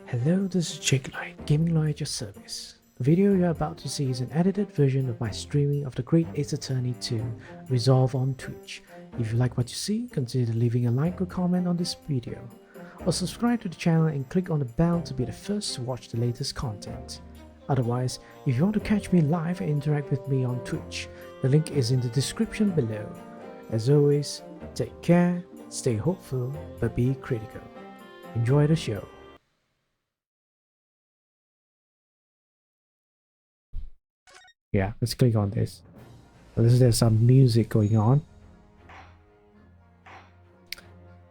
Hello, this is Jake Light, Gaming Lawyer at your service. The video you're about to see is an edited version of my streaming of The Great Ace Attorney 2 Resolve on Twitch. If you like what you see, consider leaving a like or comment on this video, or subscribe to the channel and click on the bell to be the first to watch the latest content. Otherwise, if you want to catch me live and interact with me on Twitch, the link is in the description below. As always, take care, stay hopeful, but be critical. Enjoy the show. Yeah, let's click on this. So there's some music going on.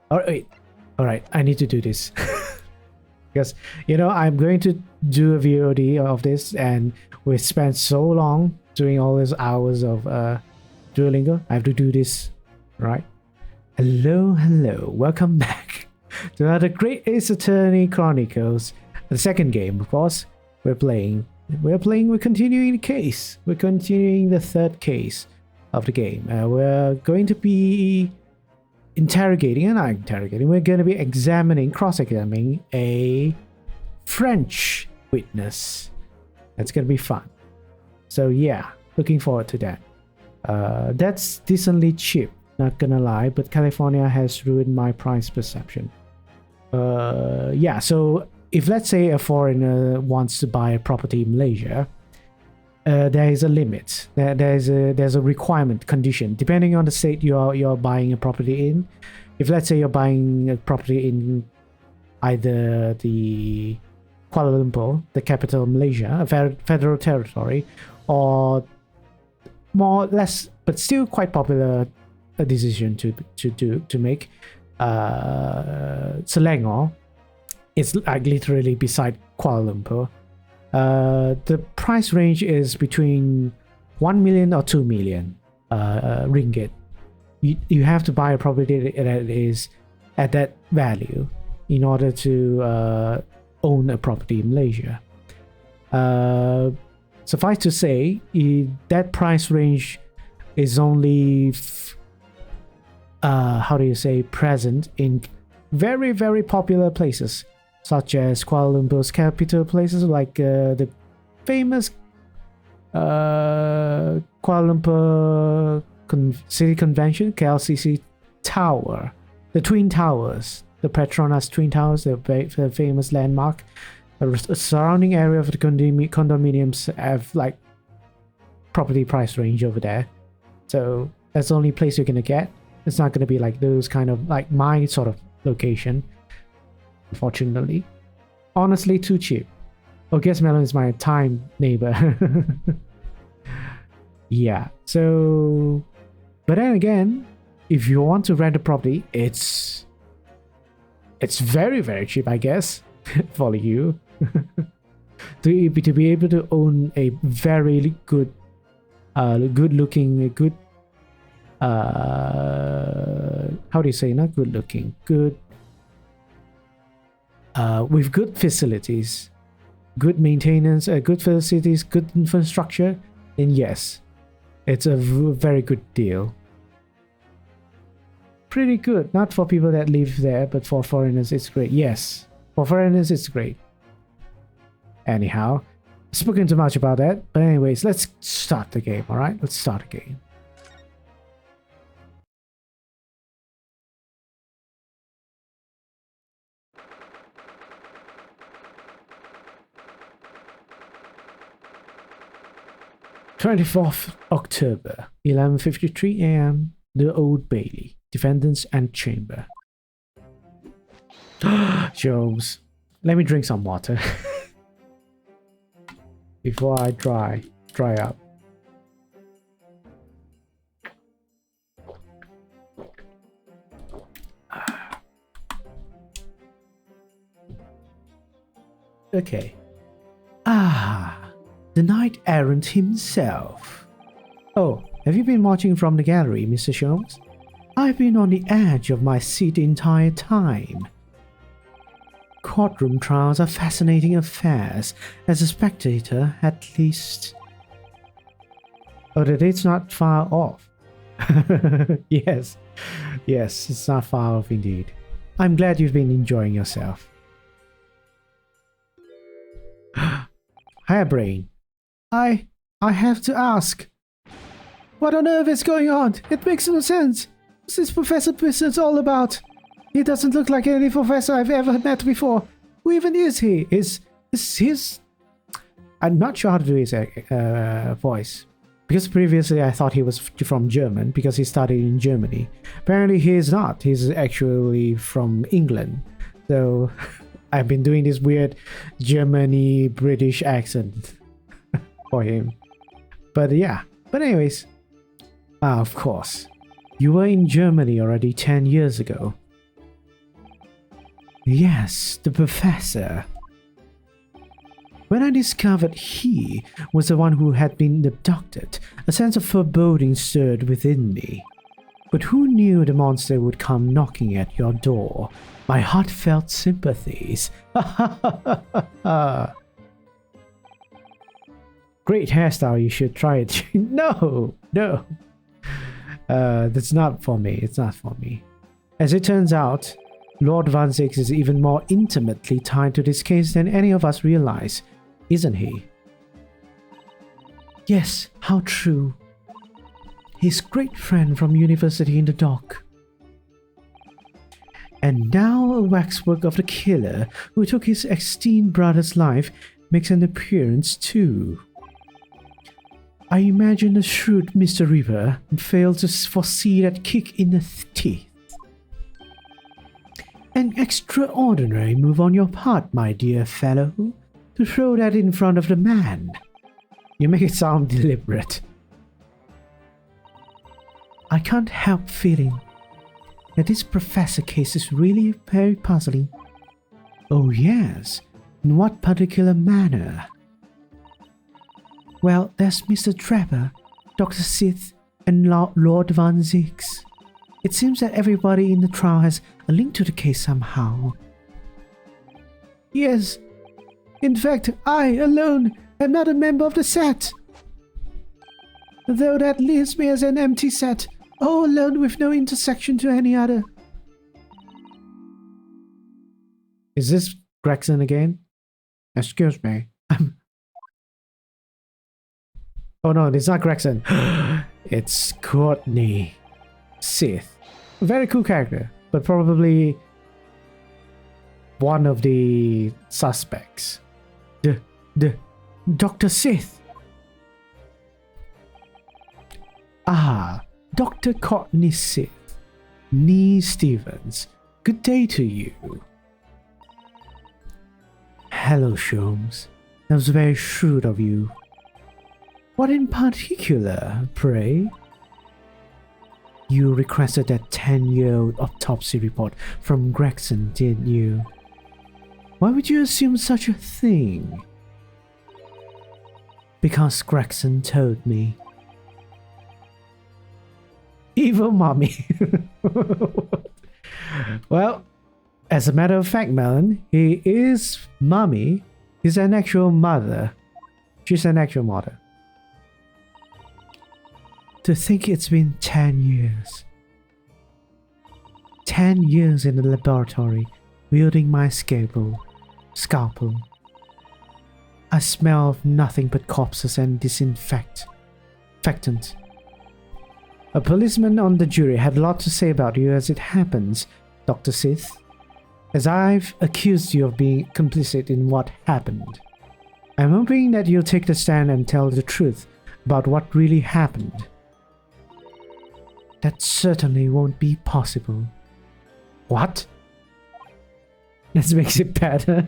Alright, I need to do this. Because, I'm going to do a VOD of this and we spent so long doing all these hours of Duolingo. I have to do this, right? Hello, welcome back to another Great Ace Attorney Chronicles. The second game, of course, we're continuing the case. We're continuing the third case of the game. We're going to be we're going to be cross-examining a French witness. That's going to be fun. So yeah, looking forward to that. That's decently cheap, not gonna lie, but California has ruined my price perception. Yeah, so if let's say a foreigner wants to buy a property in Malaysia, there is a limit. There's a requirement condition depending on the state you're buying a property in. If let's say you're buying a property in either the Kuala Lumpur, the capital of Malaysia, a federal territory, or more or less, but still quite popular, a decision to make, Selangor. It's like literally beside Kuala Lumpur. The price range is between 1 million or 2 million ringgit. You have to buy a property that is at that value in order to own a property in Malaysia. Suffice to say, that price range is only present in very, very popular places, such as Kuala Lumpur's capital places like the famous Kuala Lumpur City Convention, KLCC Tower, the Twin Towers, the Petronas Twin Towers, the famous landmark. The surrounding area of the condominiums have like property price range over there. So that's the only place you're gonna get. It's not gonna be like those kind of like my sort of location. Unfortunately, honestly, too cheap. Oh, guess Melon is my time neighbor. Yeah, so but then again, if you want to rent a property, it's very, very cheap, I guess, for you. to be able to own a very good how do you say, not good looking, good with good facilities, good maintenance, good facilities, good infrastructure, then yes, it's a very good deal. Pretty good, not for people that live there, but for foreigners it's great. Yes, for foreigners it's great. Anyhow, spoken too much about that, but anyways, let's start the game. All right, let's start the game. October 11:53 a.m. The Old Bailey, Defendant's Antechamber. Jones, let me drink some water before I dry up. Okay. The Knight Errant himself. Oh, have you been watching from the gallery, Mr. Sholmes? I've been on the edge of my seat the entire time. Courtroom trials are fascinating affairs, as a spectator, at least. Oh, the date's not far off. Yes, it's not far off indeed. I'm glad you've been enjoying yourself. Harebrained. I have to ask. What on earth is going on? It makes no sense. What's this Professor business all about? He doesn't look like any professor I've ever met before. Who even is he? Is his... I'm not sure how to do his voice. Because previously I thought he was from German because he studied in Germany. Apparently he is not. He's actually from England. So I've been doing this weird Germany British accent for him. But yeah. But anyways. Of course. You were in Germany already 10 years ago. Yes, the professor. When I discovered he was the one who had been abducted, a sense of foreboding stirred within me. But who knew the monster would come knocking at your door? My heartfelt sympathies. Great hairstyle, you should try it. No. That's not for me. It's not for me. As it turns out, Lord Van Zix is even more intimately tied to this case than any of us realize, isn't he? Yes, how true. His great friend from university in the dock. And now a waxwork of the killer who took his esteemed brother's life makes an appearance too. I imagine the shrewd Mr. Reaper failed to foresee that kick in the teeth. An extraordinary move on your part, my dear fellow, to throw that in front of the man. You make it sound deliberate. I can't help feeling that this professor case is really very puzzling. Oh yes, in what particular manner? Well, there's Mr. Trevor, Dr. Sith, and Lord Van Zix. It seems that everybody in the trial has a link to the case somehow. Yes. In fact, I alone am not a member of the set. Though that leaves me as an empty set, all alone with no intersection to any other. Is this Gregson again? Excuse me. Oh no, it's not Gregson. It's Courtney Sith. A very cool character, but probably one of the suspects. The Dr. Sith. Ah, Dr. Courtney Sith. Nee Stevens. Good day to you. Hello, Sholmes. That was very shrewd of you. What in particular, pray? You requested that 10-year-old autopsy report from Gregson, didn't you? Why would you assume such a thing? Because Gregson told me. Evil mommy. Well, as a matter of fact, Melon, he is mommy. He's an actual mother. She's an actual mother. To think it's been 10 years. 10 years in the laboratory, wielding my scalpel. I smell of nothing but corpses and disinfectant. A policeman on the jury had a lot to say about you as it happens, Dr. Sith, as I've accused you of being complicit in what happened. I'm hoping that you'll take the stand and tell the truth about what really happened. That certainly won't be possible. What? That makes it better.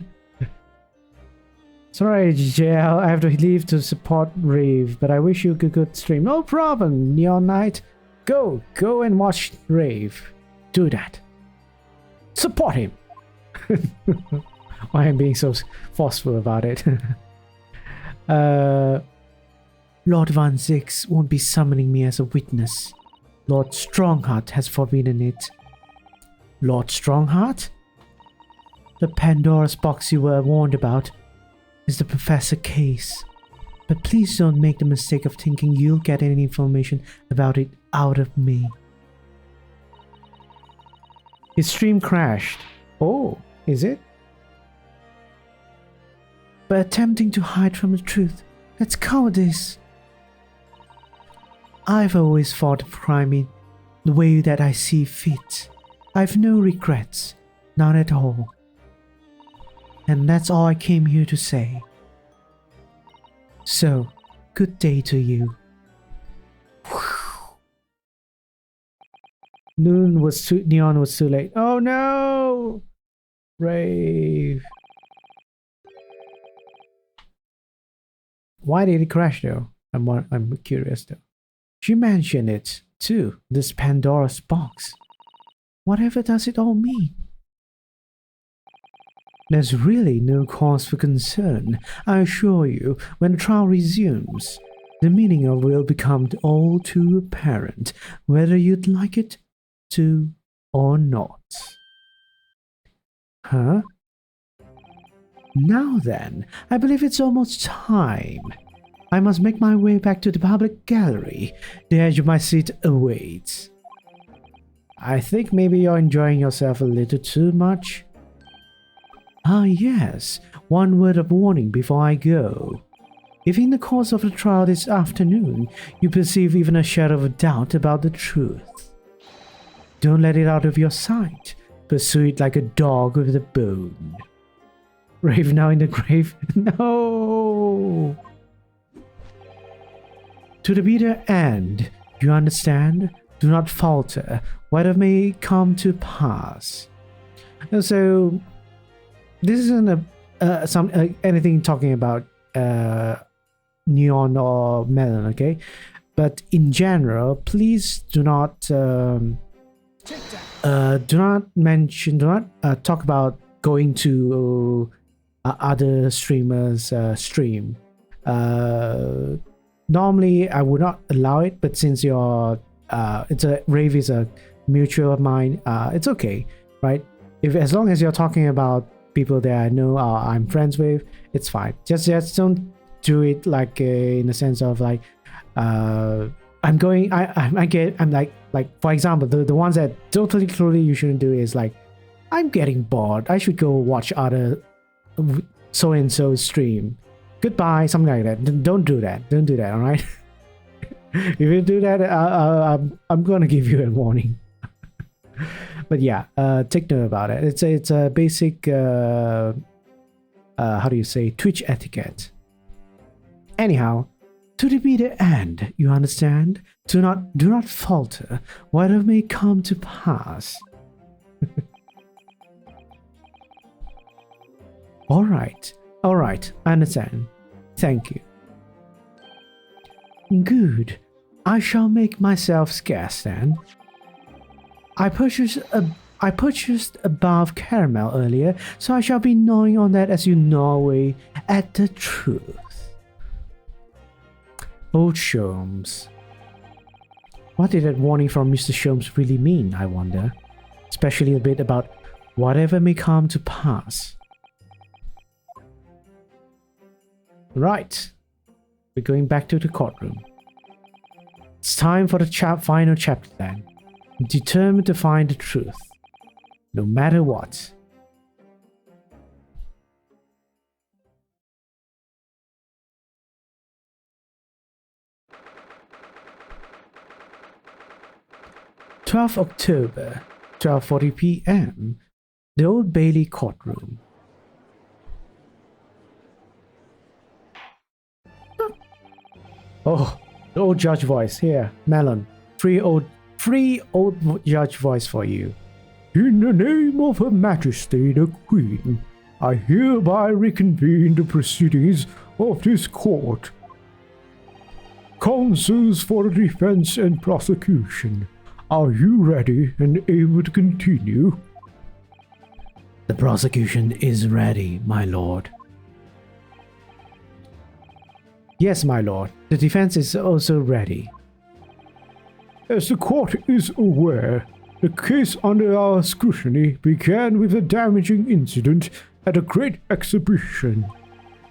Sorry, JL, I have to leave to support Rave, but I wish you a good stream. No problem, Neon Knight. Go and watch Rave. Do that. Support him. Why I'm being so forceful about it. Lord Van Zix won't be summoning me as a witness. Lord Strongheart has forbidden it. Lord Strongheart? The Pandora's box you were warned about is the Professor case. But please don't make the mistake of thinking you'll get any information about it out of me. His stream crashed. Oh, is it? but attempting to hide from the truth. That's cowardice. I've always fought crime in the way that I see fit. I've no regrets, none at all. And that's all I came here to say. So, good day to you. Neon was too late. Oh no! Rave. Why did it crash though? I'm curious though. She mentioned it too, this Pandora's box. Whatever does it all mean? There's really no cause for concern. I assure you, when the trial resumes, the meaning of it will become all too apparent, whether you'd like it to or not. Huh? Now then, I believe it's almost time. I must make my way back to the public gallery. The edge of my seat awaits. I think maybe you're enjoying yourself a little too much. Ah yes, one word of warning before I go. If in the course of the trial this afternoon you perceive even a shadow of a doubt about the truth, don't let it out of your sight. Pursue it like a dog with a bone. Rave now in the grave? No! To the bitter end, you understand? Do not falter, whatever may come to pass. And so, this isn't anything talking about Neon or Melon, okay? But in general, please do not talk about going to other streamers' stream. Normally, I would not allow it, but since you're Rave is a mutual of mine, it's okay, right? As long as you're talking about people that I know or I'm friends with, it's fine. Just don't do it like in the sense of like I'm like for example, the ones that totally clearly you shouldn't do is like, I'm getting bored, I should go watch other so and so stream. Goodbye, something like that. Don't do that. All right. If you do that, I'm gonna give you a warning. But yeah, take note about it. It's a basic how do you say, Twitch etiquette. Anyhow, to the bitter end, you understand? Do not falter, whatever may come to pass. All right, I understand. Thank you. Good. I shall make myself scarce then. I purchased above caramel earlier, so I shall be gnawing on that as you gnaw away at the truth. Old Sholmes. What did that warning from Mr. Sholmes really mean, I wonder? Especially a bit about whatever may come to pass. Right. We're going back to the courtroom. It's time for the final chapter then. I'm determined to find the truth, no matter what. October, 12:40 p.m. The Old Bailey courtroom. Oh, the old judge voice. Here, Melon. Free old judge voice for you. In the name of Her Majesty the Queen, I hereby reconvene the proceedings of this court. Counsels for the defense and prosecution, are you ready and able to continue? The prosecution is ready, my lord. Yes, my lord. The defense is also ready. As the court is aware, the case under our scrutiny began with a damaging incident at a great exhibition.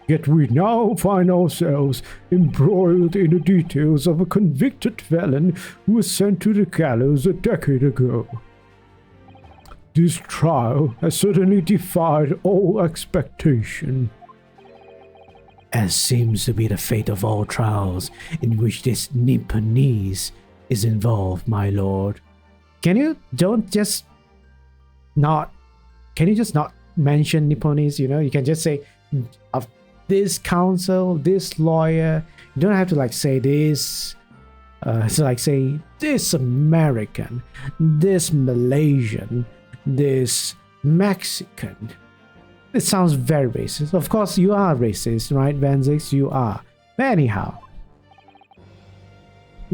Yet we now find ourselves embroiled in the details of a convicted felon who was sent to the gallows a decade ago. This trial has certainly defied all expectation. as seems to be the fate of all trials in which this Nipponese is involved, my lord. Can you just not mention Nipponese? You can just say of this council, this lawyer. You don't have to like say this. So like say this American, this Malaysian, this Mexican. It sounds very racist. Of course, you are racist, right, Vanzix? You are. But anyhow.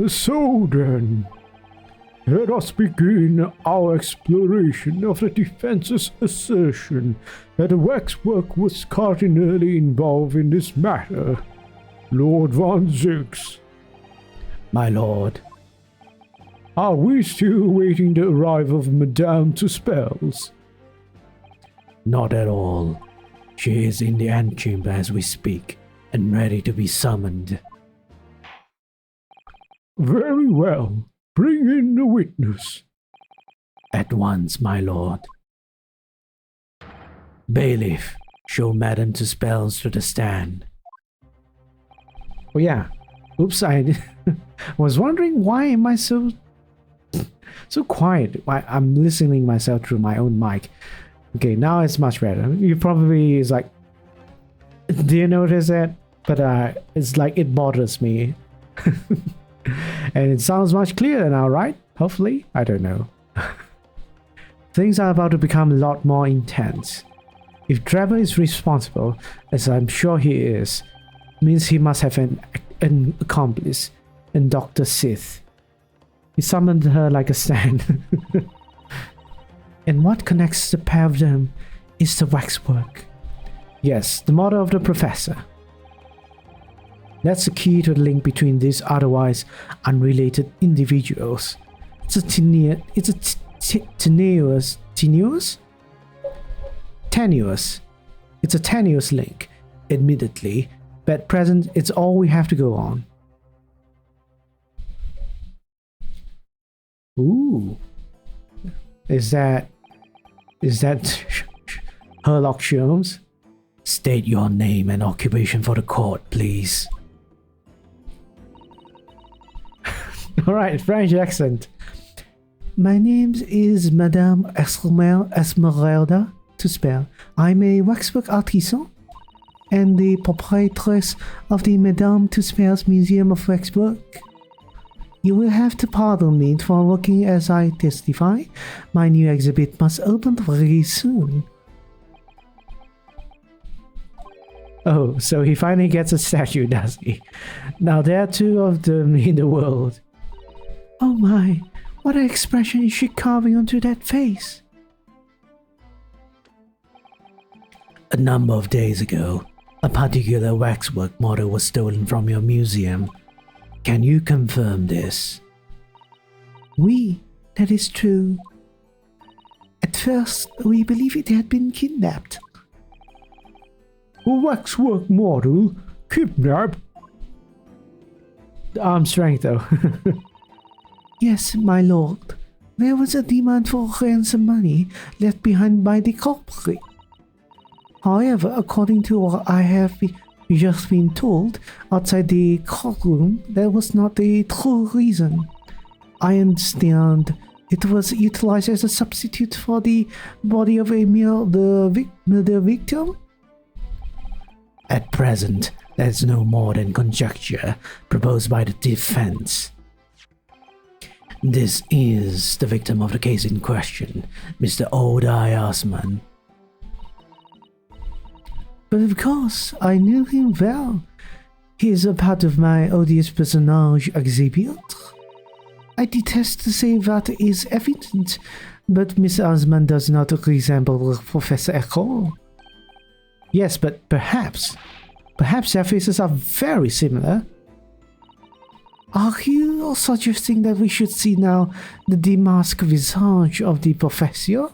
So then, let us begin our exploration of the defense's assertion that the waxwork was cardinally involved in this matter. Lord Von Zix. My lord. Are we still awaiting the arrival of Madame Tuspels? Not at all. She is in the antechamber as we speak, and ready to be summoned. Very well. Bring in the witness. At once, my lord. Bailiff, show Madame Tuspels to the stand. Oh yeah. Oops, I was wondering why am I so quiet? I'm listening myself through my own mic. Okay, now it's much better. You probably is like, do you notice that? But it's like it bothers me. And it sounds much clearer now, right? Hopefully, I don't know. Things are about to become a lot more intense. If Trevor is responsible, as I'm sure he is, means he must have an accomplice in Dr. Sith. He summoned her like a stand. And what connects the pair of them is the waxwork. Yes, the motto of the professor. That's the key to the link between these otherwise unrelated individuals. It's a tenuous link, admittedly, but at present it's all we have to go on. Ooh. Is that Herlock Sholmes? State your name and occupation for the court, please. Alright, French accent. My name is Madame Esmeralda Tuspel. I'm a waxwork artisan and the proprietress of the Madame Tuspel's Museum of Waxwork. You will have to pardon me for working as I testify. My new exhibit must open very soon. Oh, so he finally gets a statue, does he? Now there are two of them in the world. Oh my, what an expression is she carving onto that face? A number of days ago, a particular waxwork model was stolen from your museum. Can you confirm this? Oui, that is true. At first, we believe it had been kidnapped. A waxwork model? Kidnapped? The arm strength, though. Yes, my lord. There was a demand for ransom money left behind by the culprit. However, according to what I have just been told, outside the courtroom, that was not the true reason. I understand it was utilized as a substitute for the body of the victim? At present, there's no more than conjecture proposed by the defense. This is the victim of the case in question, Mr. Oday Osman. But of course, I knew him well. He is a part of my odious personage exhibit. I detest to say that is evident, but Miss Osman does not resemble Professor at all. Yes, but perhaps their faces are very similar. Are you suggesting that we should see now the demasked visage of the professor?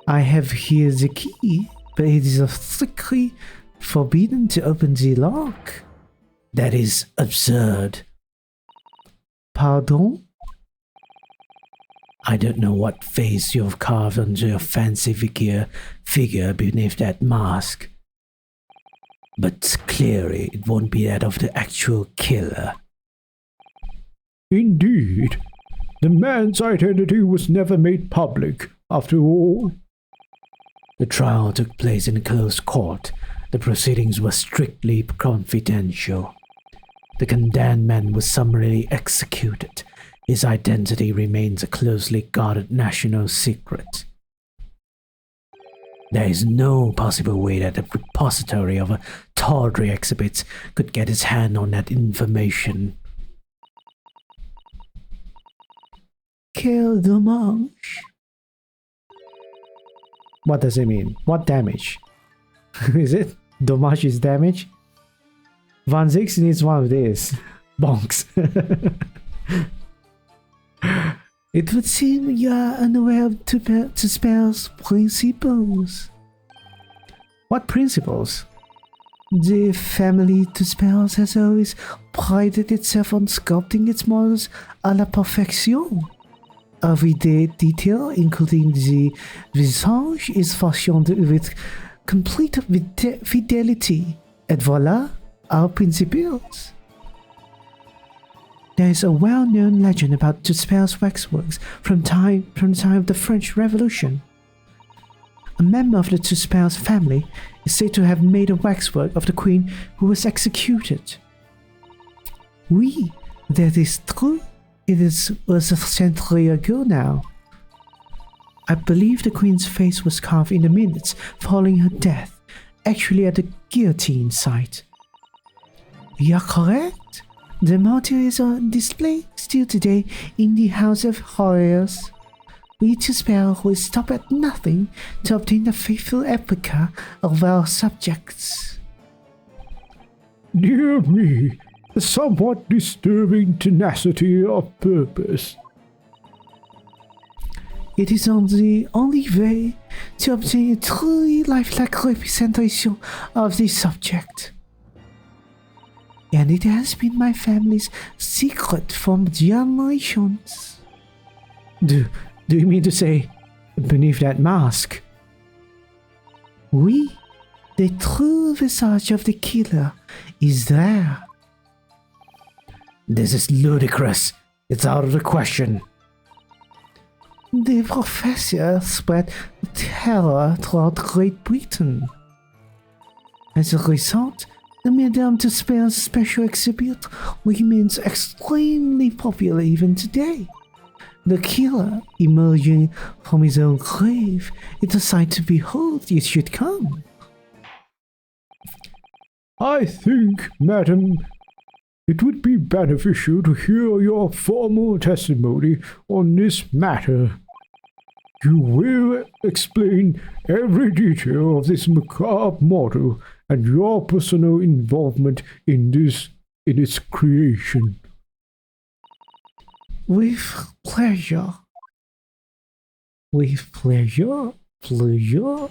I have here the key, but it is strictly forbidden to open the lock. That is absurd. Pardon? I don't know what face you have carved onto your fancy figure beneath that mask. But clearly it won't be that of the actual killer. Indeed. The man's identity was never made public, after all. The trial took place in a closed court. The proceedings were strictly confidential. The condemned man was summarily executed. His identity remains a closely guarded national secret. There is no possible way that a repository of a tawdry exhibit could get its hand on that information. Quel dommage. What does it mean? What damage? Is it? Dommage is damage? Van Zix needs one of these. Bonks. It would seem you are unaware of Tuspel's principles. What principles? The family Tuspel has always prided itself on sculpting its models à la perfection. Every detail, including the visage, is fashioned with complete fidelity. And voila, our principles. There is a well-known legend about Tuspel's waxworks from the time of the French Revolution. A member of the Tuspel's family is said to have made a waxwork of the queen who was executed. Oui, that is true. Was a century ago now. I believe the queen's face was carved in the minutes following her death, actually at the guillotine site. You are correct. The model is on display still today in the House of Horrors. We Tuspel will stop at nothing to obtain a faithful replica of our subjects. Dear me, a somewhat disturbing tenacity of purpose. It is the only way to obtain a truly lifelike representation of the subject. And it has been my family's secret for generations. Do you mean to say beneath that mask? Oui, the true visage of the killer is there. This is ludicrous. It's out of the question. The professor spread terror throughout Great Britain. As a result, the Madame Tuspel's special exhibit remains extremely popular even today. The killer, emerging from his own grave, is a sight to behold. You should come. I think, madam, it would be beneficial to hear your formal testimony on this matter. You will explain every detail of this macabre model and your personal involvement in its creation. With pleasure. With pleasure? Pleasure?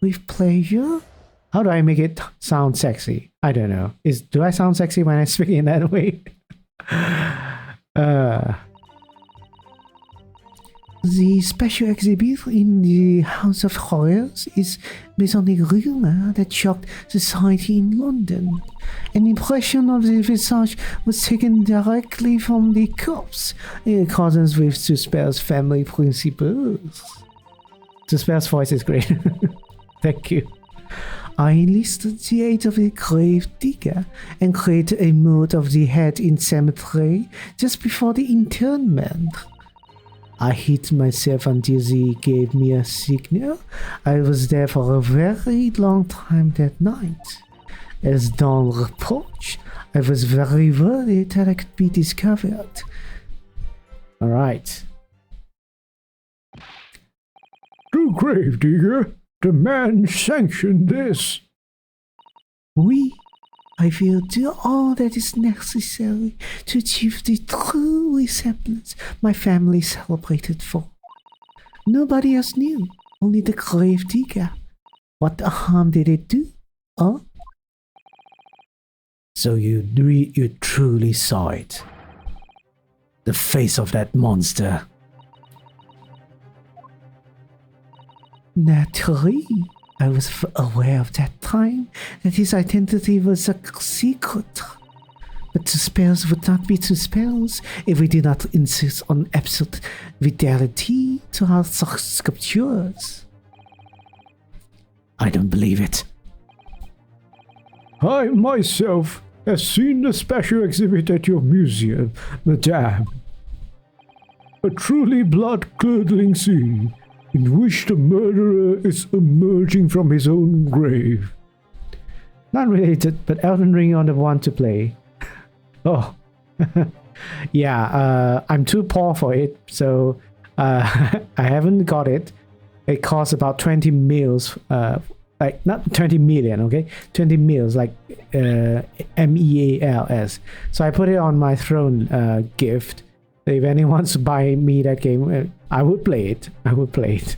With pleasure? How do I make it sound sexy? I don't know. Do I sound sexy when I speak in that way? The special exhibit in the House of Horrors is based on a rumor that shocked society in London. An impression of the visage was taken directly from the corpse in accordance with Tuspel's family principles. Tuspel's voice is great. Thank you. I enlisted the aid of a grave digger and created a mold of the head in cemetery just before the interment. I hid myself until they gave me a signal. I was there for a very long time that night. As dawn approached, I was very worried that I could be discovered. Alright. To Gravedigger, the man sanctioned this. Oui, I will do all that is necessary to achieve the true resemblance my family celebrated for. Nobody else knew, only the Gravedigger. What harm did it do? Huh? So you truly saw it. The face of that monster. Naturally, I was aware of that time that his identity was a secret. But the spells would not be true spells if we did not insist on absolute fidelity to our sculptures. I don't believe it. I myself have seen the special exhibit at your museum, madame. A truly blood-curdling scene in which the murderer is emerging from his own grave. Not related, but Elden Ring on the one to play. Oh, yeah, I'm too poor for it, so I haven't got it. It costs about 20 mils, like not 20 million, okay? 20 mils, like MEALS. So I put it on my throne gift. If anyone wants to buy me that game, I would play it. I would play it.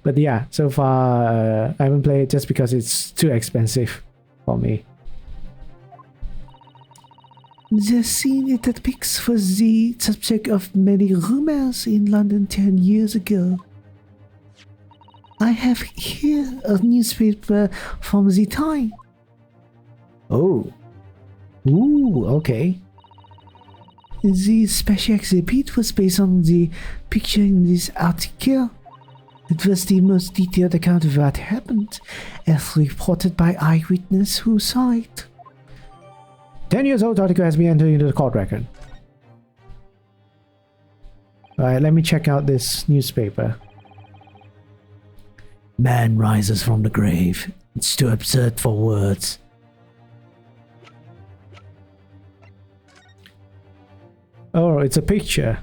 But yeah, so far I haven't played it just because it's too expensive for me. The scene it depicts was the subject of many rumors in London 10 years ago. I have here a newspaper from the time. Oh. Ooh, okay. The special exhibit was based on the picture in this article. It was the most detailed account of what happened, as reported by eyewitnesses who saw it. 10 years old article has been entered into the court record. Alright, let me check out this newspaper. Man rises from the grave. It's too absurd for words. Oh, it's a picture.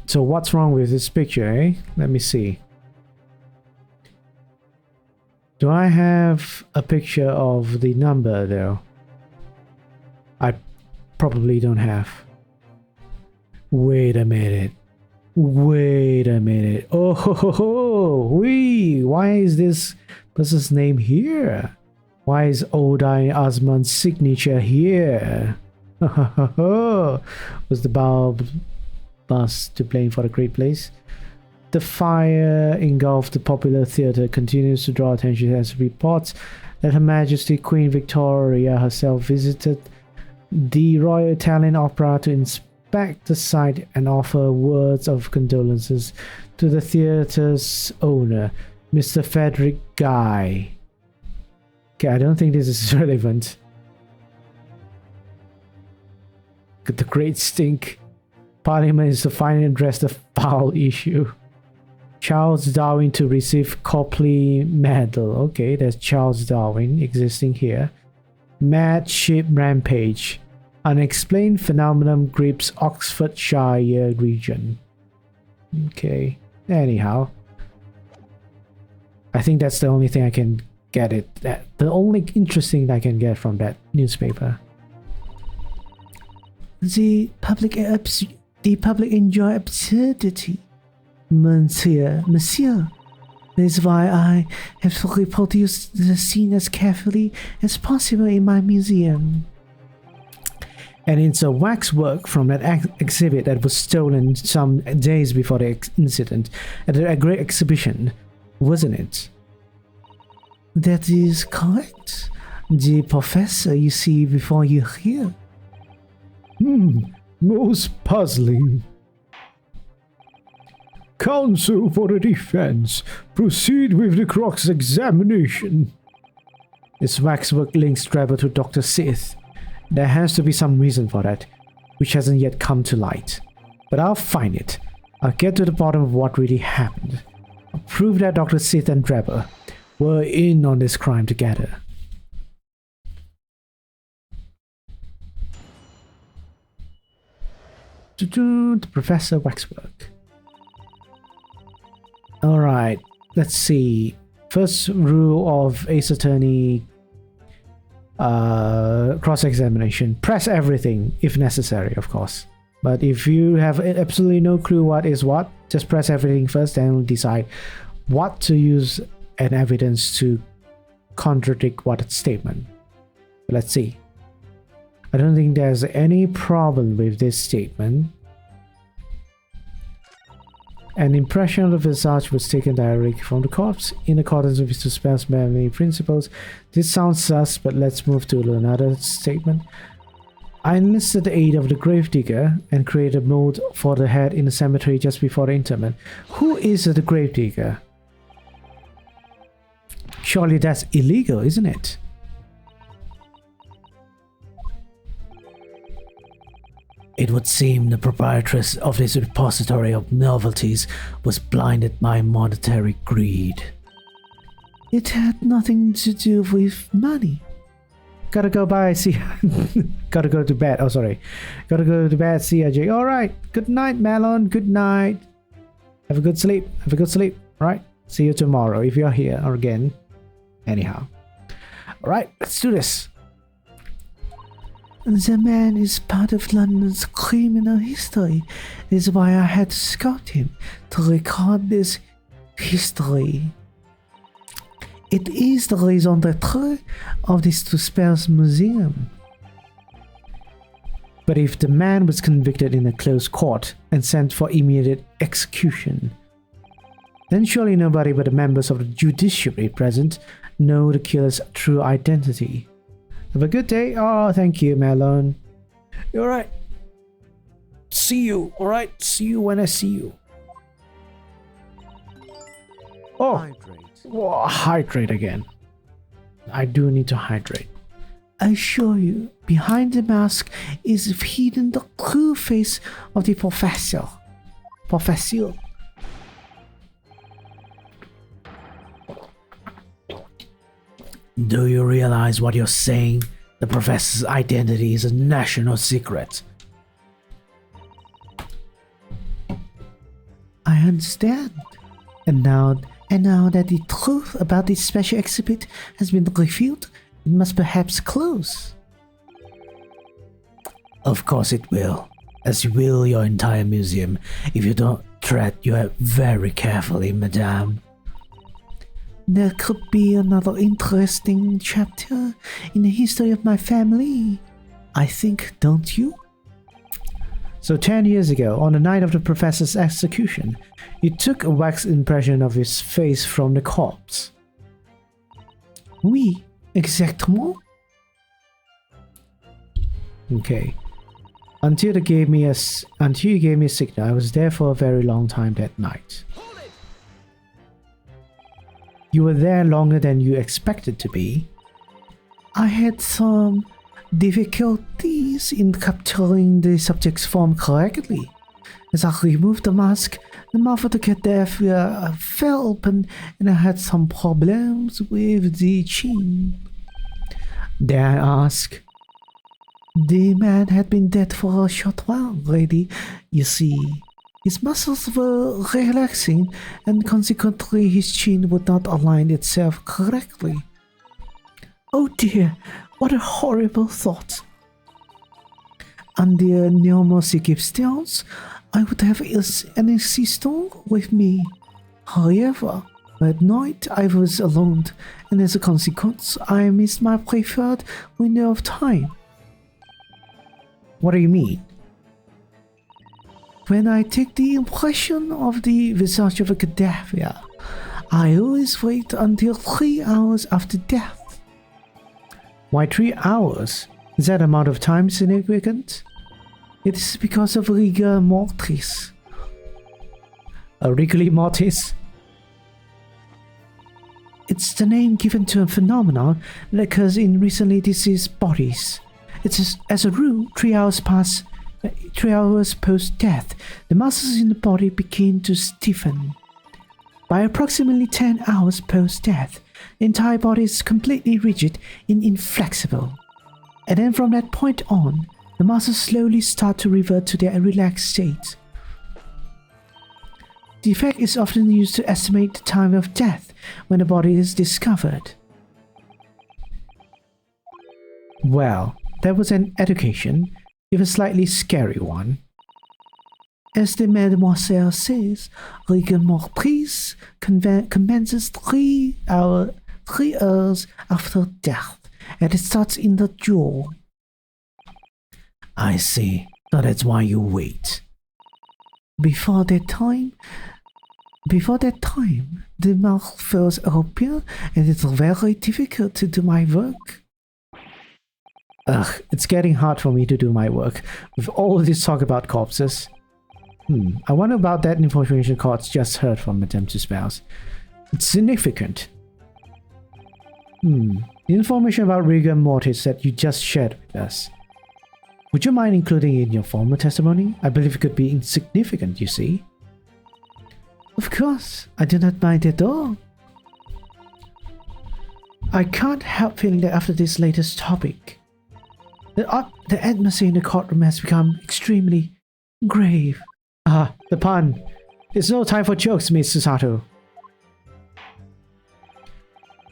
So what's wrong with this picture, eh? Let me see. Do I have a picture of the number though? I probably don't have. Wait a minute. Wait a minute. Oh, ho, ho, ho. Wee. Why is this person's name here? Why is Odin Osman's signature here? Was the bulb bus to blame for the great place? The fire engulfed the popular theatre continues to draw attention as reports that Her Majesty Queen Victoria herself visited the Royal Italian Opera to inspect the site and offer words of condolences to the theatre's owner, Mr. Frederick Guy. Okay, I don't think this is relevant. The Great Stink. Parliament is to finally address the foul issue. Charles Darwin to receive Copley Medal. Okay, there's Charles Darwin existing here. Mad Ship Rampage. Unexplained phenomenon grips Oxfordshire region. Okay, anyhow. I think that's the only thing I can get it. The only interesting thing I can get from that newspaper. The public enjoy absurdity, Monsieur. That is why I have reproduced the scene as carefully as possible in my museum. And it's a waxwork from that exhibit that was stolen some days before the incident at a great exhibition, wasn't it? That is correct. The professor you see before you here. Most puzzling. Counsel for the defense, proceed with the cross-examination. This waxwork links Trevor to Dr. Sith. There has to be some reason for that, which hasn't yet come to light. But I'll find it. I'll get to the bottom of what really happened. I'll prove that Dr. Sith and Trevor were in on this crime together. The Professor Waxwork. Alright, let's see. First rule of Ace Attorney cross-examination. Press everything if necessary, of course. But if you have absolutely no clue what is what, just press everything first and decide what to use an evidence to contradict what statement. Let's see. I don't think there's any problem with this statement. An impression of the visage was taken directly from the corpse in accordance with suspense memory principles. This sounds sus, but let's move to another statement. I enlisted the aid of the gravedigger and created a mold for the head in the cemetery just before the interment. Who is the gravedigger? Surely that's illegal, isn't it? It would seem the proprietress of this repository of novelties was blinded by monetary greed. It had nothing to do with money. Gotta go bye, see gotta go to bed. Oh, sorry. Gotta go to bed, see ya, Jay. Alright. Good night, Melon. Good night. Have a good sleep. Have a good sleep. Alright. See you tomorrow if you're here or again. Anyhow. Alright, let's do this. The man is part of London's criminal history. This is why I had to scout him to record this history. It is the raison d'etre of this Suspense Museum. But if the man was convicted in a closed court and sent for immediate execution, then surely nobody but the members of the judiciary present know the killer's true identity. Have a good day. Oh, thank you, Melon. You're right. See you. All right. See you when I see you. Oh, hydrate. Whoa, hydrate again. I do need to hydrate. I assure you, behind the mask is hidden the true face of the professor. Professor. Do you realize what you're saying? The professor's identity is a national secret. I understand. And now that the truth about this special exhibit has been revealed, it must perhaps close. Of course it will, as will your entire museum, if you don't tread you very carefully, madame. There could be another interesting chapter in the history of my family, I think, don't you? So 10 years ago, on the night of the professor's execution, you took a wax impression of his face from the corpse. Oui, exactement. Okay. Until you gave me a signal, I was there for a very long time that night. You were there longer than you expected to be. I had some difficulties in capturing the subject's form correctly. As I removed the mask, the mouth of the cadaver fell open and I had some problems with the chin. Dare I ask? The man had been dead for a short while already, you see. His muscles were relaxing and consequently his chin would not align itself correctly. Oh dear, what a horrible thought. Under normal circumstances, I would have an assistant with me. However, at night I was alone and as a consequence I missed my preferred window of time. What do you mean? When I take the impression of the visage of a cadaver, I always wait until 3 hours after death. Why 3 hours? Is that amount of time significant? It is because of rigor mortis. A rigor mortis? It's the name given to a phenomenon that occurs in recently deceased bodies. As a rule, 3 hours post-death, the muscles in the body begin to stiffen. By approximately 10 hours post-death, the entire body is completely rigid and inflexible. And then from that point on, the muscles slowly start to revert to their relaxed state. The effect is often used to estimate the time of death when the body is discovered. Well, that was an education, if a slightly scary one. As the Mademoiselle says, rigor mortis commences 3 hours after death, and it starts in the jaw. I see. So that's why you wait. Before that time, Before that time, the mouth was open and it's very difficult to do my work. Ugh, it's getting hard for me to do my work with all this talk about corpses. I wonder about that information Courts just heard from Madame Tussauds. It's significant. The information about rigor mortis that you just shared with us. Would you mind including it in your formal testimony? I believe it could be insignificant, you see. Of course, I do not mind at all. I can't help feeling that after this latest topic, the atmosphere in the courtroom has become extremely grave. Ah, the pun. It's no time for jokes, Miss Susato.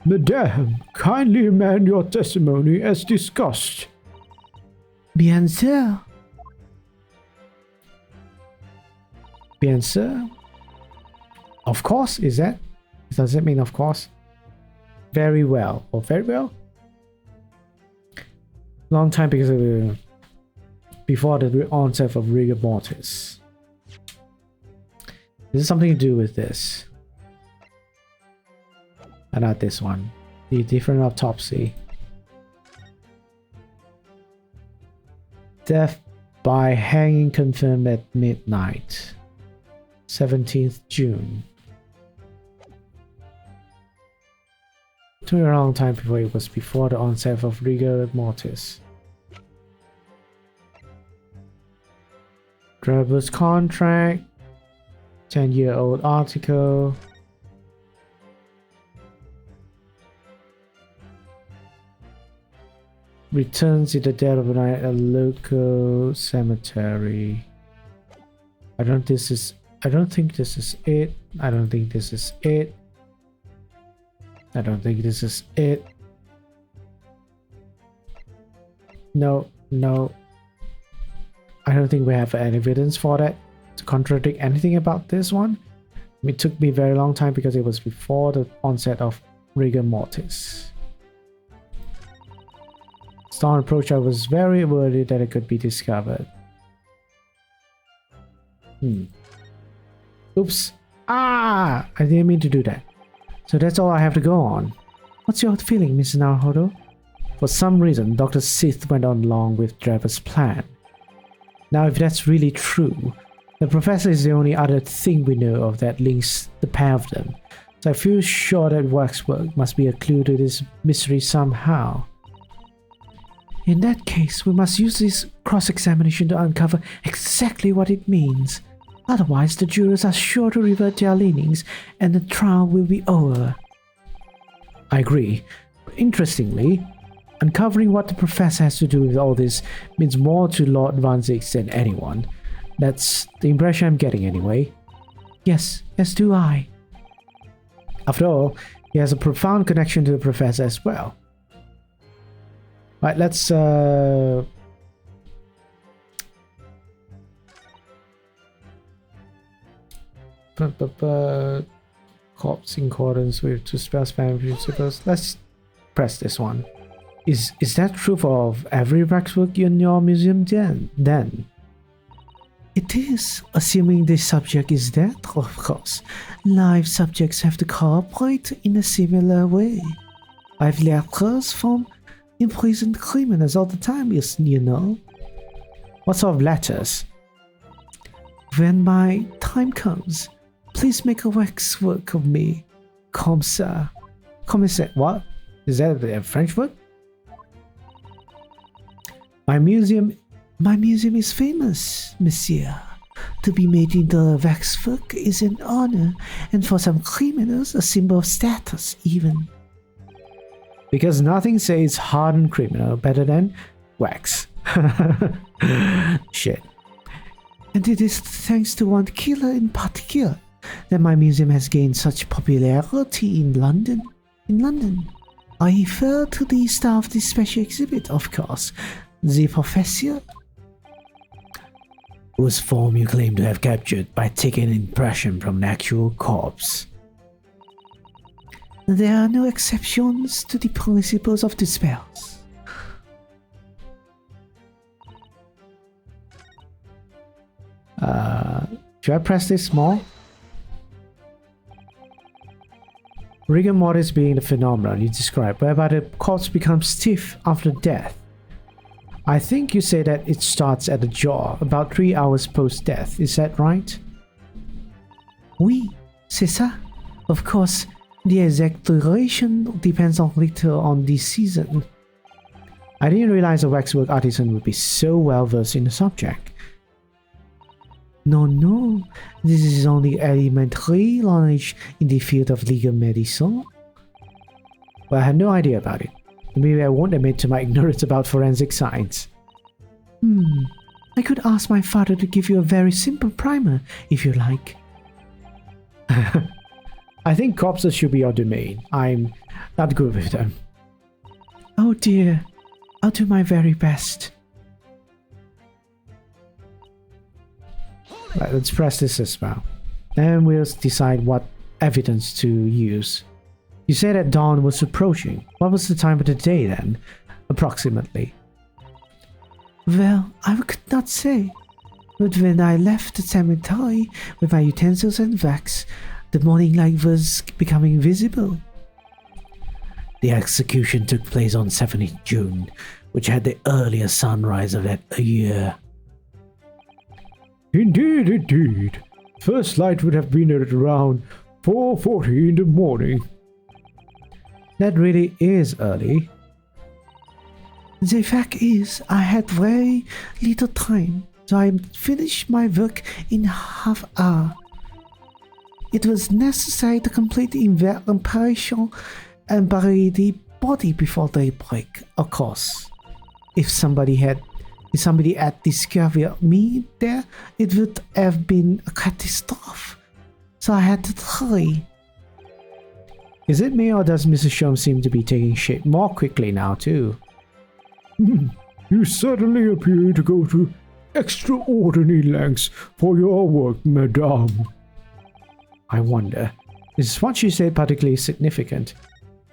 Madame, kindly amend your testimony as discussed. Bien sûr. Bien sûr. Of course, is that? Does that mean of course? Very well. Or very well? Long time because of the... before the onset of rigor mortis. This is something to do with this. And not this one. The different autopsy. Death by hanging confirmed at midnight. 17th June. It took a long time before it was before the onset of rigor mortis. Driver's contract. 10-year-old article. Returns in the dead of the night at a local cemetery. I don't think this is it. I don't think this is it. I don't think this is it. No. I don't think we have any evidence for that to contradict anything about this one. It took me a very long time because it was before the onset of rigor mortis. Stone approach, I was very worried that it could be discovered. Oops. Ah! I didn't mean to do that. So that's all I have to go on. What's your feeling, Mrs. Naruhodo? For some reason, Dr. Sith went on along with Draper's plan. Now, if that's really true, the professor is the only other thing we know of that links the pair of them. So I feel sure that waxwork must be a clue to this mystery somehow. In that case, we must use this cross-examination to uncover exactly what it means. Otherwise, the jurors are sure to revert their leanings and the trial will be over. I agree. Interestingly, uncovering what the professor has to do with all this means more to Lord Van Zix than anyone. That's the impression I'm getting anyway. Yes, as do I. After all, he has a profound connection to the professor as well. Right, let's corpse in accordance with two spells principles. Let's press this one. Is that true of every waxwork in your museum then? It is, assuming the subject is dead, of course. Live subjects have to cooperate in a similar way. I've letters from imprisoned criminals all the time, you know. What sort of letters? When my time comes, please make a waxwork of me, comme ça. What? Is that a French word? My museum is famous, monsieur. To be made into waxwork is an honor, and for some criminals, a symbol of status, even. Because nothing says hardened criminal better than wax. Shit. And it is thanks to one killer in particular that my museum has gained such popularity in London. I refer to the star of this special exhibit, of course, the professor. Whose form you claim to have captured by taking an impression from an actual corpse. There are no exceptions to the principles of the spells. Should I press this more? Rigor mortis being the phenomenon you described, whereby the corpse becomes stiff after death. I think you say that it starts at the jaw, about 3 hours post-death. Is that right? Oui, c'est ça. Of course, the exact duration depends a little on the season. I didn't realize a waxwork artisan would be so well versed in the subject. No, this is only elementary knowledge in the field of legal medicine. Well, I had no idea about it. Maybe I won't admit to my ignorance about forensic science. I could ask my father to give you a very simple primer, if you like. I think corpses should be your domain. I'm not good with them. Oh dear, I'll do my very best. Right, let's press this as well. Then we'll decide what evidence to use. You said that dawn was approaching. What was the time of the day then, approximately? Well, I could not say. But when I left the cemetery with my utensils and wax, the morning light was becoming visible. The execution took place on 17th June, which had the earliest sunrise of that year. Indeed. First light would have been at around 4:40 in the morning. That really is early. The fact is, I had very little time, so I finished my work in half hour. It was necessary to complete the operation and bury the body before daybreak, of course. If somebody had discovered me there, it would have been a catastrophe. So I had to hurry. Is it me, or does Mrs. Sholmes seem to be taking shape more quickly now too? You certainly appear to go to extraordinary lengths for your work, madame. I wonder, is what she said particularly significant?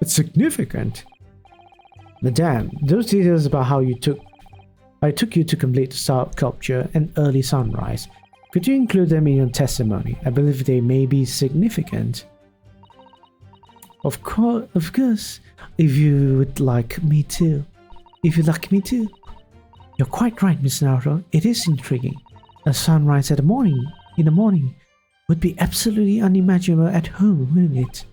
It's significant? Madame, those details about how I took you to complete the sculpture and early sunrise. Could you include them in your testimony? I believe they may be significant. Of course, if you would like me to. You're quite right, Miss Naruto. It is intriguing. A sunrise in the morning would be absolutely unimaginable at home, wouldn't it?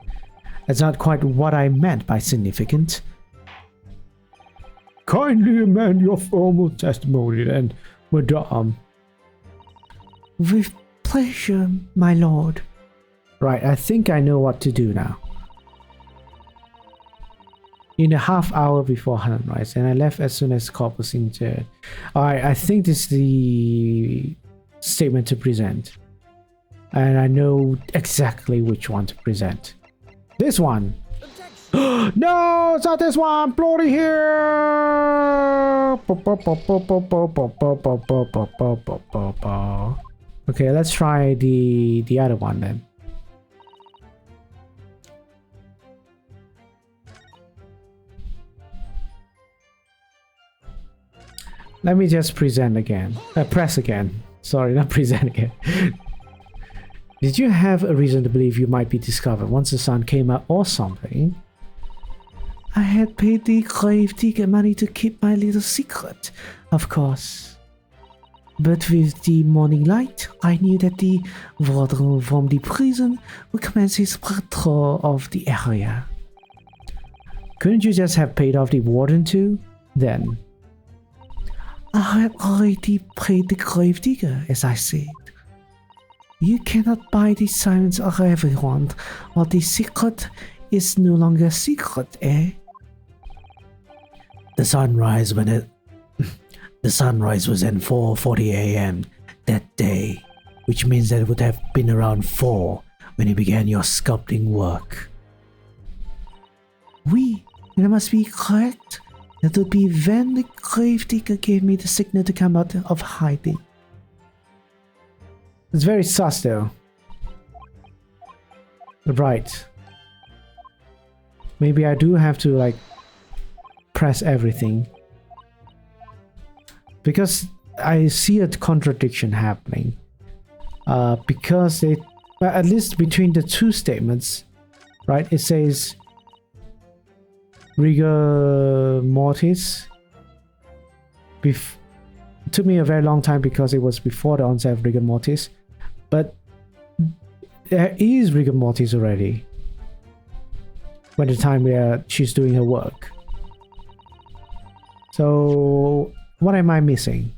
That's not quite what I meant by significant. Kindly amend your formal testimony then, madame. With pleasure, my lord. Right, I think I know what to do now. In a half hour before sunrise, and I left as soon as the corpse was interred. Alright, I think this is the statement to present. And I know exactly which one to present. This one! No, it's not this one! Bloody here! Okay, let's try the other one then. Let me just present again. Press again. Sorry, not present again. Did you have a reason to believe you might be discovered once the sun came out or something? I had paid the gravedigger money to keep my little secret, of course. But with the morning light, I knew that the warden from the prison would commence his patrol of the area. Couldn't you just have paid off the warden too, then? I had already paid the gravedigger, as I said. You cannot buy the silence of everyone, or the secret is no longer a secret, eh? The sunrise was at 4:40 a.m. that day, which means that it would have been around 4 when you began your sculpting work. Oui, that must be correct. That would be when the gravedigger gave me the signal to come out of hiding. It's very sus though. Right. Maybe I do have to like press everything. Because I see a contradiction happening. Because they, well, at least between the two statements, right? It says rigor mortis. Took me a very long time because it was before the onset of rigor mortis, but there is rigor mortis already by the time where she's doing her work. So what am I missing?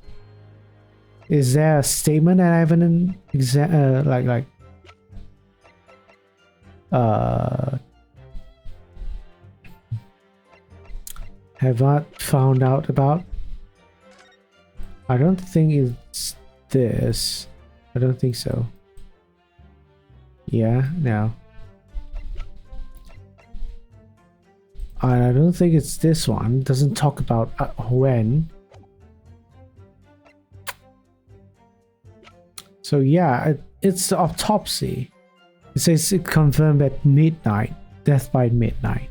Is there a statement that I haven't have not found out about? I don't think it's this. I don't think so. Yeah, no. I don't think it's this one. It doesn't talk about when. So yeah, it's the autopsy. It says it confirmed at midnight, death by midnight.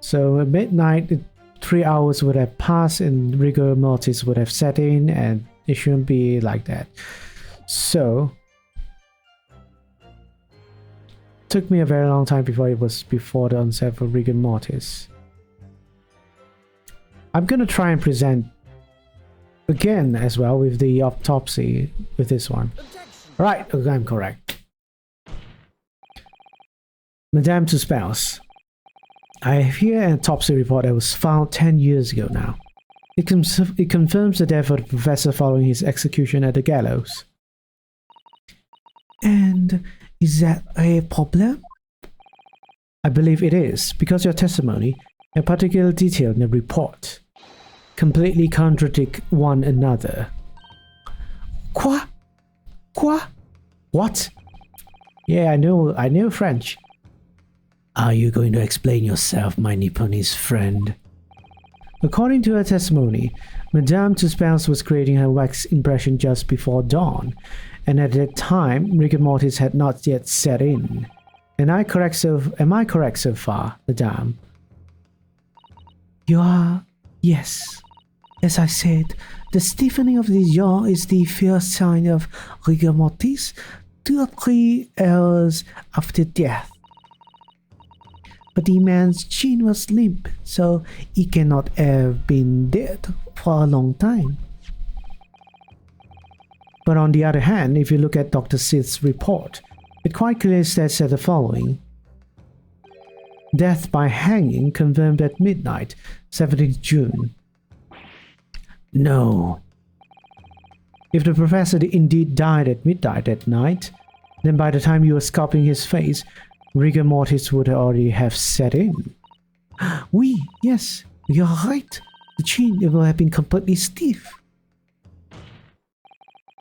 So at midnight, 3 hours would have passed and rigor mortis would have set in, and it shouldn't be like that. So took me a very long time before it was before the onset of rigor mortis. I'm gonna try and present again as well with the autopsy with this one. Right, okay, I'm correct. Madame Tuspels. I have here an autopsy report that was found 10 years ago now. It confirms the death of the professor following his execution at the gallows. And is that a problem? I believe it is, because your testimony and particular detail in the report completely contradict one another. Quoi? What? Yeah, I know French. Are you going to explain yourself, my Nipponese friend? According to her testimony, Madame Tuspels was creating her wax impression just before dawn, and at that time, rigor mortis had not yet set in. Am I correct so far, Madame? You are... yes. As I said, the stiffening of the jaw is the first sign of rigor mortis 2 or 3 hours after death. But the man's chin was limp, so he cannot have been dead for a long time. But on the other hand, if you look at Dr. Sith's report, it quite clearly states the following. Death by hanging confirmed at midnight, 17th June. No. If the professor indeed died at midnight that night, then by the time you were sculpting his face, rigor mortis would already have set in. Oui, yes, you're right. The chin will have been completely stiff.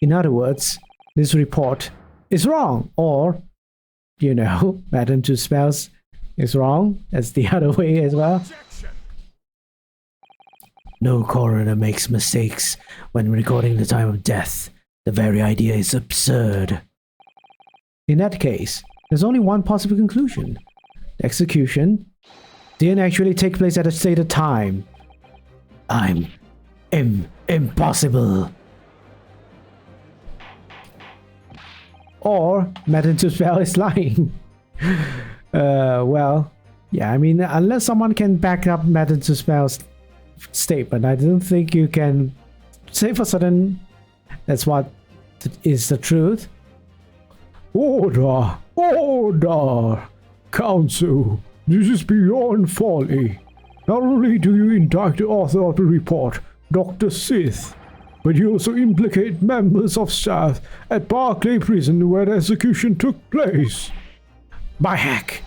In other words, this report is wrong, or, you know, Madame Tuspels is wrong. That's the other way as well. No coroner makes mistakes when recording the time of death. The very idea is absurd. In that case, there's only one possible conclusion. The execution didn't actually take place at a stated time. Impossible. Or Madame Tuspels is lying. Well, yeah, I mean, unless someone can back up Madame Tuspels' statement, I don't think you can say for certain that's what is the truth. Order! Counsel, this is beyond folly. Not only do you indict the author of the report, Dr. Sith, but you also implicate members of staff at Barclay Prison where the execution took place. By heck!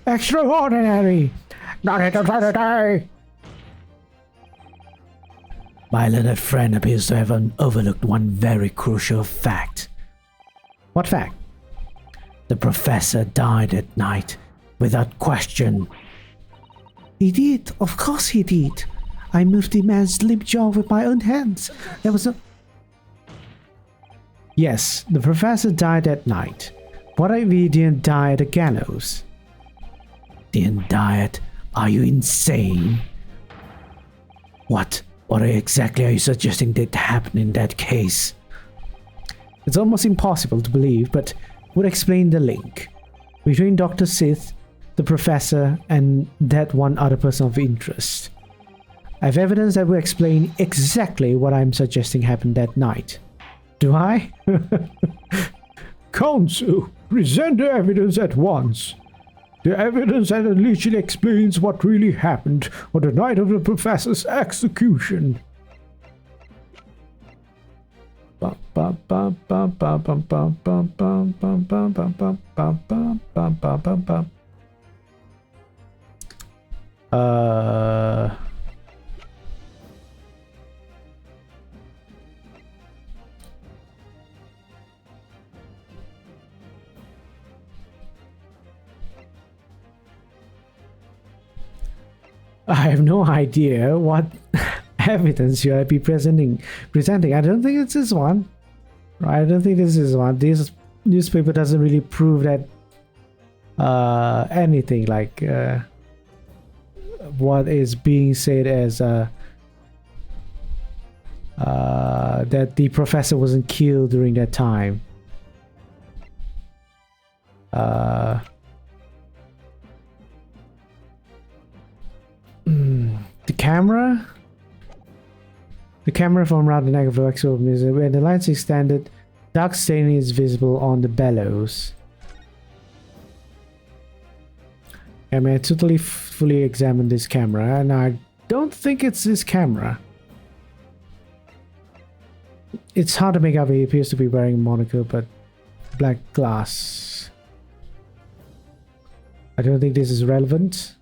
Extraordinary! Not at the day! My learned friend appears to have overlooked one very crucial fact. What fact? The professor died at night, without question. He did, of course he did. I moved the man's limp jaw with my own hands. There was no... Yes, the professor died at night. What if he didn't die at the gallows? Didn't die at... Are you insane? What exactly are you suggesting did happen in that case? It's almost impossible to believe, but would explain the link between Dr. Sith, the professor, and that one other person of interest. I have evidence that will explain exactly what I'm suggesting happened that night. Do I? Counsel, present the evidence at once. The evidence that literally explains what really happened on the night of the professor's execution. I have no idea what evidence you might be presenting. I don't think it's this one. I don't think this is one. This newspaper doesn't really prove that anything like what is being said as that the professor wasn't killed during that time. The camera from around the neck of the actual museum, when the lights extended, dark staining is visible on the bellows. I mean, I totally fully examined this camera, and I don't think it's this camera. It's hard to make out. He appears to be wearing a monocle, but black glass. I don't think this is relevant.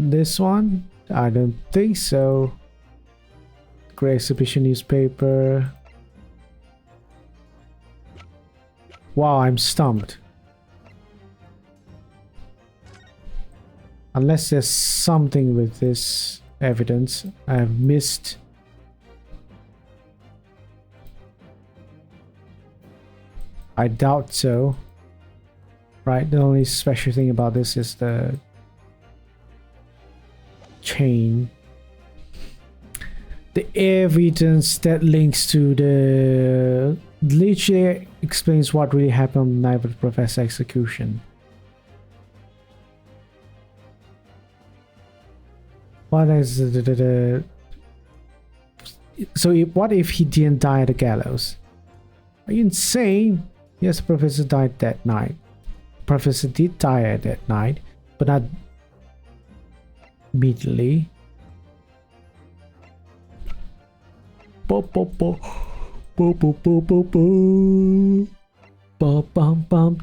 This one? I don't think so. Grey Exhibition newspaper. Wow, I'm stumped. Unless there's something with this evidence I've missed. I doubt so. Right, the only special thing about this is the chain. The evidence that links to the literally explains what really happened on the night of the professor's execution. What is the so what if he didn't die at the gallows? Are you insane? Yes, the professor died that night. The professor did die at that night, but not immediately. The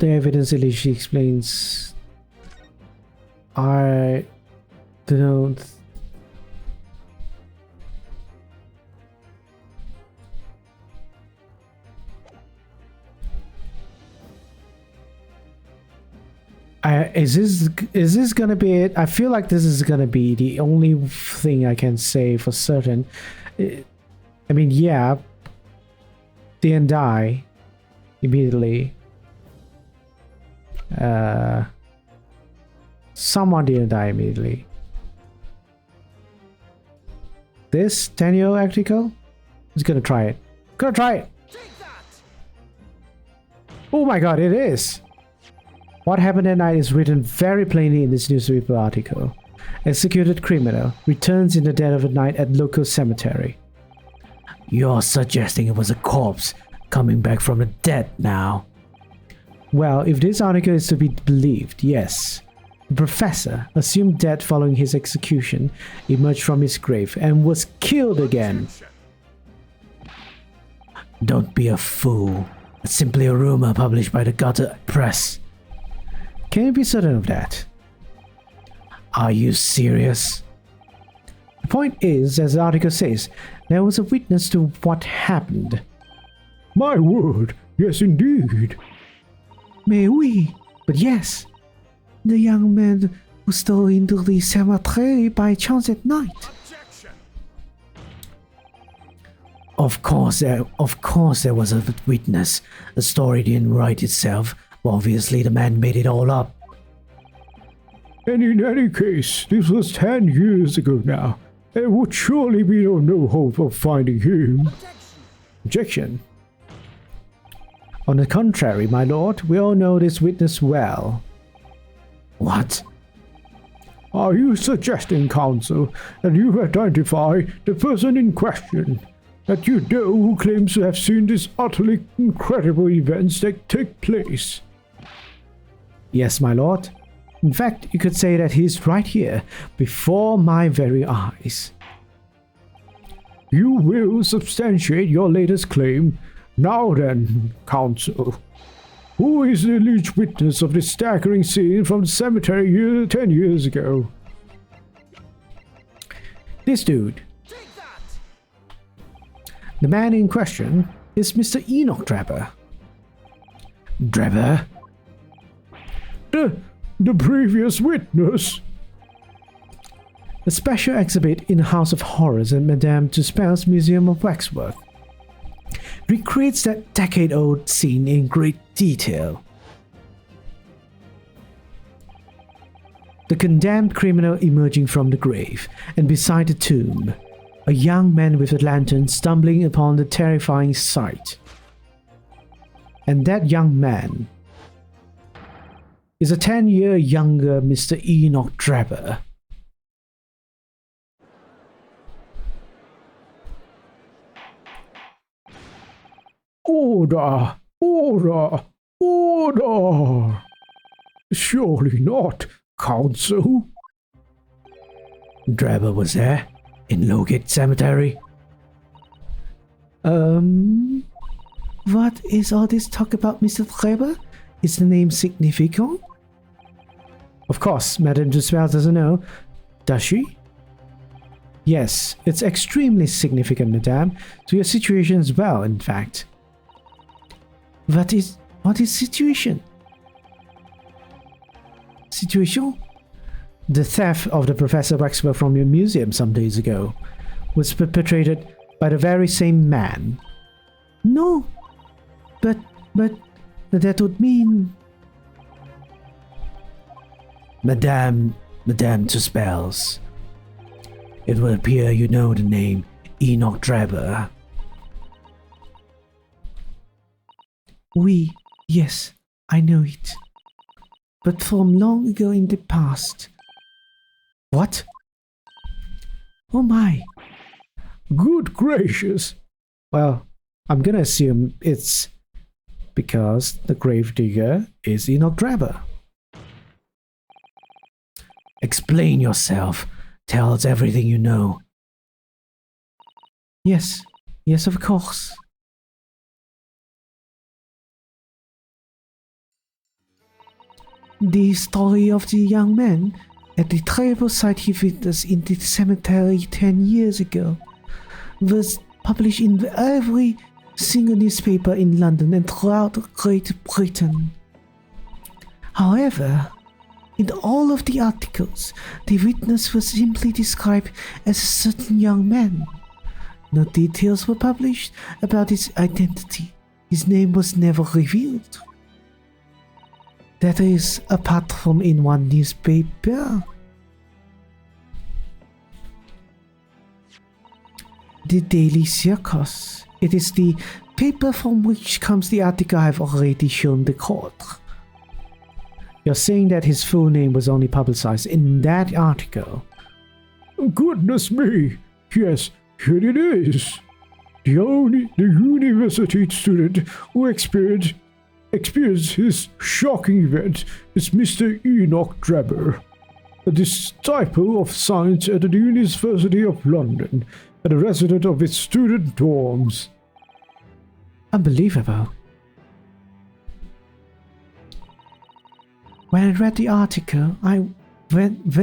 evidence literally explains. I don't. Is this gonna be it? I feel like this is gonna be the only thing I can say for certain. I mean, yeah, didn't die immediately. Someone didn't die immediately. This Daniel article is gonna try it. Gonna try it. Oh my god, it is. What happened that night is written very plainly in this newspaper article. Executed criminal returns in the dead of the night at local cemetery. You're suggesting it was a corpse coming back from the dead now? Well, if this article is to be believed, yes. The professor, assumed dead following his execution, emerged from his grave and was killed again. Don't be a fool. It's simply a rumor published by the gutter press. Can you be certain of that? Are you serious? The point is, as the article says, there was a witness to what happened. My word, yes indeed. Mais oui, but yes. The young man who stole into the cemetery by chance at night. Of course there was a witness. The story didn't write itself. Obviously, the man made it all up. And in any case, this was 10 years ago now. There would surely be no hope of finding him. Objection. On the contrary, my lord, we all know this witness well. What? Are you suggesting, counsel, that you identify the person in question, that you know who claims to have seen these utterly incredible events that take place? Yes, my lord. In fact, you could say that he's right here, before my very eyes. You will substantiate your latest claim. Now then, counsel, who is the alleged witness of this staggering scene from the cemetery 10 years ago? This dude. The man in question is Mr. Enoch Drebber. Drebber? The previous witness? A special exhibit in the House of Horrors at Madame Tussauds Museum of Waxwork recreates that decade-old scene in great detail. The condemned criminal emerging from the grave, and beside the tomb, a young man with a lantern stumbling upon the terrifying sight. And that young man is a 10-year younger Mr. Enoch Drebber. Order! Order! Order! Surely not, counsel. Drebber was there? In Lowgate Cemetery? What is all this talk about, Mr. Drebber? Is the name significant? Of course, Madame Tussauds doesn't know. Does she? Yes, it's extremely significant, Madame, to your situation as well, in fact. What is situation? Situation? The theft of the Professor Waxwork from your museum some days ago was perpetrated by the very same man. No, but that would mean... Madame Tussauds. It will appear you know the name Enoch Drebber. Oui, yes, I know it. But from long ago in the past. What? Oh my. Good gracious. Well, I'm gonna assume it's because the gravedigger is Enoch Drebber. Explain yourself. Tell us everything you know. Yes, of course. The story of the young man at the terrible sight he witnessed in the cemetery 10 years ago was published in every single newspaper in London and throughout Great Britain. However, in all of the articles, the witness was simply described as a certain young man. No details were published about his identity. His name was never revealed. That is, apart from in one newspaper. The Daily Circus. It is the paper from which comes the article I've already shown the court. You're saying that his full name was only publicized in that article? Goodness me! Yes, here it is. The university student who experienced his shocking event is Mr. Enoch Drebber, a disciple of science at the University of London and a resident of its student dorms. Unbelievable. When I read the article, I went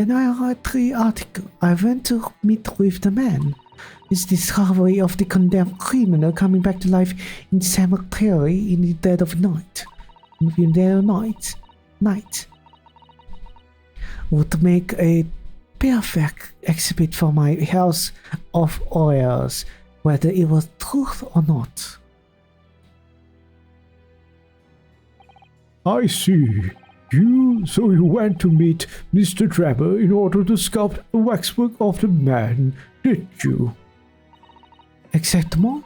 to meet with the man. His discovery of the condemned criminal coming back to life in the cemetery in the dead of night. Would make a perfect exhibit for my House of Horrors, whether it was truth or not. I see. So you went to meet Mr. Drebber in order to sculpt the waxwork of the man, did you? Exactement.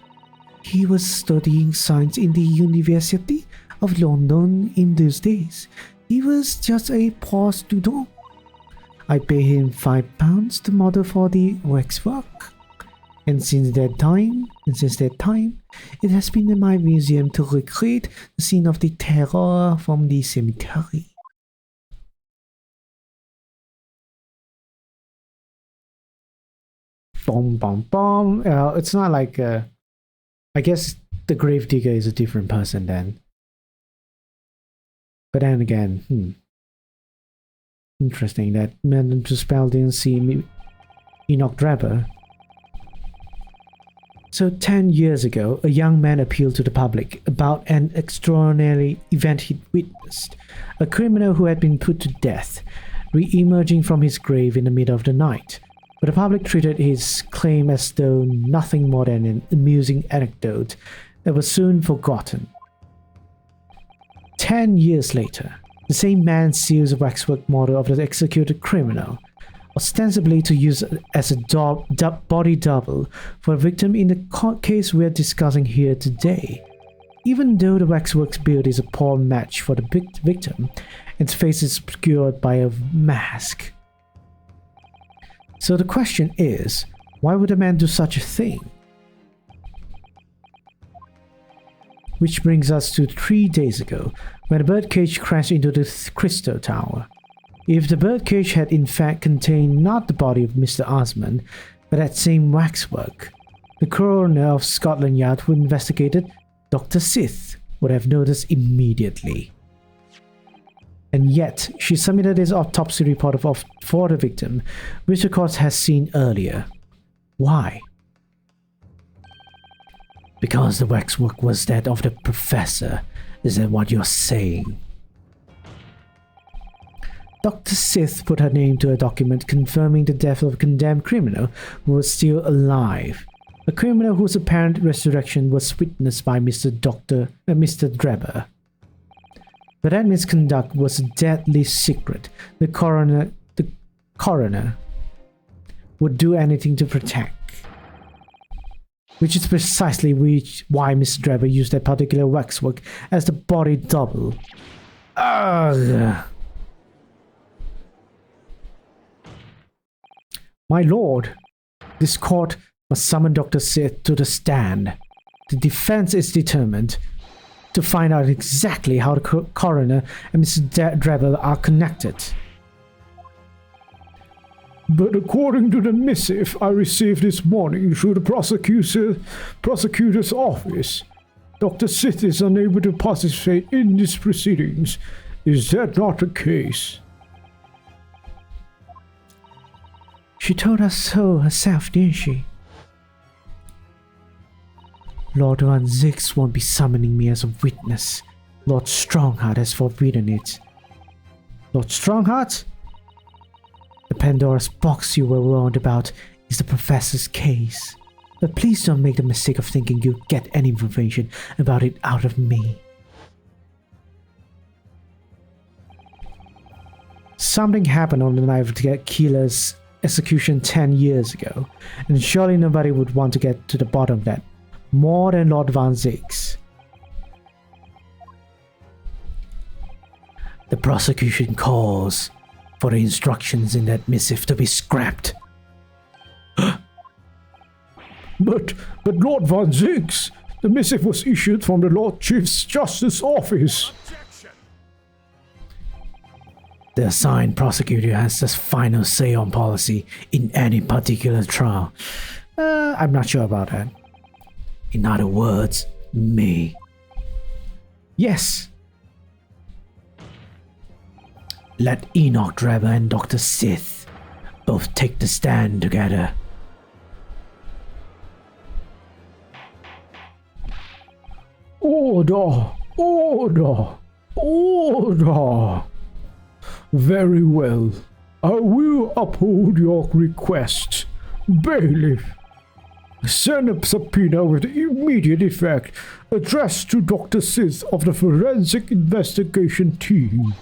He was studying science in the University of London in those days. He was just a poor student. I paid him £5 to model for the waxwork. And since that time, it has been in my museum to recreate the scene of the terror from the cemetery. Bom, bom, bom. It's not like, I guess the gravedigger is a different person then. But then again, interesting that Madame Tuspel didn't see Enoch Drebber. So 10 years ago, a young man appealed to the public about an extraordinary event he'd witnessed. A criminal who had been put to death, re-emerging from his grave in the middle of the night. But the public treated his claim as though nothing more than an amusing anecdote that was soon forgotten. 10 years later, the same man seals a waxwork model of the executed criminal, ostensibly to use as a body double for a victim in the case we're discussing here today. Even though the waxwork build is a poor match for the victim, its face is obscured by a mask. So the question is, why would a man do such a thing? Which brings us to 3 days ago, when a birdcage crashed into the Crystal Tower. If the birdcage had in fact contained not the body of Mr. Osmond, but that same waxwork, the coroner of Scotland Yard who investigated, Dr. Sith, would have noticed immediately. And yet, she submitted his autopsy report for the victim, which the court has seen earlier. Why? Because the waxwork was that of the professor. Is that what you're saying? Dr. Sith put her name to a document confirming the death of a condemned criminal who was still alive. A criminal whose apparent resurrection was witnessed by Mr. Drebber. But that misconduct was a deadly secret the coroner would do anything to protect. Which is precisely why Mr. Drebber used that particular waxwork as the body double. Ugh. My lord, this court must summon Dr. Sith to the stand. The defense is determined to find out exactly how the coroner and Mr. Drebber are connected. But according to the missive I received this morning through the prosecutor's office, Dr. Sith is unable to participate in these proceedings. Is that not the case? She told us so herself, didn't she? Lord Van Zix won't be summoning me as a witness. Lord Strongheart has forbidden it. Lord Strongheart? The Pandora's box you were warned about is the professor's case. But please don't make the mistake of thinking you'll get any information about it out of me. Something happened on the night of the killer's execution 10 years ago, and surely nobody would want to get to the bottom of that, more than Lord Van Zix. The prosecution calls for the instructions in that missive to be scrapped. But Lord Van Zix, the missive was issued from the Lord Chief Justice's office. The assigned prosecutor has the final say on policy in any particular trial. I'm not sure about that. In other words, me. Yes. Let Enoch Drebber and Dr. Sith both take the stand together. Order! Order! Order! Very well. I will uphold your request. Bailiff, send a subpoena with immediate effect addressed to Dr. Sith of the Forensic Investigation Team.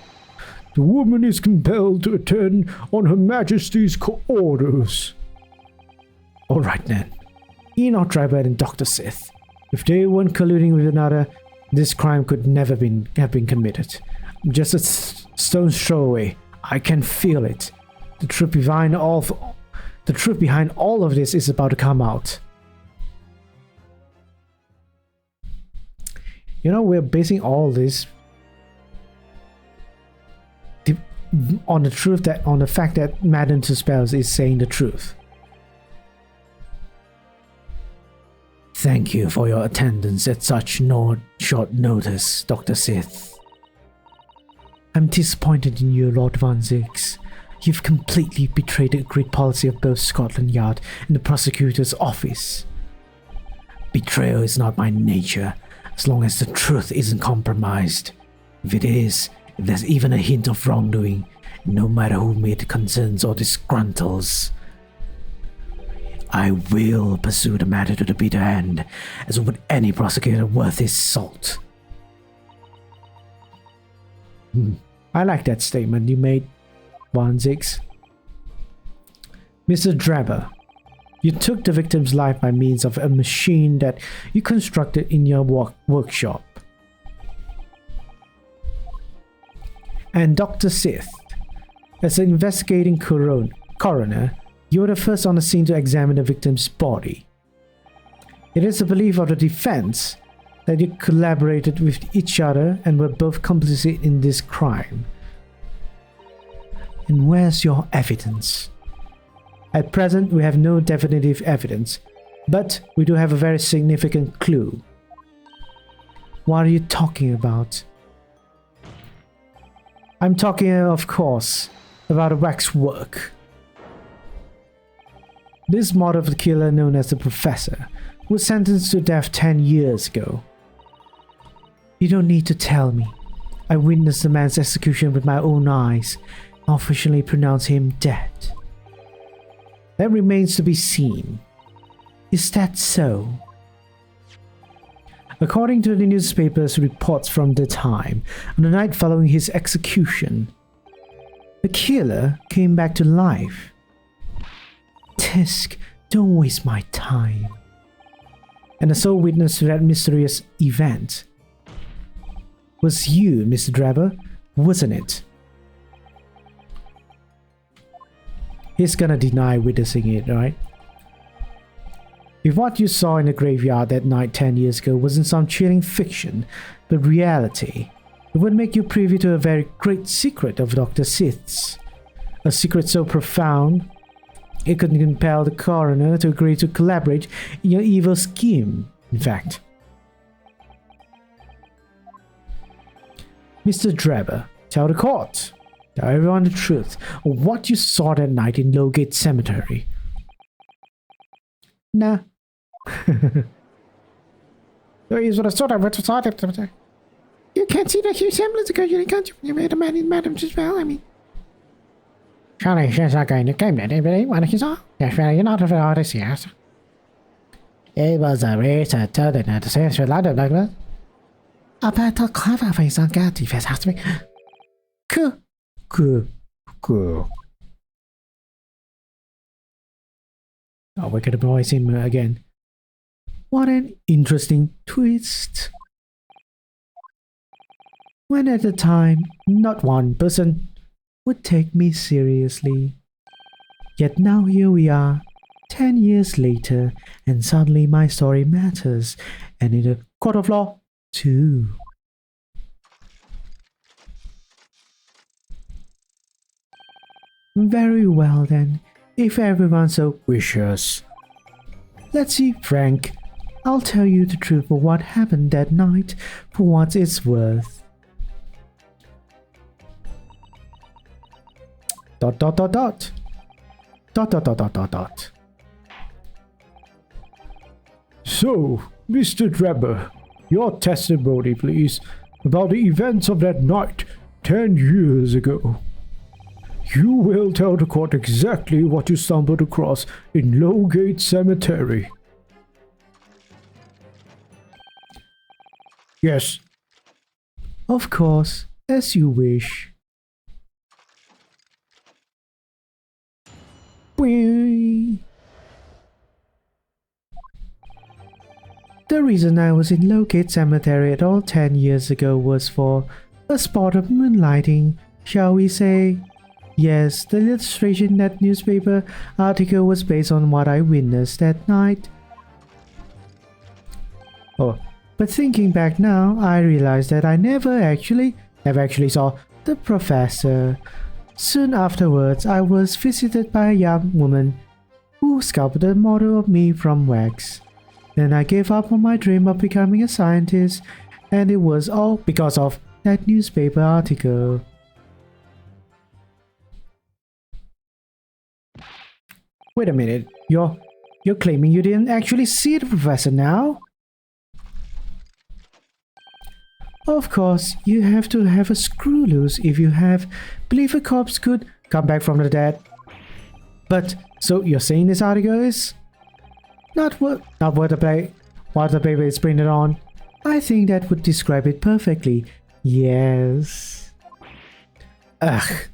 The woman is compelled to attend on Her Majesty's orders. Alright then. Enoch Drebber and Dr. Sith, If they weren't colluding with another, this crime could never have been committed. I'm just a stone's throw away. I can feel it. The truth behind all of this is about to come out. You know, we're basing all this on the fact that Madame Tuspels is saying the truth. Thank you for your attendance at such short notice, Dr. Sith. I'm disappointed in you, Lord Van Zix. You've completely betrayed the agreed policy of both Scotland Yard and the prosecutor's office. Betrayal is not my nature, as long as the truth isn't compromised. If it is, if there's even a hint of wrongdoing, no matter whom it concerns or disgruntles, I will pursue the matter to the bitter end, as would any prosecutor worth his salt. I like that statement you made, Van Zix. Mr. Drebber, you took the victim's life by means of a machine that you constructed in your workshop. And Dr. Sith, as an investigating coroner, you were the first on the scene to examine the victim's body. It is the belief of the defense that you collaborated with each other and were both complicit in this crime. And where's your evidence? At present, we have no definitive evidence, but we do have a very significant clue. What are you talking about? I'm talking, of course, about a waxwork. This model of the killer, known as the Professor, was sentenced to death 10 years ago. You don't need to tell me. I witnessed the man's execution with my own eyes and officially pronounced him dead. That remains to be seen. Is that so? According to the newspaper's reports from the time, on the night following his execution, the killer came back to life. Tisk, don't waste my time. And the sole witness to that mysterious event was you, Mr. Drebber, wasn't it? He's gonna deny witnessing it, right? If what you saw in the graveyard that night 10 years ago wasn't some chilling fiction, but reality, it would make you privy to a very great secret of Dr. Sith's. A secret so profound, it could compel the coroner to agree to collaborate in your evil scheme, in fact. Mr. Drebber, tell the court, tell everyone the truth of what you saw that night in Lowgate Cemetery. Nah. Here's what I saw. You can't see the huge semblance because you can't. You made a man in Madame Tuspel, I mean. Charlie, she's not going to game that everybody. What you saw? Yes, well, you're not of the artist, yes. It was a race I told it to say it's a lot of Douglas. I bet I'll clever face on God, if it has to be. Cool. Oh, we're gonna voice him again. What an interesting twist. When at the time, not one person would take me seriously. Yet now here we are, 10 years later, and suddenly my story matters, and in a court of law, too. Very well then, if everyone so wishes. Let's see, Frank. I'll tell you the truth of what happened that night for what it's worth. ... So, Mr. Drebber, your testimony, please, about the events of that night 10 years ago. You will tell the court exactly what you stumbled across in Lowgate Cemetery. Yes. Of course, as you wish. The reason I was in Lowgate Cemetery at all 10 years ago was for a spot of moonlighting, shall we say. Yes, the illustration in that newspaper article was based on what I witnessed that night. Oh, but thinking back now, I realized that I never actually saw the professor. Soon afterwards, I was visited by a young woman who sculpted a model of me from wax. Then I gave up on my dream of becoming a scientist, and it was all because of that newspaper article. Wait a minute, you're claiming you didn't actually see the professor now? Of course, you have to have a screw loose if you believe a corpse could Come back from the dead. But, so you're saying this article is not what the paper is printed on? I think that would describe it perfectly. Yes. Ugh.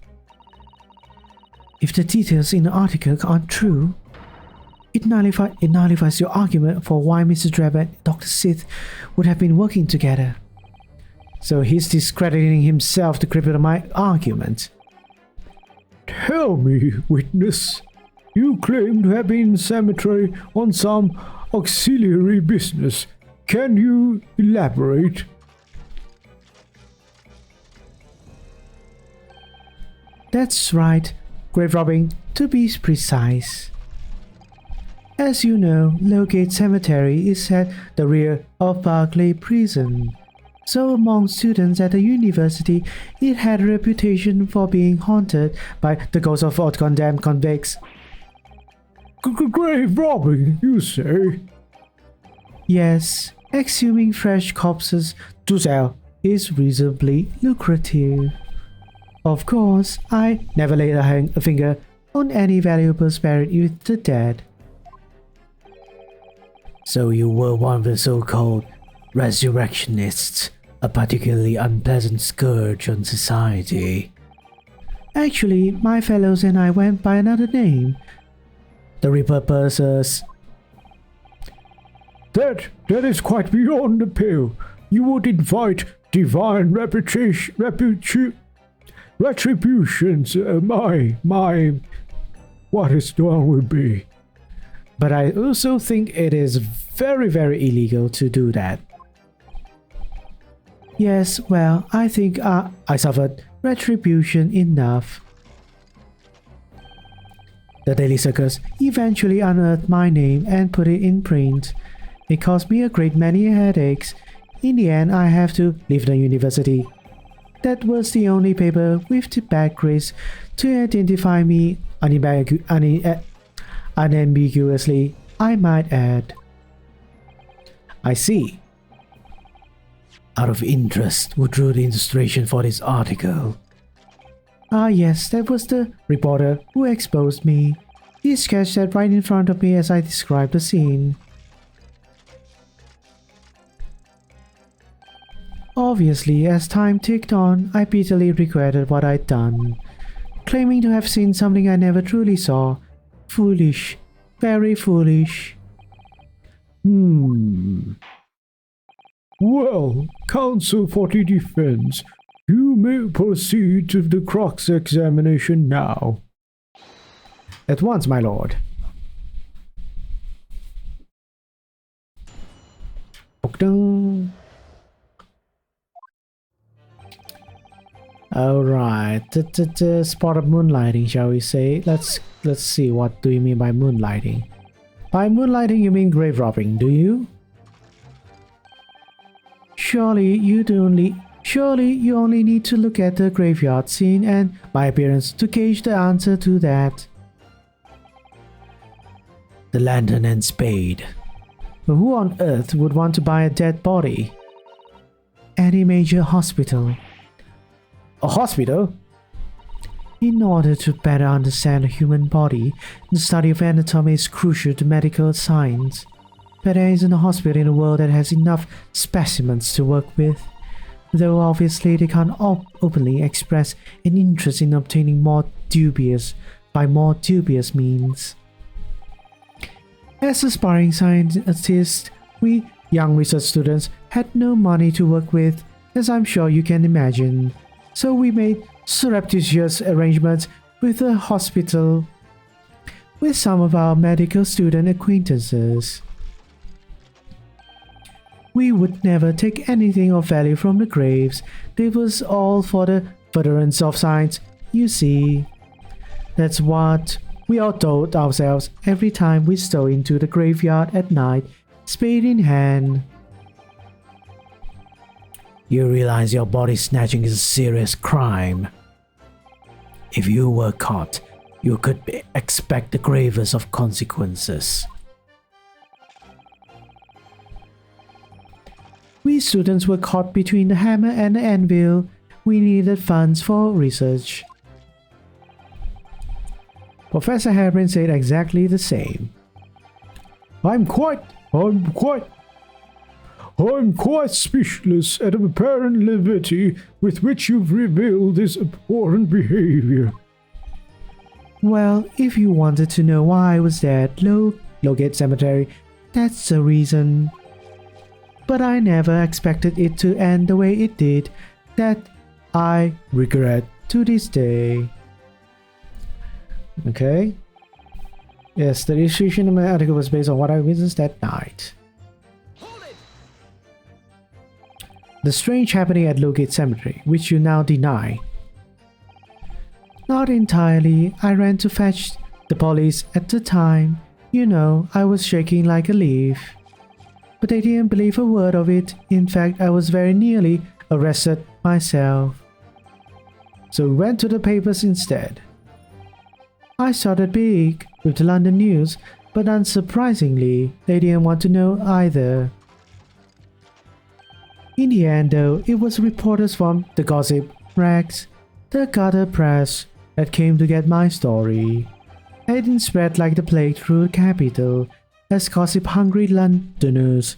If the details in the article aren't true, it nullifies your argument for why Mr. Drab and Dr. Sith would have been working together. So he's discrediting himself to cripple my argument. Tell me, witness. You claim to have been in the cemetery on some auxiliary business. Can you elaborate? That's right. Grave robbing, to be precise. As you know, Lowgate Cemetery is at the rear of Barclay Prison. So among students at the university, it had a reputation for being haunted by the ghosts of old condemned convicts. Grave robbing, you say? Yes, exhuming fresh corpses to sell is reasonably lucrative. Of course, I never laid a finger on any valuables buried with the dead. So you were one of the so-called resurrectionists, a particularly unpleasant scourge on society. Actually, my fellows and I went by another name. The repurposers. That is quite beyond the pale. You would invite divine retributions. What is wrong with me? But I also think it is very, very illegal to do that. Yes, well, I think I suffered retribution enough. The Daily Circus eventually unearthed my name and put it in print. It caused me a great many headaches. In the end, I have to leave the university. That was the only paper with the bad grace to identify me unambiguously, I might add. I see. Out of interest, who drew the illustration for this article? Ah yes, that was the reporter who exposed me. He sketched that right in front of me as I described the scene. Obviously, as time ticked on, I bitterly regretted what I'd done. Claiming to have seen something I never truly saw. Foolish. Very foolish. Well, counsel for the defense, you may proceed to the cross-examination now. At once, my lord. Alright, spot of moonlighting, shall we say? Let's see, what do you mean by moonlighting? By moonlighting you mean grave robbing, do you? Surely you only need to look at the graveyard scene and my appearance to gauge the answer to that. The lantern and spade. But who on earth would want to buy a dead body? Any major hospital. A hospital? In order to better understand the human body, the study of anatomy is crucial to medical science. But there isn't a hospital in the world that has enough specimens to work with, though obviously they can't openly express an interest in obtaining more dubious means. As aspiring scientists, we young research students had no money to work with, as I'm sure you can imagine. So we made surreptitious arrangements with the hospital with some of our medical student acquaintances. We would never take anything of value from the graves. It was all for the furtherance of science, you see. That's what we all told ourselves every time we stole into the graveyard at night, spade in hand. You realize your body snatching is a serious crime. If you were caught, you could expect the gravest of consequences. We students were caught between the hammer and the anvil. We needed funds for research. Professor Heron said exactly the same. I'm quite speechless at the apparent levity with which you've revealed this abhorrent behavior. Well, if you wanted to know why I was there at Lowgate Cemetery, that's the reason. But I never expected it to end the way it did. That I regret to this day. Okay. Yes, the illustration in my article was based on what I witnessed that night. The strange happening at Lowgate Cemetery, which you now deny. Not entirely. I ran to fetch the police at the time. You know, I was shaking like a leaf. But they didn't believe a word of it. In fact, I was very nearly arrested myself. So we went to the papers instead. I started big with the London News, but unsurprisingly, they didn't want to know either. In the end though, it was reporters from the Gossip Rags, the gutter press, that came to get my story. It didn't spread like the plague through the capital, as gossip-hungry Londoners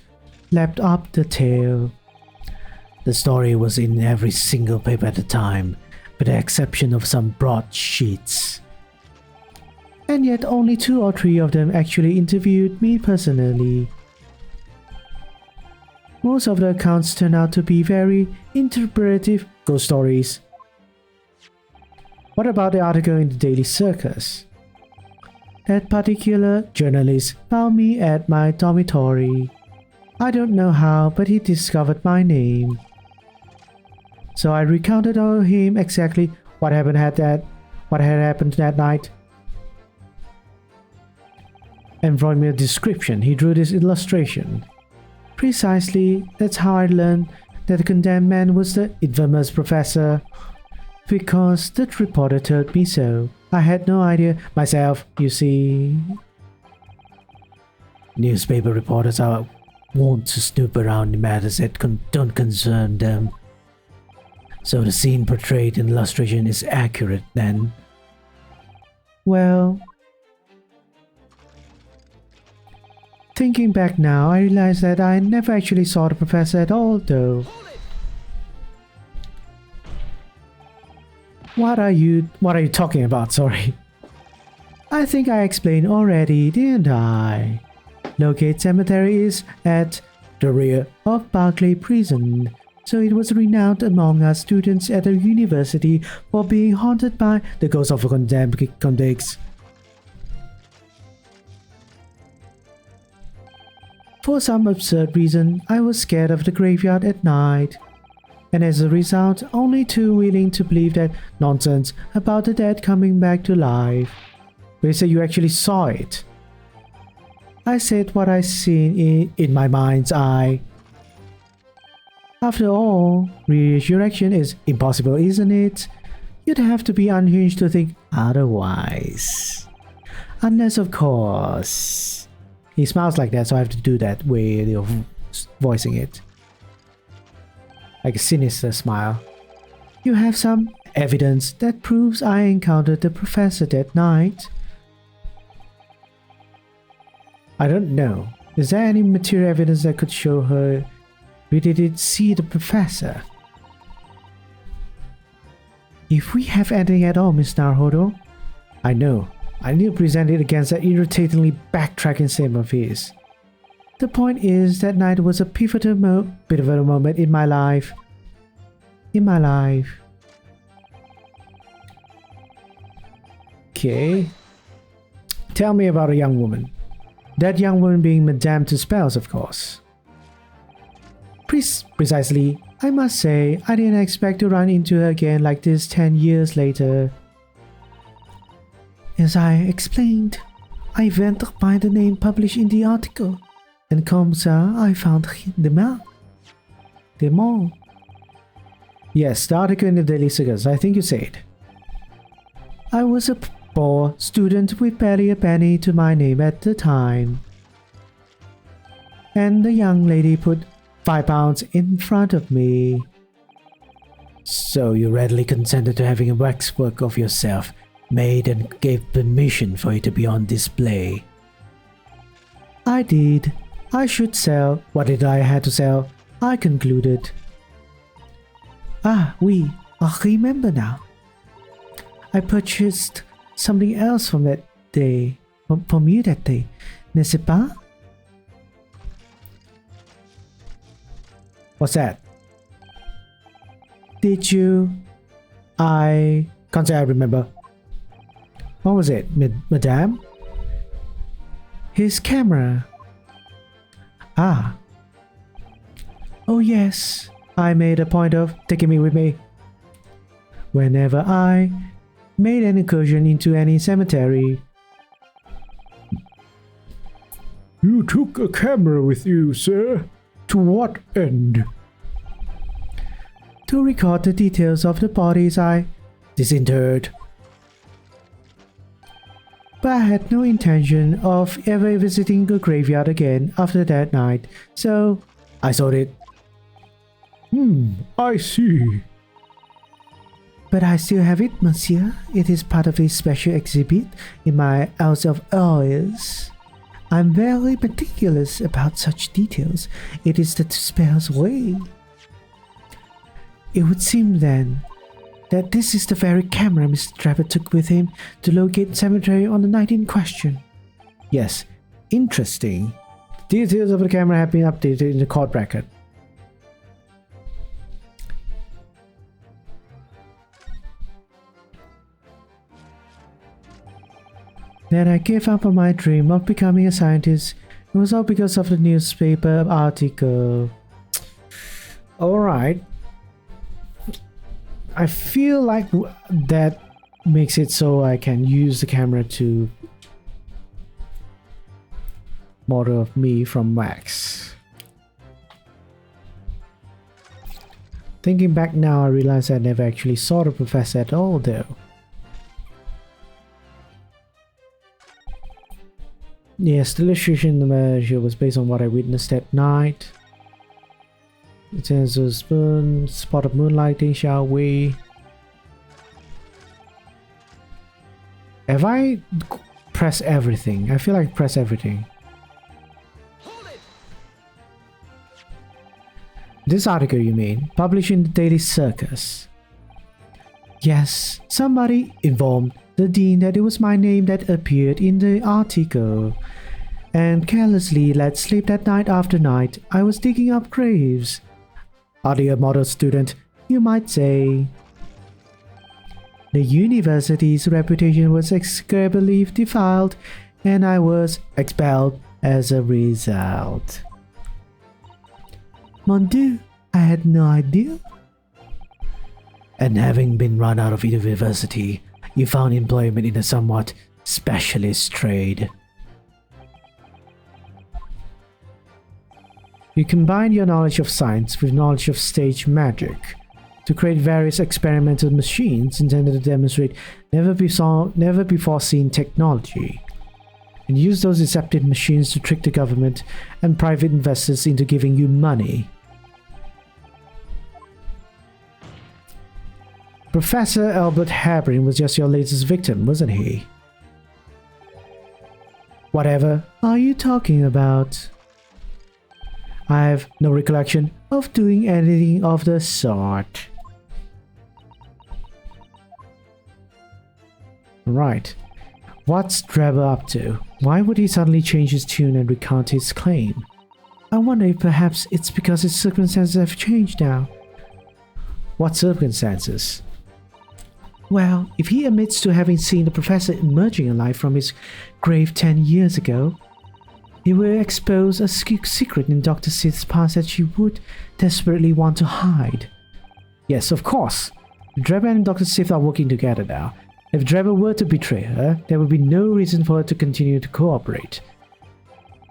lapped up the tale. The story was in every single paper at the time, with the exception of some broadsheets. And yet only 2 or 3 of them actually interviewed me personally. Most of the accounts turned out to be very interpretive ghost stories. What about the article in the Daily Circus? That particular journalist found me at my dormitory. I don't know how, but he discovered my name. So I recounted to him exactly what had happened that night. And from your description, he drew this illustration. Precisely, that's how I learned that the condemned man was the infamous professor. Because the reporter told me so. I had no idea myself, you see. Newspaper reporters are wont to snoop around in matters that don't concern them. So the scene portrayed in the illustration is accurate then? Well, thinking back now, I realize that I never actually saw the professor at all though. What are you talking about? Sorry. I think I explained already, didn't I? Lowgate Cemetery is at the rear of Barclay Prison, so it was renowned among us students at the university for being haunted by the ghosts of condemned convicts. For some absurd reason, I was scared of the graveyard at night. And as a result, only too willing to believe that nonsense about the dead coming back to life. They say you actually saw it. I said what I seen in my mind's eye. After all, resurrection is impossible, isn't it? You'd have to be unhinged to think otherwise. Unless, of course. He smiles like that, so I have to do that way of voicing it. Like a sinister smile. You have some evidence that proves I encountered the professor that night? I don't know. Is there any material evidence that could show her we did see the professor? If we have anything at all, Miss Naruhodo, I know. I need to present it against that irritatingly backtracking sim of his. The point is that night was a pivotal moment in my life. Okay. Tell me about a young woman. That young woman being Madame Tuspels, of course. Precisely. I must say, I didn't expect to run into her again like this 10 years later. As I explained, I went by the name published in the article, and comme ça, I found them all. Yes, the article in the Daily Cigars, I think you said. I was a poor student with barely a penny to my name at the time. And the young lady put £5 in front of me. So you readily consented to having a waxwork of yourself made and gave permission for it to be on display? I did. I should sell what did I had to sell, I concluded. Ah, oui, I remember now. I purchased something else from that day, from you that day, n'est-ce pas? What's that? Did you? I can't say I remember. What was it, Madame? His camera. Ah. Oh yes, I made a point of taking me with me. Whenever I made an incursion into any cemetery. You took a camera with you, sir? To what end? To record the details of the bodies I disinterred. But I had no intention of ever visiting the graveyard again after that night, so I sold it. I see. But I still have it, monsieur. It is part of a special exhibit in my House of Oils. I'm very meticulous about such details. It is the Tuspels way. It would seem then that this is the very camera Mr. Trevor took with him to locate the cemetery on the night in question. Yes, interesting. Details of the camera have been updated in the court record. Then I gave up on my dream of becoming a scientist. It was all because of the newspaper article. Alright. I feel like that makes it so I can use the camera to model of me from wax. Thinking back now, I realize I never actually saw the professor at all though. Yes, the illustration in the measure was based on what I witnessed that night. It says a spoon, spot of moonlighting, shall we? Have I pressed everything? I feel like press everything. This article, you mean? Published in the Daily Circus. Yes, somebody informed the dean that it was my name that appeared in the article, and carelessly let slip that night after night I was digging up graves. Hardly a model student, you might say. The university's reputation was execrably defiled, and I was expelled as a result. Mon Dieu, I had no idea. And having been run out of university, you found employment in a somewhat specialist trade. You combine your knowledge of science with knowledge of stage magic to create various experimental machines intended to demonstrate never before seen technology, and use those deceptive machines to trick the government and private investors into giving you money. Professor Albert Habrin was just your latest victim, wasn't he? Whatever are you talking about? I have no recollection of doing anything of the sort. Right. What's Drebber up to? Why would he suddenly change his tune and recant his claim? I wonder if perhaps it's because his circumstances have changed now. What circumstances? Well, if he admits to having seen the professor emerging alive from his grave 10 years ago, he will expose a secret in Dr. Sith's past that she would desperately want to hide. Yes, of course. Drebber and Dr. Sith are working together now. If Drebber were to betray her, there would be no reason for her to continue to cooperate.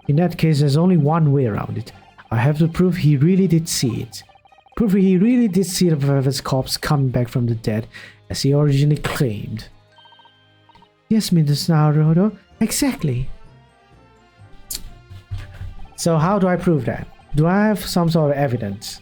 In that case, there's only one way around it. I have to prove he really did see it. Prove he really did see the professor's corpse coming back from the dead, as he originally claimed. Yes, Mr. Naruto, exactly. So how do I prove that? Do I have some sort of evidence?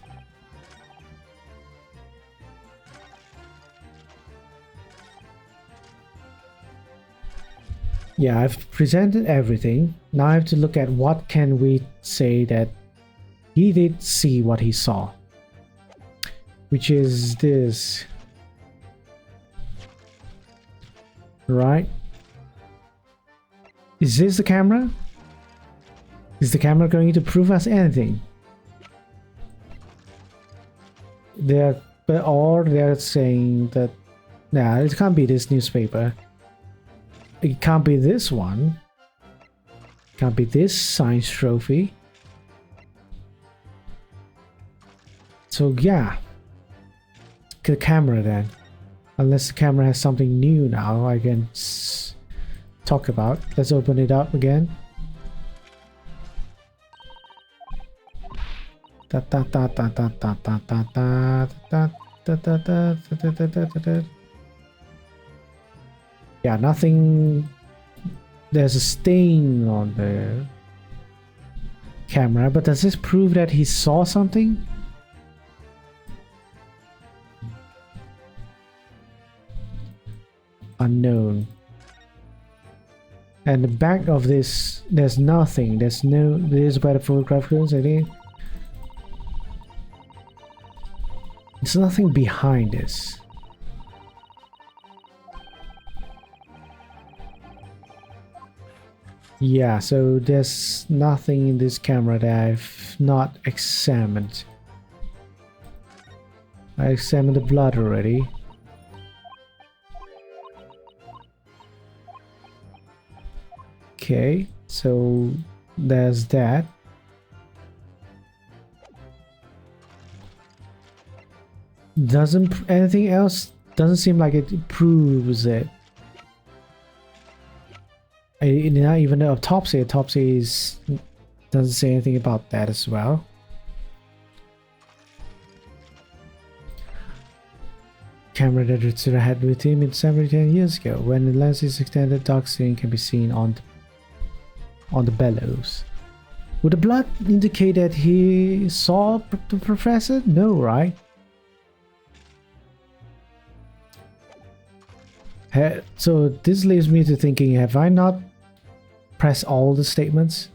Yeah, I've presented everything. Now I have to look at what can we say that he did see what he saw. Which is this. Right? Is this the camera? Is the camera going to prove us anything? Or they're saying that, nah, it can't be this newspaper. It can't be this one. It can't be this science trophy. So yeah, the camera then. Unless the camera has something new now I can talk about. Let's open it up again. Yeah, nothing. There's a stain on the camera, but does this prove that he saw something? Unknown. And the back of this, there's nothing. There's no. This is where the photograph goes, I think. There's nothing behind this. Yeah, so there's nothing in this camera that I've not examined. I examined the blood already. Okay, so there's that. Anything else doesn't seem like it proves it. Not even the autopsy. Autopsy doesn't say anything about that as well. Camera that Ritsuda had with him in 10 years ago. When the lens is extended, dark stain can be seen on the bellows. Would the blood indicate that he saw the professor? No, right? So this leaves me to thinking, have I not pressed all the statements?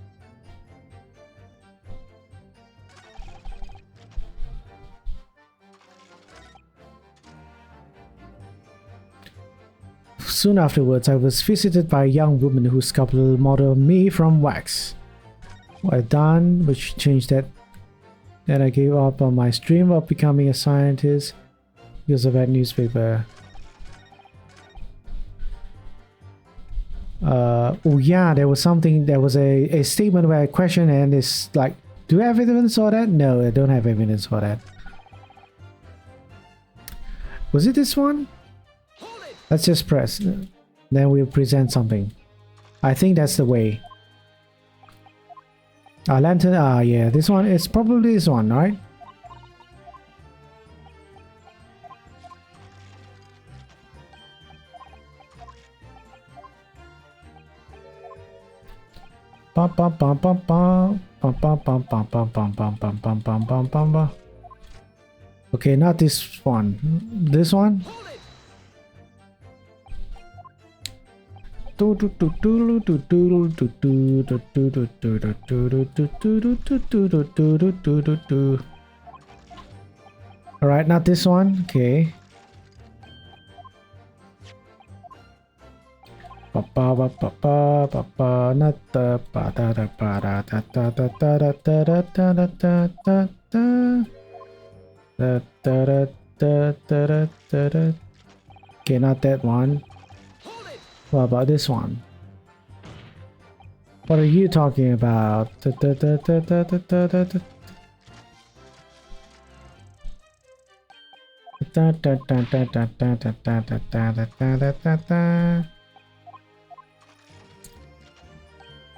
Soon afterwards, I was visited by a young woman who sculpted a model of me from wax. What I'd done, which changed that, then I gave up on my dream of becoming a scientist because of that newspaper. Oh yeah, there was a statement where I questioned and it's like, do I have evidence for that? No, I don't have evidence for that. Was it this one? Let's just press. Then we'll present something. I think that's the way. Lantern, yeah, this one, it's probably this one, right? Okay, not this one. This one? Alright, not this one. Okay. Okay, not that one. What about this one? What are you talking about?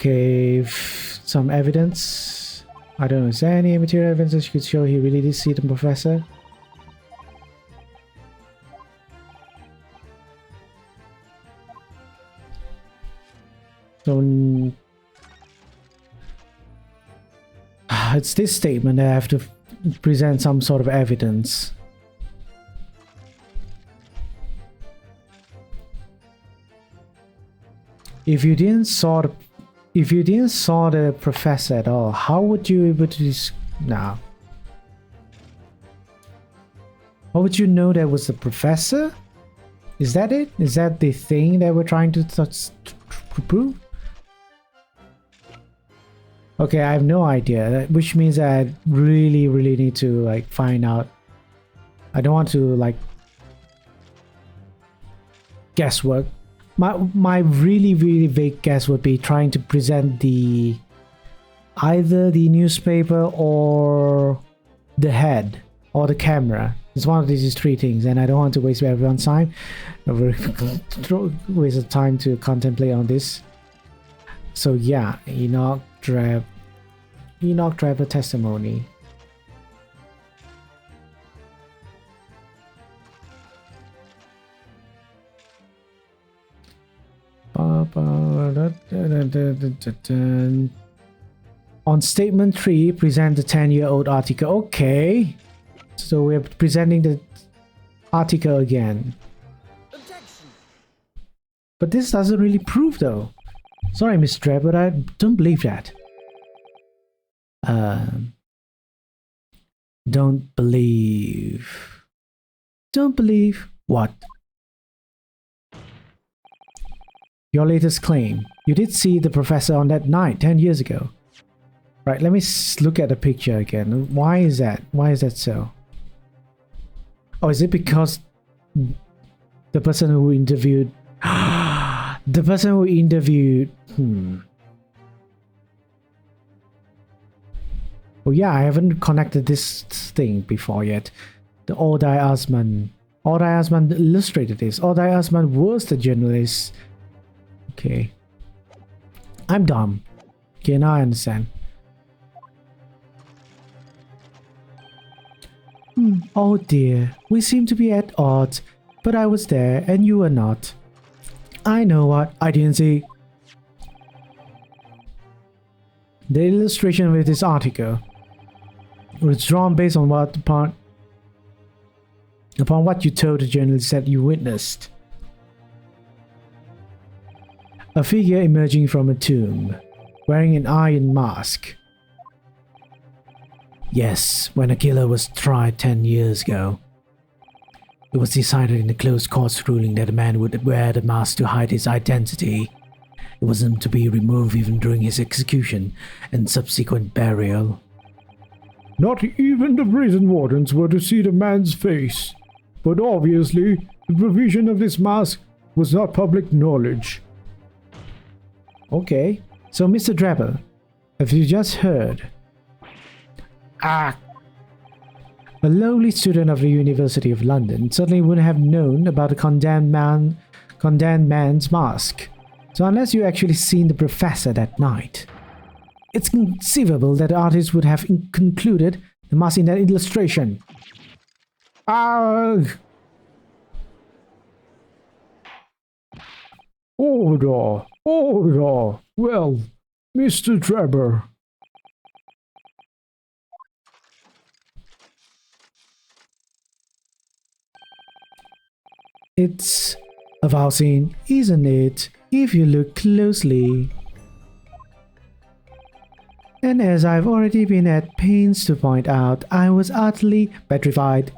Okay, some evidence. I don't know. Is there any material evidence that could show he really did see the professor? So it's this statement that I have to present some sort of evidence. If you didn't saw the professor at all, how would you able to now? How would you know that was the professor? Is that it? Is that the thing that we're trying to prove? Okay, I have no idea, which means that I really need to like find out. I don't want to like guesswork. My really vague guess would be trying to present either the newspaper or the head or the camera. It's one of these three things, and I don't want to waste everyone's time. Waste of time to contemplate on this. So yeah, Enoch driver testimony. On statement 3, present the 10-year-old article. Okay, so we're presenting the article again. But this doesn't really prove though. Sorry, Mr. Dreb, but I don't believe that. Don't believe. Don't believe what? Your latest claim. You did see the professor on that night 10 years ago. Right, let me look at the picture again. Why is that? Why is that so? Oh, is it because the person who interviewed... the person who interviewed... Oh yeah, I haven't connected this thing before yet. The Ordai Osman. Ordai Osman illustrated this. Ordai Osman was the journalist. Okay. I'm dumb. Okay, now I understand. Oh dear, we seem to be at odds, but I was there and you were not. I know what I didn't see. The illustration with this article was drawn based on upon what you told the journalist that you witnessed. A figure emerging from a tomb, wearing an iron mask. Yes, when a killer was tried 10 years ago, it was decided in the closed court's ruling that a man would wear the mask to hide his identity. It wasn't to be removed even during his execution and subsequent burial. Not even the prison wardens were to see the man's face. But obviously, the provision of this mask was not public knowledge. Okay, so Mr. Draper, have you just heard? A lowly student of the University of London certainly wouldn't have known about the condemned man's mask. So unless you actually seen the professor that night, it's conceivable that the artist would have concluded the mask in that illustration. Order! Order! Well, Mr. Trevor. It's a vow scene, isn't it? If you look closely. And as I've already been at pains to point out, I was utterly petrified.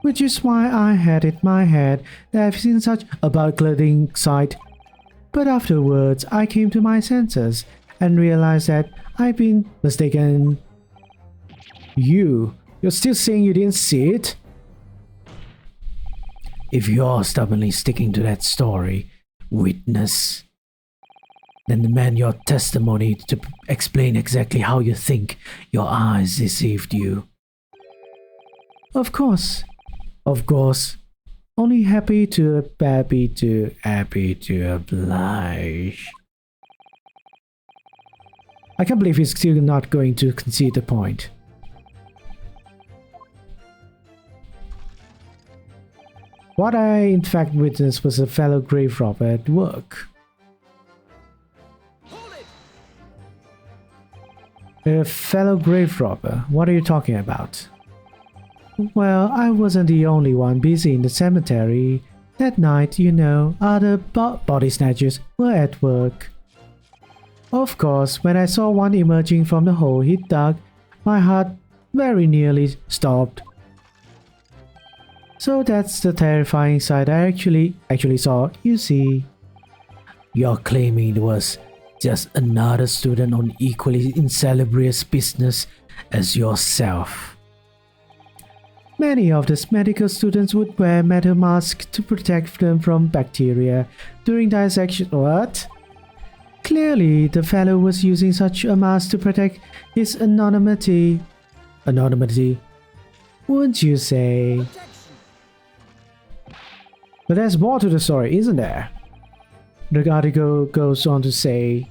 Which is why I had in my head that I've seen such a blood-curdling sight. But afterwards, I came to my senses and realized that I've been mistaken. You're still saying you didn't see it? If you're stubbornly sticking to that story, witness, then demand your testimony to explain exactly how you think your eyes deceived you. Of course. Of course. Only happy to oblige. I can't believe he's still not going to concede the point. What I in fact witnessed was a fellow grave robber at work. A fellow grave robber? What are you talking about? Well, I wasn't the only one busy in the cemetery. That night, you know, other body snatchers were at work. Of course, when I saw one emerging from the hole he dug, my heart very nearly stopped. So that's the terrifying sight I actually saw, you see. You're claiming it was just another student on equally insalubrious business as yourself. Many of the medical students would wear metal masks to protect them from bacteria during dissection. What? Clearly, the fellow was using such a mask to protect his anonymity. Anonymity? Wouldn't you say? But there's more to the story, isn't there? The article goes on to say,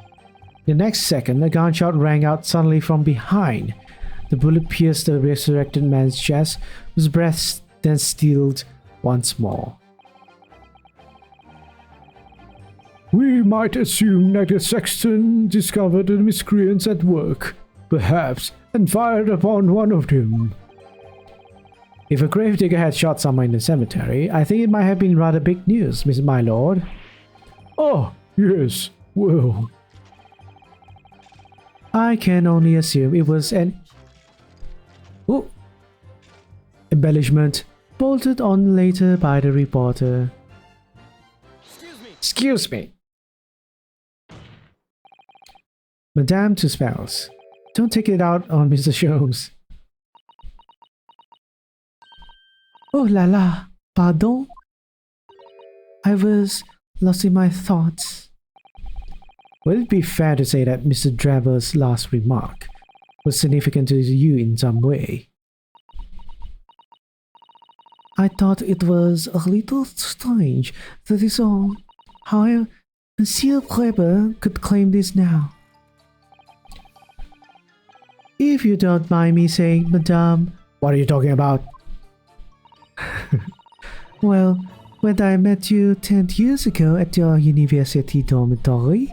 the next second, a gunshot rang out suddenly from behind. The bullet pierced the resurrected man's chest, whose breath then stilled once more. We might assume that the sexton discovered the miscreants at work, perhaps, and fired upon one of them. If a gravedigger had shot someone in the cemetery, I think it might have been rather big news, my lord. Oh, yes, well. I can only assume it was an embellishment bolted on later by the reporter. Excuse me. Madame Tussauds, don't take it out on Mr. Sholmes. Oh la la, pardon? I was lost in my thoughts. Will it be fair to say that Mr. Draper's last remark was significant to you in some way? I thought it was a little strange, that is all. However, Monsieur Draper could claim this now. If you don't mind me saying, Madame... What are you talking about? Well, when I met you 10 years ago at your university dormitory,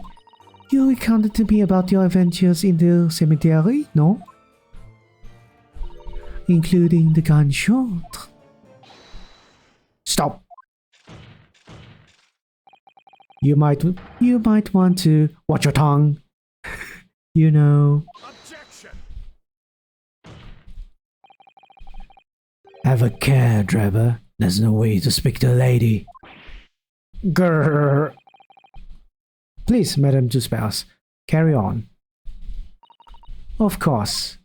you recounted to me about your adventures in the cemetery, no? Including the gunshot. Stop! You might want to watch your tongue. You know. Objection! Have a care, Draper. There's no way to speak to a lady. Grrr. Please, Madame Tussauds, carry on. Of course.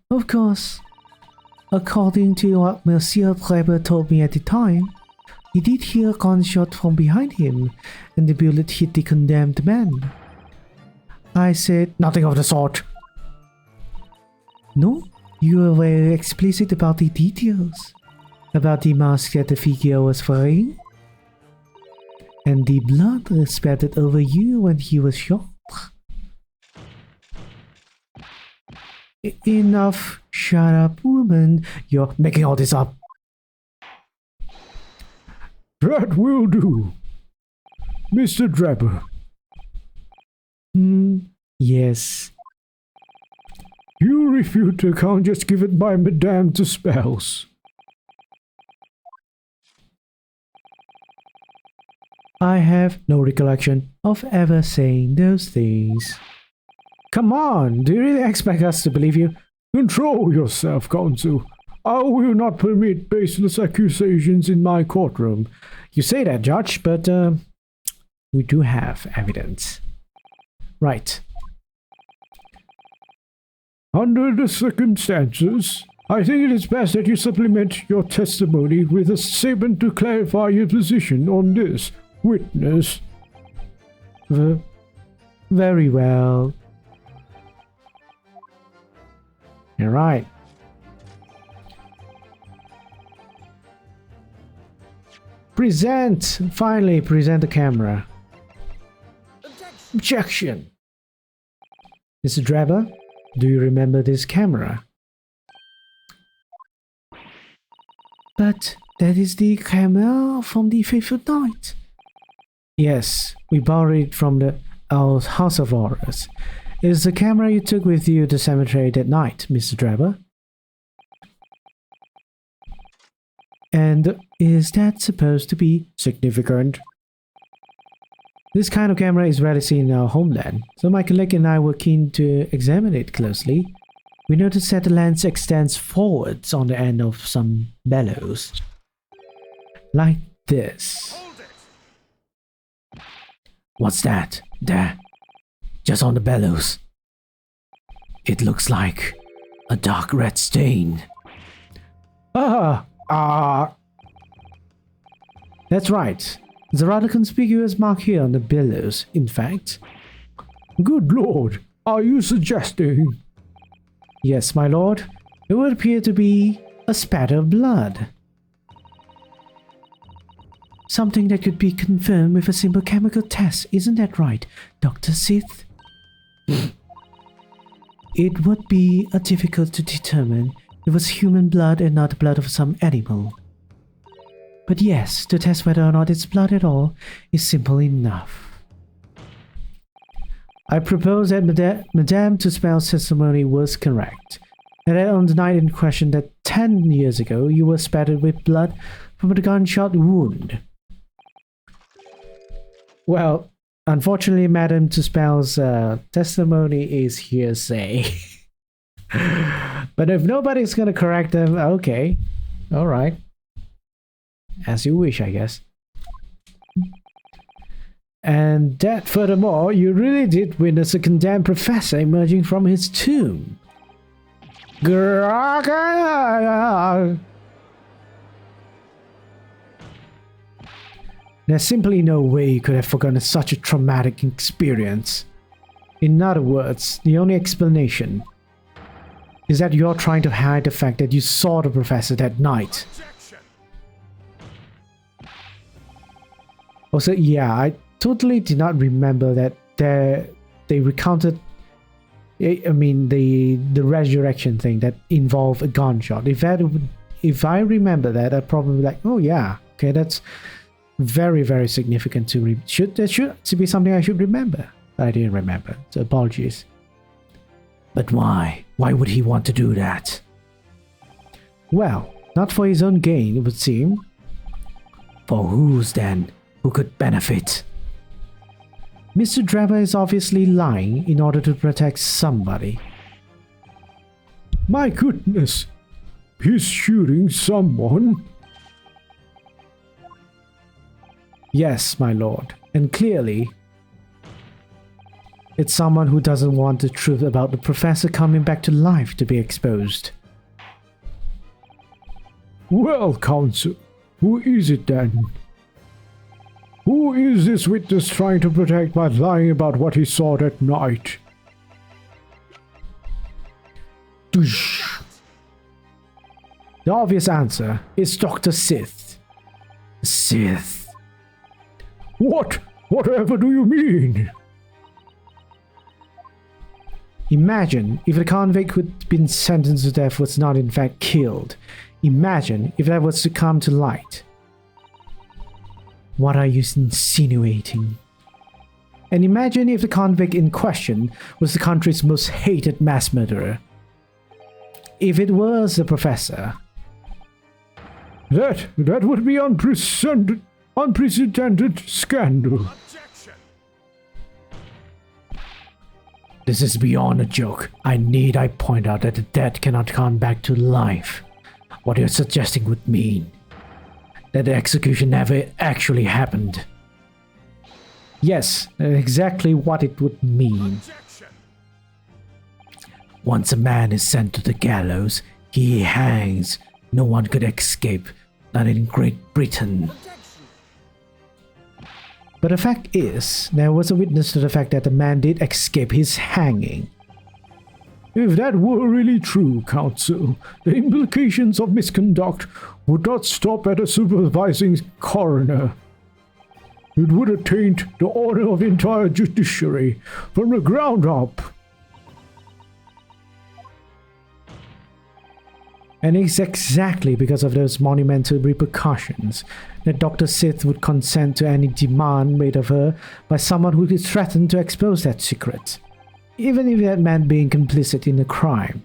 According to what Monsieur Draper told me at the time, he did hear a gunshot from behind him, and the bullet hit the condemned man. I said, nothing of the sort. No, you were very explicit about the details. About the mask that the figure was wearing. And the blood spattered over you when he was shot. Enough. Shut up, woman. You're making all this up. That will do. Mr. Draper. Yes. You refute the account just given by Madame Tussauds. I have no recollection of ever saying those things. Come on, do you really expect us to believe you? Control yourself, counsel. I will not permit baseless accusations in my courtroom. You say that, Judge, but we do have evidence. Right. Under the circumstances, I think it is best that you supplement your testimony with a statement to clarify your position on this, witness. Very well. You're right. Finally present the camera. Objection. Mr. Drebber, do you remember this camera? But that is the camera from the fateful night. Yes, we borrowed it from our House of Horrors. It is the camera you took with you to the cemetery that night, Mr. Drebber. And is that supposed to be significant? This kind of camera is rarely seen in our homeland, so my colleague and I were keen to examine it closely. We noticed that the lens extends forwards on the end of some bellows. Like this. What's that? There. Just on the bellows. It looks like a dark red stain. That's right. There's a rather conspicuous mark here on the bellows, in fact. Good lord, are you suggesting? Yes, my lord. It would appear to be a spatter of blood. something that could be confirmed with a simple chemical test? Isn't that right, Dr. Sith? It would be difficult to determine. It was human blood and not the blood of some animal. But yes, to test whether or not it's blood at all is simple enough. I propose that Madame Tuspel's testimony was correct, and that on the night in question that 10 years ago you were spattered with blood from a gunshot wound. Well, unfortunately, Madame Tuspel's testimony is hearsay. But if nobody's gonna correct them, okay, all right. As you wish, I guess. And that, furthermore, you really did witness a condemned professor emerging from his tomb. There's simply no way you could have forgotten such a traumatic experience. In other words, the only explanation is that you're trying to hide the fact that you saw the professor that night. Also, yeah, I totally did not remember that they recounted, I mean, the resurrection thing that involved a gunshot. If I remember that, I'd probably be like, oh yeah, okay, that's very, very significant to that should be something I should remember. But I didn't remember, so apologies. But why? Why would he want to do that? Well, not for his own gain, it would seem. For whose then? Who could benefit? Mr. Drebber is obviously lying in order to protect somebody. My goodness, he's shooting someone. Yes, my lord, and clearly, it's someone who doesn't want the truth about the professor coming back to life to be exposed. Well, counsel, who is it then? Who is this witness trying to protect by lying about what he saw that night? The obvious answer is Dr. Sith. Sith? What? Whatever do you mean? Imagine if the convict who had been sentenced to death was not in fact killed. Imagine if that was to come to light. What are you insinuating? And imagine if the convict in question was the country's most hated mass murderer. If it was the professor. That would be unprecedented scandal. This is beyond a joke. I point out that the dead cannot come back to life. What you're suggesting would mean that the execution never actually happened. Yes, exactly what it would mean. Once a man is sent to the gallows, he hangs. No one could escape, not in Great Britain. But the fact is, there was a witness to the fact that the man did escape his hanging. If that were really true, Counsel, the implications of misconduct would not stop at a supervising coroner. It would attaint the honor of the entire judiciary from the ground up. And it's exactly because of those monumental repercussions that Dr. Sith would consent to any demand made of her by someone who threatened to expose that secret, even if that meant being complicit in the crime.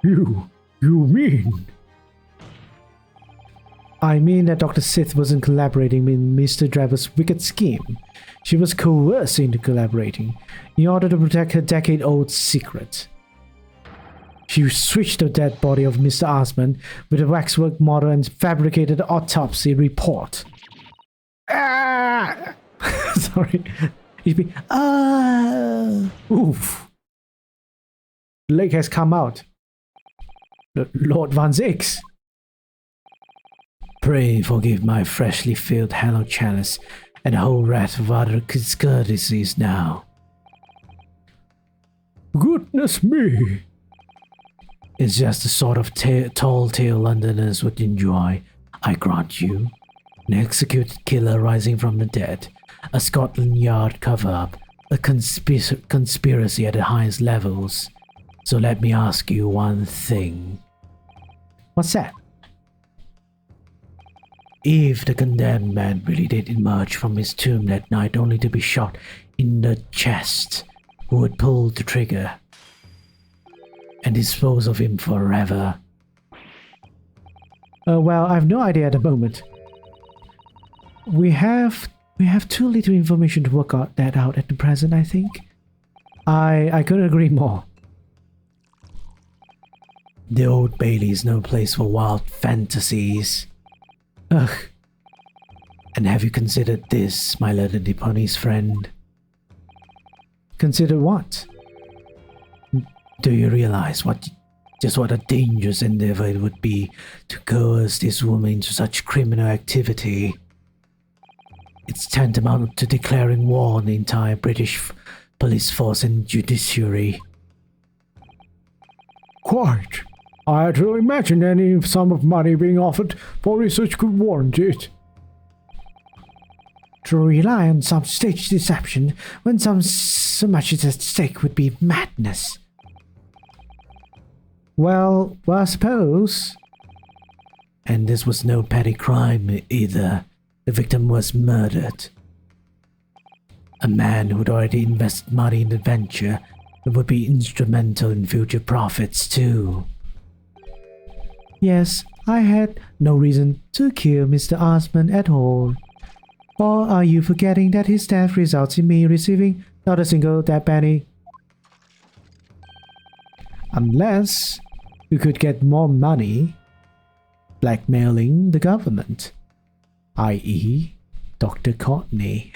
You mean? I mean that Dr. Sith wasn't collaborating in Mr. Dravor's wicked scheme. She was coerced into collaborating in order to protect her decade-old secret. She switched the dead body of Mr. Osmond with a waxwork model and fabricated an autopsy report. Ah! Sorry. He'd be, oof. The leg has come out. Lord Van Zix. Pray forgive my freshly filled hallowed chalice and a whole raft of other discourtesies now. Goodness me! It's just the sort of tall tale Londoners would enjoy, I grant you. An executed killer rising from the dead, a Scotland Yard cover-up, a conspiracy at the highest levels. So let me ask you one thing. What's that? If the condemned man really did emerge from his tomb that night only to be shot in the chest, who would pull the trigger and dispose of him forever? Well, I have no idea at the moment. We have too little information to work out that out at the present, I think. I couldn't agree more. The Old Bailey is no place for wild fantasies. Ugh. And have you considered this, my learned Nipponi's friend? Consider what? Do you realize just what a dangerous endeavor it would be to coerce this woman into such criminal activity? It's tantamount to declaring war on the entire British police force and judiciary. Quite. I had to imagine any sum of money being offered for research could warrant it. To rely on some staged deception when so much is at stake would be madness. Well, I suppose. And this was no petty crime either. The victim was murdered. A man who'd already invested money in the venture and would be instrumental in future profits too. Yes, I had no reason to kill Mr. Osmond at all. Or are you forgetting that his death results in me receiving not a single death penny? Unless you could get more money blackmailing the government, i.e. Dr. Courtney.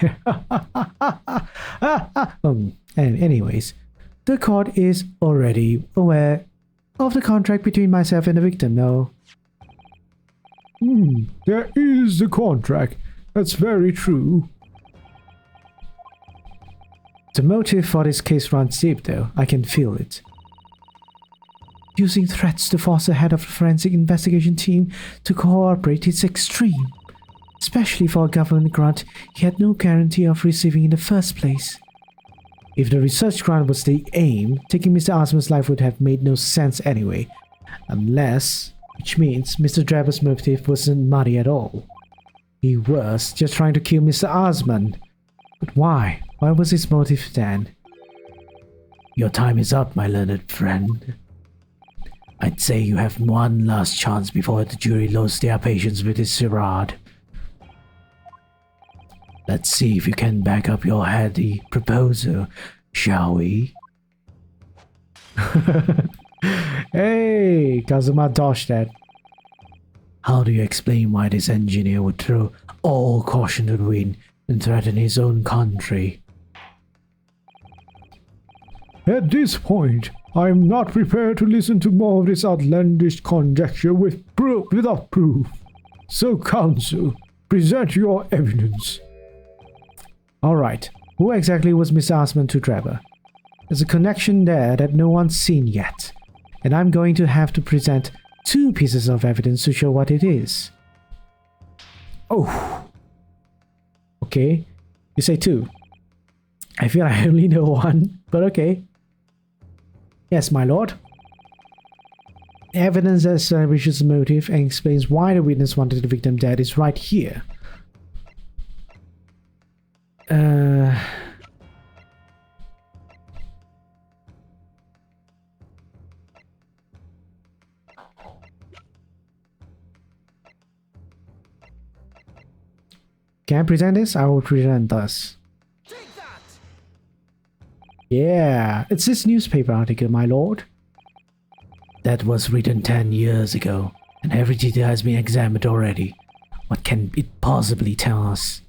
Anyways, the court is already aware of the contract between myself and the victim, no? There is the contract. That's very true. The motive for this case runs deep, though. I can feel it. Using threats to force the head of the forensic investigation team to cooperate is extreme, especially for a government grant he had no guarantee of receiving in the first place. If the research grant was the aim, taking Mr. Osmond's life would have made no sense anyway, which means Mr. Dravor's motive wasn't muddy at all. He was just trying to kill Mr. Osmond. But why? Why was his motive then? Your time is up, my learned friend. I'd say you have one last chance before the jury loses their patience with this charade. Let's see if you can back up your heady proposal, shall we? Hey, Kazuma dodged that. How do you explain why this engineer would throw all caution to the wind and threaten his own country. At this point, I am not prepared to listen to more of this outlandish conjecture without proof. So, counsel, present your evidence. Alright, who exactly was Mr. Osman to Trevor? There's a connection there that no one's seen yet, and I'm going to have to present 2 pieces of evidence to show what it is. Oh. Okay, you say 2. I feel I only know 1, but okay. Yes, my lord. Evidence that establishes the motive and explains why the witness wanted the victim dead is right here. Can I present this? I will present thus. Yeah, it's this newspaper article, my lord. That was written 10 years ago, and every detail has been examined already. What can it possibly tell us?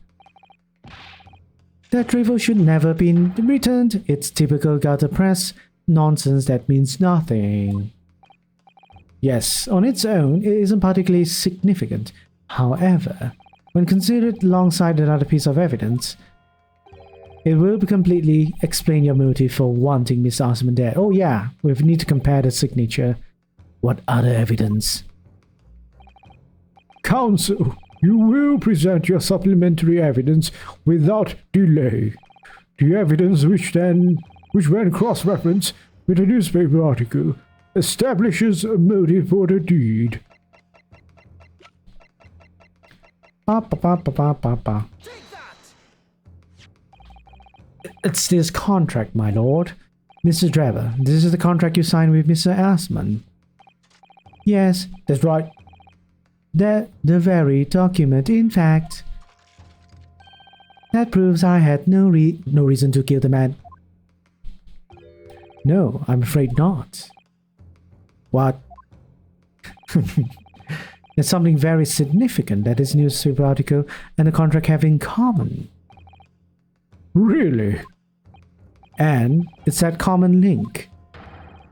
That river should never been written. It's typical gutter press nonsense that means nothing. Yes, on its own, it isn't particularly significant. However, when considered alongside another piece of evidence, it will completely explain your motive for wanting Mr. Osman dead. Oh yeah, we need to compare the signature. What other evidence? Counsel, you will present your supplementary evidence without delay. The evidence which when cross-referenced with a newspaper article establishes a motive for the deed. It's this contract, my lord. Mr. Trevor, this is the contract you signed with Mr. Osman. Yes, that's right. The very document, in fact. That proves I had no reason to kill the man. No, I'm afraid not. What? There's something very significant that this newspaper article and the contract have in common. Really? And it's that common link.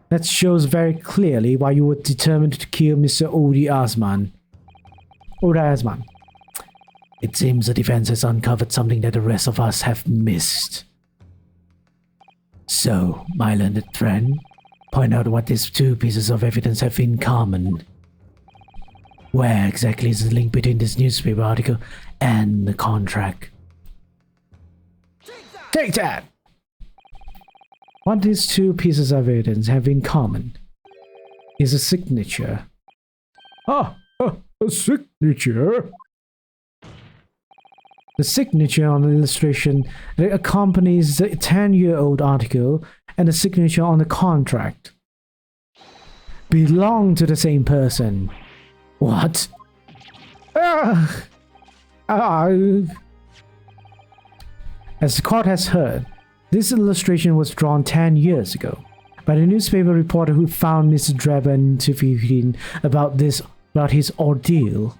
That shows very clearly why you were determined to kill Mr. Odi Osman. It seems the defense has uncovered something that the rest of us have missed. So, my learned friend, point out what these 2 pieces of evidence have in common. Where exactly is the link between this newspaper article and the contract? Take that! What these 2 pieces of evidence have in common is a signature. A signature? The signature on the illustration that accompanies the 10-year-old article and the signature on the contract belong to the same person. What? As the court has heard, this illustration was drawn 10 years ago by the newspaper reporter who found Mr. Trevor and interviewed him about his ordeal.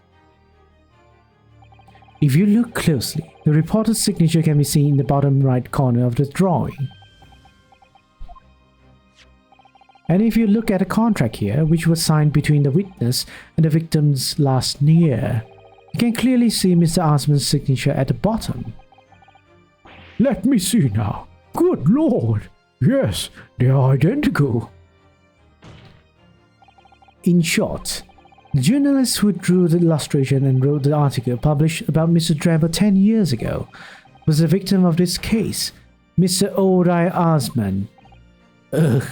If you look closely, the reporter's signature can be seen in the bottom right corner of the drawing. And if you look at the contract here, which was signed between the witness and the victims last year, you can clearly see Mr. Osman's signature at the bottom. Let me see now. Good Lord! Yes, they are identical. In short, the journalist who drew the illustration and wrote the article published about Mr. Trevor 10 years ago was the victim of this case, Mr. Odi Osman. Ugh.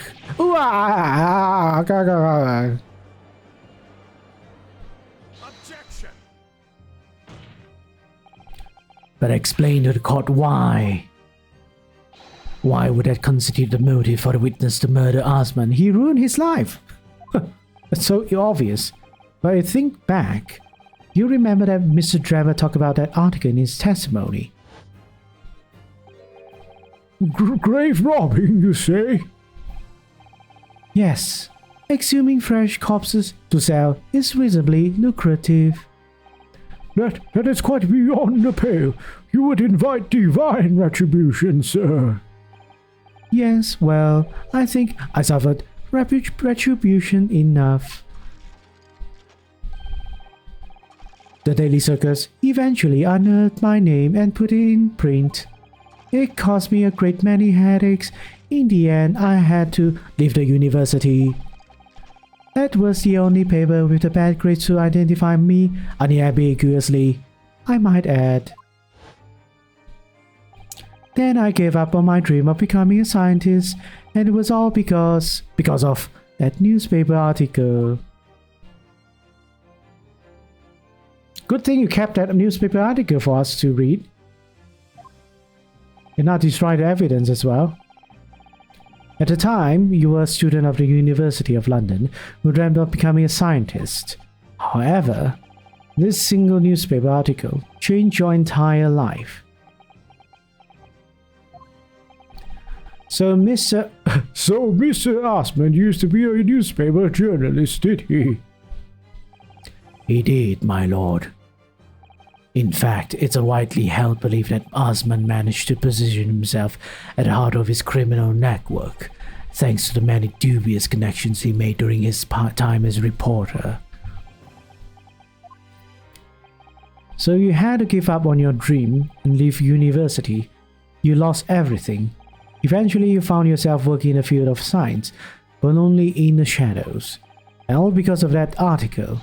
Objection. But explain to the court why. Why would that constitute the motive for the witness to murder Osman? He ruined his life. It's so obvious. But I think back, you remember that Mr. Trevor talked about that article in his testimony. Grave robbing, you say? Yes, exhuming fresh corpses to sell is reasonably lucrative. That is quite beyond the pale. You would invite divine retribution, sir. Yes, well, I think I suffered retribution enough. The Daily Circus eventually unearthed my name and put it in print. It caused me a great many headaches. In the end, I had to leave the university. That was the only paper with the bad grades to identify me unambiguously, I might add. Then I gave up on my dream of becoming a scientist, and it was all because of that newspaper article. Good thing you kept that newspaper article for us to read. And not destroy the evidence as well. At the time, you were a student of the University of London who dreamed of becoming a scientist. However, this single newspaper article changed your entire life. So Mr. Osmond used to be a newspaper journalist, did he? He did, my lord. In fact, it's a widely held belief that Osmond managed to position himself at the heart of his criminal network, thanks to the many dubious connections he made during his time as reporter. So you had to give up on your dream and leave university. You lost everything. Eventually you found yourself working in the field of science, but only in the shadows. And all because of that article,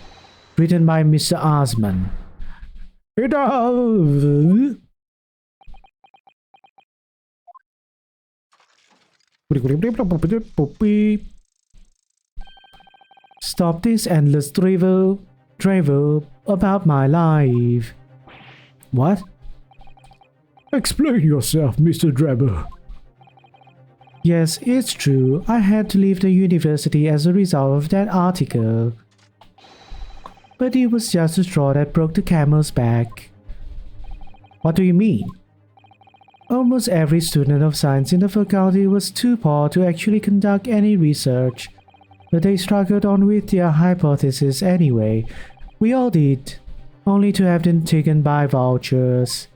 written by Mr. Osmond. Stop this endless travel about my life. What? Explain yourself, Mr. Drebber. Yes, it's true. I had to leave the university as a result of that article. But it was just a straw that broke the camel's back. What do you mean? Almost every student of science in the faculty was too poor to actually conduct any research. But they struggled on with their hypothesis anyway. We all did, only to have them taken by vultures.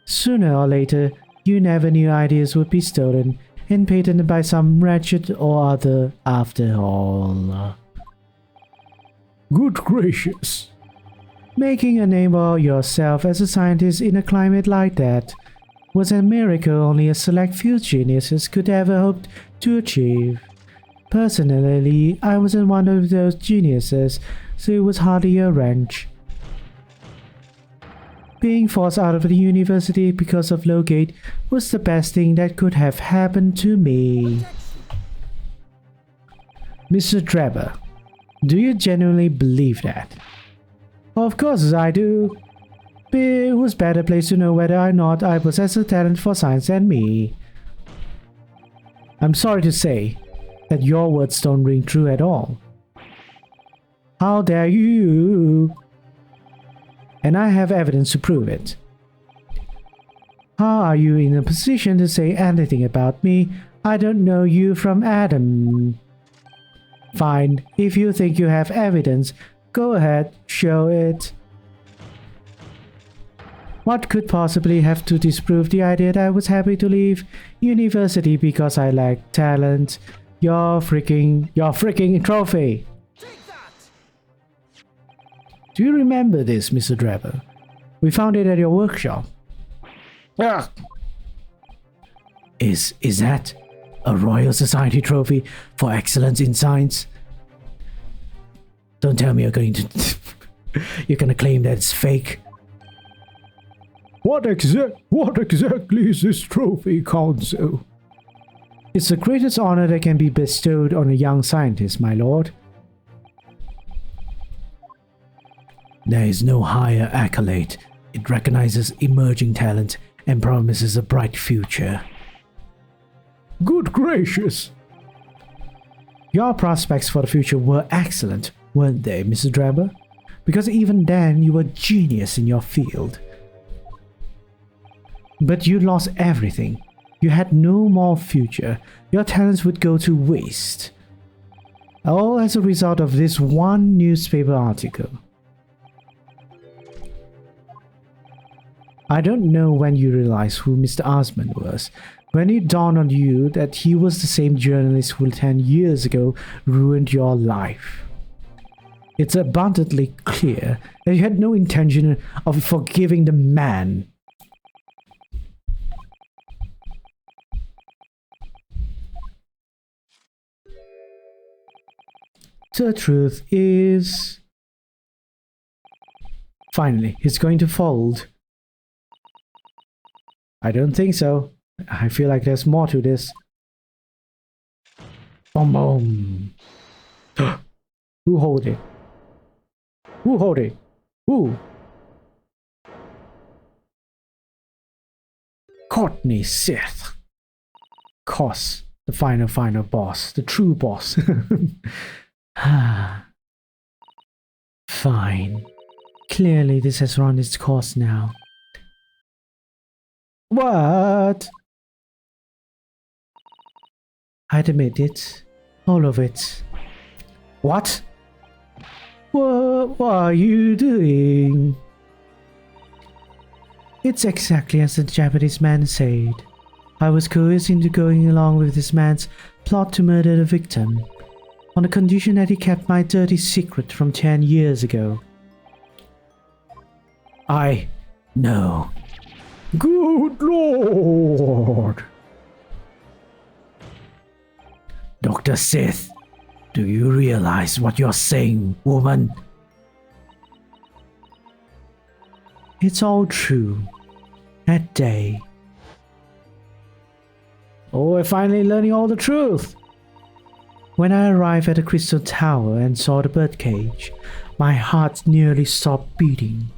Sooner or later, you never knew ideas would be stolen and patented by some wretched or other after all. Good gracious. Making a name for yourself as a scientist in a climate like that was a miracle only a select few geniuses could ever hope to achieve. Personally, I wasn't one of those geniuses, so it was hardly a wrench. Being forced out of the university because of Lowgate was the best thing that could have happened to me. Mr. Drebber, do you genuinely believe that? Of course I do. But who's better placed to know whether or not I possess a talent for science than me? I'm sorry to say that your words don't ring true at all. How dare you? And I have evidence to prove it. How are you in a position to say anything about me? I don't know you from Adam. Fine, if you think you have evidence, go ahead, show it. What could possibly have to disprove the idea that I was happy to leave university because I lacked talent? Your freaking trophy. Do you remember this, Mr. Drebber? We found it at your workshop. Ah. Is that a Royal Society trophy for excellence in science? Don't tell me you're going to claim that it's fake. What exactly is this trophy, Counsel? It's the greatest honor that can be bestowed on a young scientist, my lord. There is no higher accolade. It recognizes emerging talent and promises a bright future. Good gracious! Your prospects for the future were excellent, weren't they, Mr. Drebber? Because even then, you were genius in your field. But you lost everything. You had no more future. Your talents would go to waste. All as a result of this one newspaper article. I don't know when you realized who Mr. Osmond was. When it dawned on you that he was the same journalist who 10 years ago ruined your life. It's abundantly clear that you had no intention of forgiving the man. The truth is... Finally, he's going to fold. I don't think so. I feel like there's more to this. Boom, boom. Who hold it? Who hold it? Who? Courtney Sith. Cos, the final boss. The true boss. Fine. Clearly this has run its course now. What? I'd admit it. All of it. What? What are you doing? It's exactly as the Japanese man said. I was coerced into going along with this man's plot to murder the victim, on the condition that he kept my dirty secret from 10 years ago. I know. Good Lord! Dr. Sith, do you realize what you're saying, woman? It's all true. That day. Oh, we're finally learning all the truth. When I arrived at the Crystal Tower and saw the birdcage, my heart nearly stopped beating.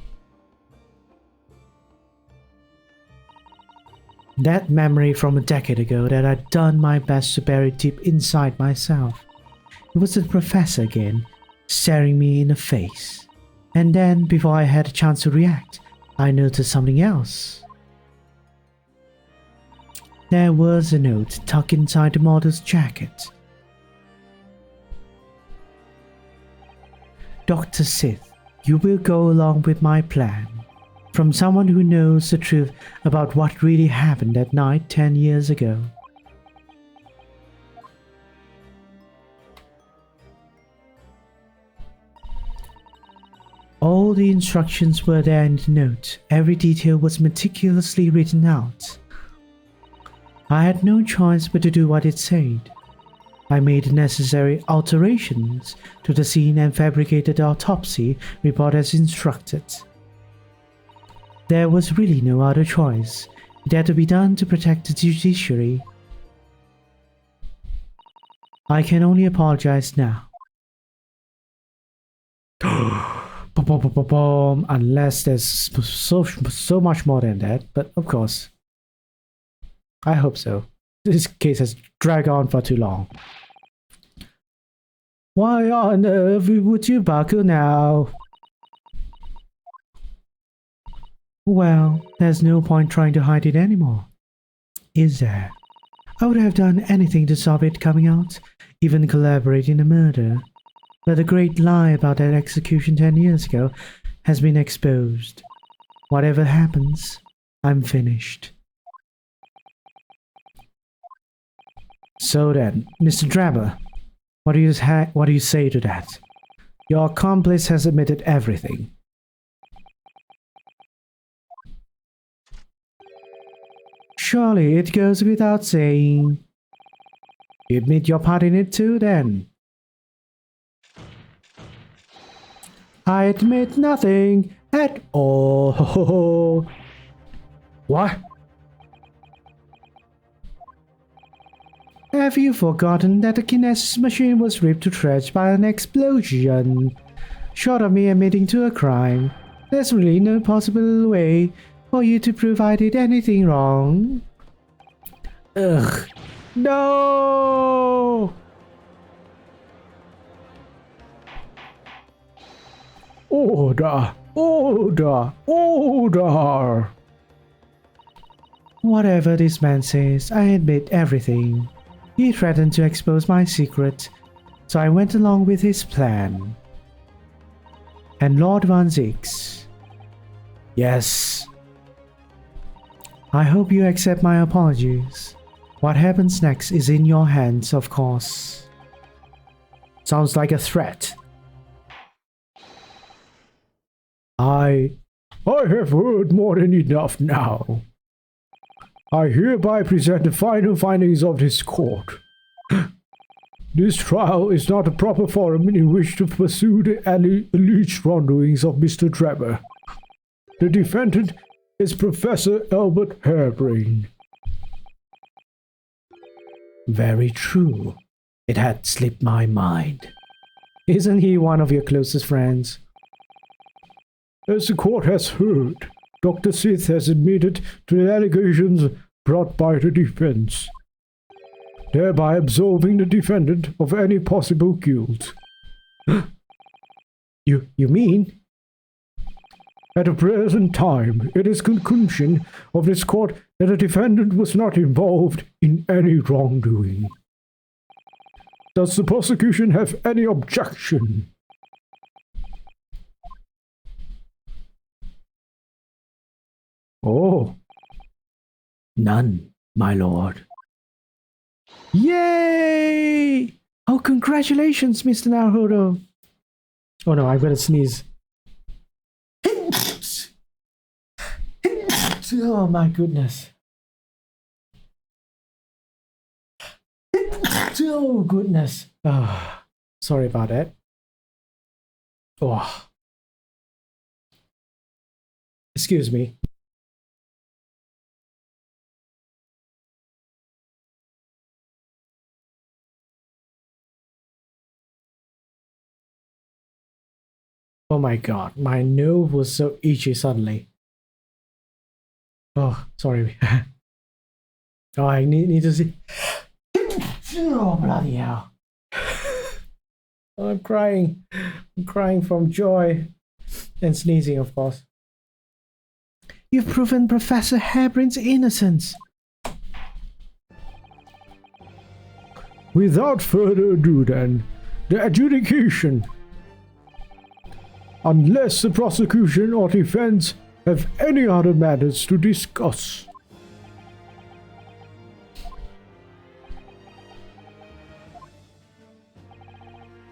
That memory from a decade ago that I'd done my best to bury deep inside myself. It was the professor again, staring me in the face. And then, before I had a chance to react, I noticed something else. There was a note tucked inside the model's jacket. Dr. Sith, you will go along with my plan. From someone who knows the truth about what really happened that night 10 years ago. All the instructions were there in the note. Every detail was meticulously written out. I had no choice but to do what it said. I made the necessary alterations to the scene and fabricated the autopsy report as instructed. There was really no other choice. It had to be done to protect the judiciary. I can only apologize now. Unless there's so much more than that, but of course. I hope so. This case has dragged on for too long. Why on earth would you buckle now? Well, there's no point trying to hide it anymore, is there? I would have done anything to stop it coming out, even collaborate in a murder. But the great lie about that execution 10 years ago has been exposed. Whatever happens, I'm finished. So then, Mr. Drabber, what do you say to that? Your accomplice has admitted everything. Surely it goes without saying. You admit your part in it too, then? I admit nothing at all. What? Have you forgotten that the Kinesis machine was ripped to shreds by an explosion? Short of me admitting to a crime, there's really no possible way for you to prove I did anything wrong. Ugh. No! Order! Order! Order! Whatever this man says, I admit everything. He threatened to expose my secret, so I went along with his plan. And Lord Van Zix. Yes. I hope you accept my apologies. What happens next is in your hands, of course. Sounds like a threat. I have heard more than enough now. I hereby present the final findings of this court. This trial is not a proper forum in which to pursue the alleged wrongdoings of Mr. Trevor. The defendant is Professor Albert Harebrain. Very true. It had slipped my mind. Isn't he one of your closest friends? As the court has heard, Dr. Sith has admitted to the allegations brought by the defense, thereby absolving the defendant of any possible guilt. You mean? At the present time, it is conclusion of this court that the defendant was not involved in any wrongdoing. Does the prosecution have any objection? Oh. None, my lord. Yay! Oh, congratulations, Mr. Naruto. Oh no, I'm gonna sneeze. Oh my goodness. Oh goodness. Oh, sorry about that. Oh. Excuse me. Oh my god, my nose was so itchy suddenly. Oh, sorry. Oh, I need to see. Oh, bloody hell. I'm crying. I'm crying from joy and sneezing, of course. You've proven Professor Harebrain's innocence. Without further ado then, the adjudication. Unless the prosecution or defense have any other matters to discuss.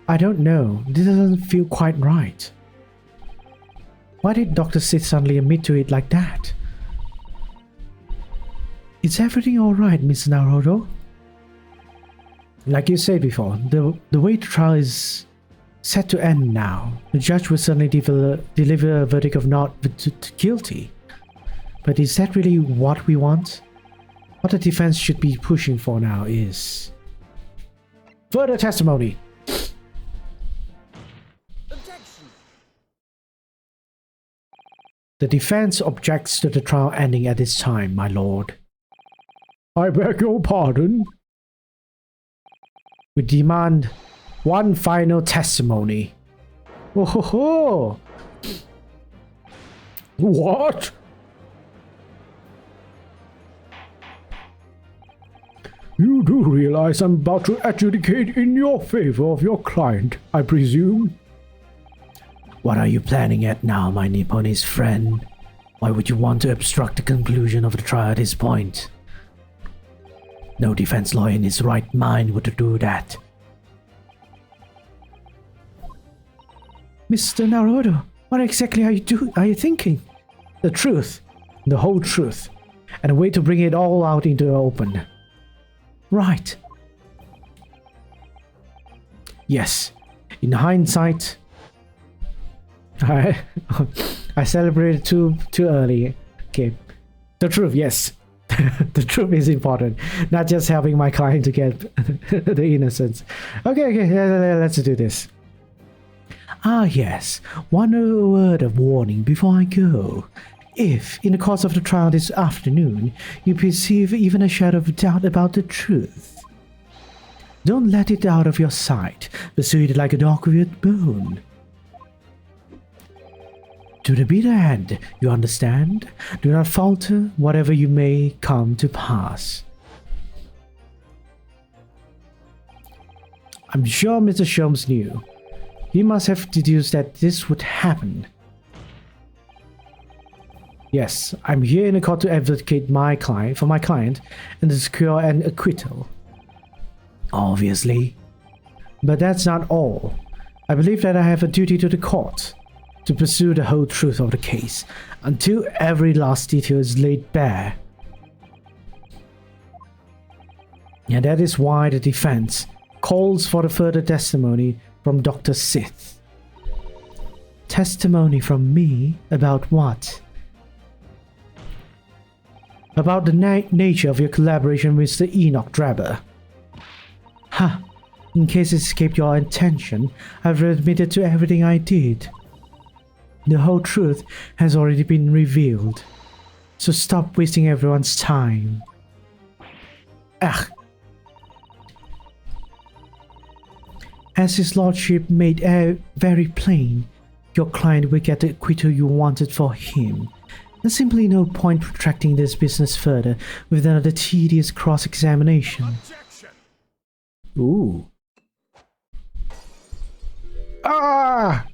I don't know. This doesn't feel quite right. Why did Dr. Sith suddenly admit to it like that? Is everything alright, Mr. Naruto? Like you said before, the way the trial is set to end now. The judge will suddenly deliver a verdict of not guilty. But is that really what we want? What the defense should be pushing for now is further testimony. The defense objects to the trial ending at this time, my lord. I beg your pardon? We demand one final testimony. Oh ho ho! What? You do realize I'm about to adjudicate in your favor of your client, I presume? What are you planning at now, my Nipponese friend? Why would you want to obstruct the conclusion of the trial at this point? No defense lawyer in his right mind would do that. Mr. Naruto, what exactly are you thinking? The truth. The whole truth. And a way to bring it all out into the open. Right. Yes. In hindsight, I celebrated too early. Okay. The truth, yes. The truth is important. Not just helping my client to get the innocence. Okay, let's do this. Ah yes, one word of warning before I go. If, in the course of the trial this afternoon, you perceive even a shadow of doubt about the truth, don't let it out of your sight. Pursue it like a dog with a bone. To the bitter end, you understand? Do not falter, whatever you may come to pass. I'm sure Mr. Sholmes knew. He must have deduced that this would happen. Yes, I'm here in the court to advocate for my client and to secure an acquittal. Obviously. But that's not all. I believe that I have a duty to the court to pursue the whole truth of the case until every last detail is laid bare. And that is why the defense calls for the further testimony from Dr. Sith. Testimony from me about what? About the nature of your collaboration with Mr. Enoch Drebber. Ha! In case it escaped your attention, I've admitted to everything I did. The whole truth has already been revealed. So stop wasting everyone's time. Ugh. As his lordship made very plain, your client will get the acquittal you wanted for him. There's simply no point protracting this business further with another tedious cross-examination. Ooh. Ah!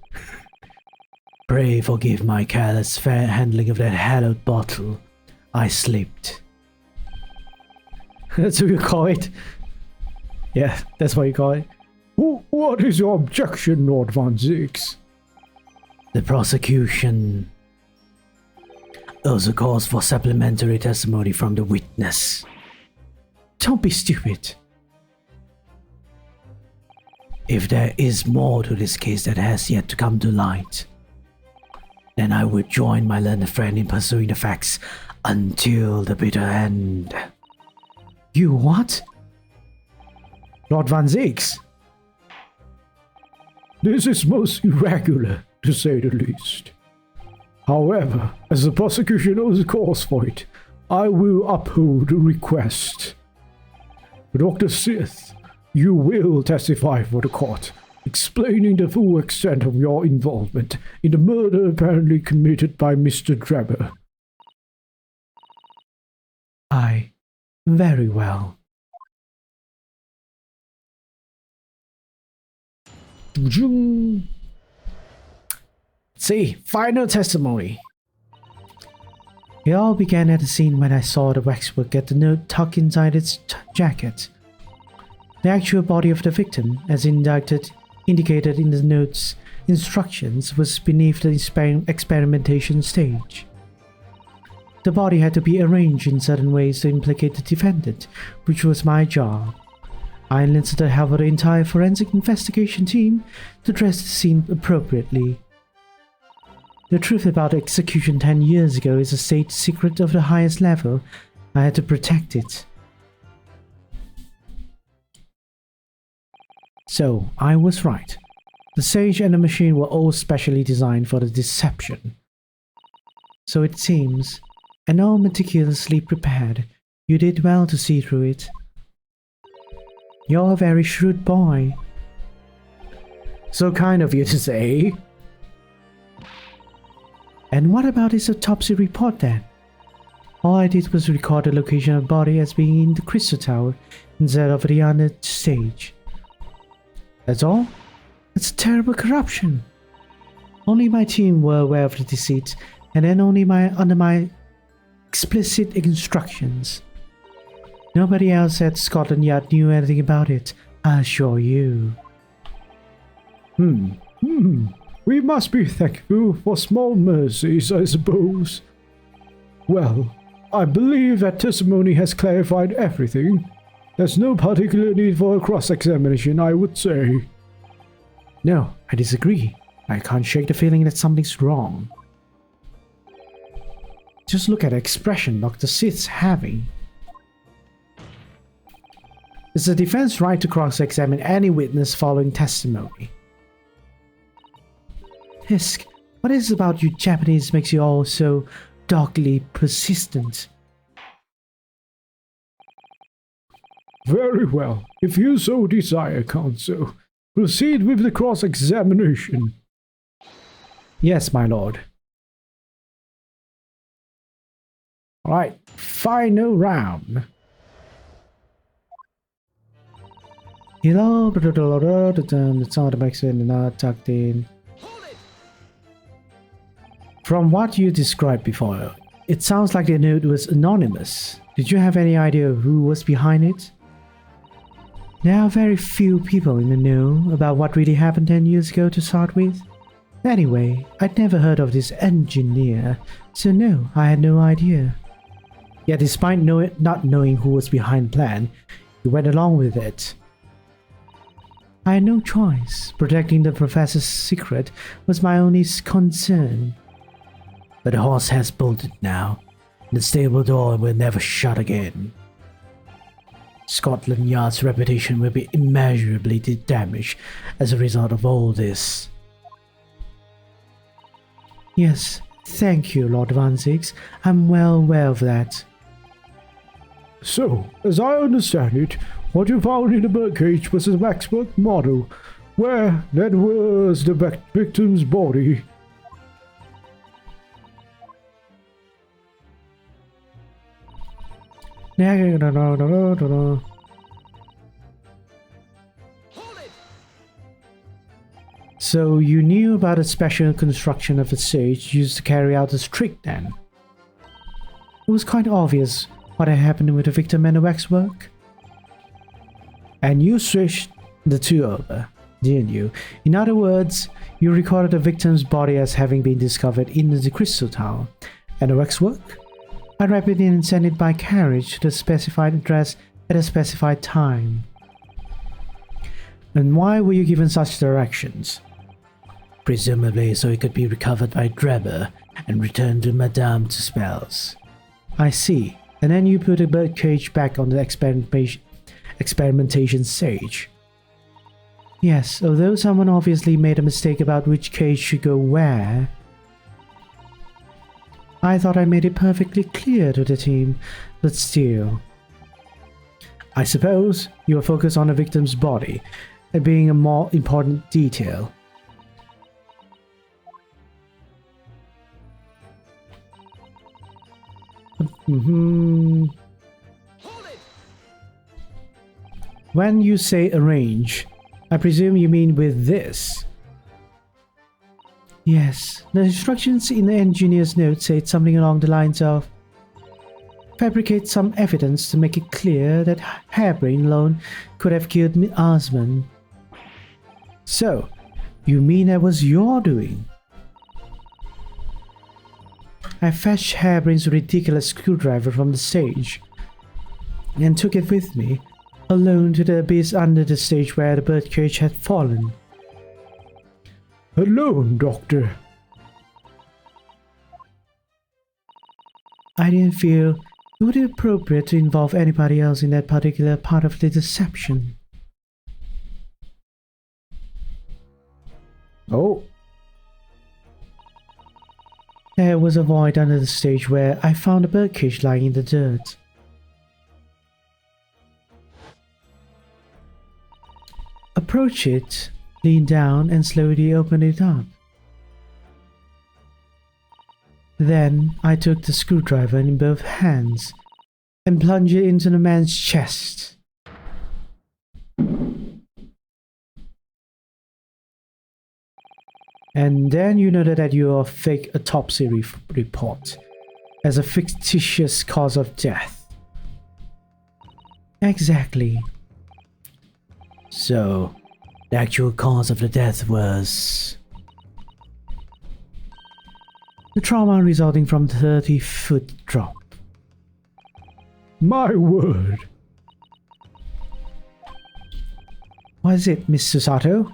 Pray forgive my careless fair handling of that hallowed bottle. I slipped. That's what you call it. Yeah, that's what you call it. What is your objection, Lord Van Zix? The prosecution also calls for supplementary testimony from the witness. Don't be stupid. If there is more to this case that has yet to come to light, then I would join my learned friend in pursuing the facts until the bitter end. You what? Lord Van Zix? This is most irregular, to say the least. However, as the prosecution also calls for it, I will uphold the request. Dr. Sith, you will testify for the court, explaining the full extent of your involvement in the murder apparently committed by Mr. Drebber. Very well. See, final testimony. It all began at the scene when I saw the waxwork get the note tucked inside its jacket. The actual body of the victim, as indicated in the note's instructions, was beneath the experimentation stage. The body had to be arranged in certain ways to implicate the defendant, which was my job. I enlisted the help of the entire forensic investigation team to dress the scene appropriately. The truth about the execution 10 years ago is a state secret of the highest level. I had to protect it. So, I was right. The sage and the machine were all specially designed for the deception. So it seems, and all meticulously prepared. You did well to see through it. You're a very shrewd boy. So kind of you to say. And what about his autopsy report then? All I did was record the location of the body as being in the Crystal Tower instead of the other stage. That's all? That's terrible corruption. Only my team were aware of the deceit, and then only under my explicit instructions. Nobody else at Scotland Yard knew anything about it, I assure you. We must be thankful for small mercies, I suppose. Well, I believe that testimony has clarified everything. There's no particular need for a cross-examination, I would say. No, I disagree. I can't shake the feeling that something's wrong. Just look at the expression Dr. Sith's having. It's the defense right to cross-examine any witness following testimony. Hisk, what is it about you Japanese makes you all so doggedly persistent? Very well. If you so desire, Counsel, proceed with the cross-examination. Yes, my lord. Alright, final round. Hello, the sound makes it not tucked in. From what you described before, It sounds like the note was anonymous. Did you have any idea who was behind it? There are very few people in the know about what really happened 10 years ago to start with. Anyway, I'd never heard of this engineer, so no, I had no idea. Yet despite not knowing who was behind the plan, you went along with it. I had no choice. Protecting the professor's secret was my only concern. But the horse has bolted now. The stable door will never shut again. Scotland Yard's reputation will be immeasurably damaged as a result of all this. Yes, thank you, Lord Van Zix. I'm well aware of that. So, as I understand it, what you found in the birdcage was a waxwork model, where that was the victim's body. So you knew about a special construction of the stage used to carry out this trick then? It was quite obvious what had happened with the victim and the waxwork. And you switched the two over, didn't you? In other words, you recorded the victim's body as having been discovered in the Crystal Tower, and the waxwork? I wrapped it in and sent it by carriage to the specified address at a specified time. And why were you given such directions? Presumably so it could be recovered by Drebber and returned to Madame Tuspel's. I see. And then you put a birdcage back on the experimentation stage. Yes, although someone obviously made a mistake about which cage should go where, I thought I made it perfectly clear to the team, but still. I suppose you are focused on the victim's body, it being a more important detail. When you say arrange, I presume you mean with this. Yes, the instructions in the engineer's note said something along the lines of fabricate some evidence to make it clear that Harebrained alone could have killed Osmond. So, you mean that was your doing? I fetched Harebrain's ridiculous screwdriver from the stage and took it with me, alone to the abyss under the stage where the birdcage had fallen. Alone, Doctor. I didn't feel it would be appropriate to involve anybody else in that particular part of the deception. Oh. There was a void under the stage where I found a birdcage lying in the dirt. Approach it, lean down and slowly open it up. Then I took the screwdriver in both hands and plunged it into the man's chest. And then you noted that your fake autopsy report as a fictitious cause of death. Exactly. So, the actual cause of the death was the trauma resulting from the 30-foot drop. My word. What is it, Mr. Sato?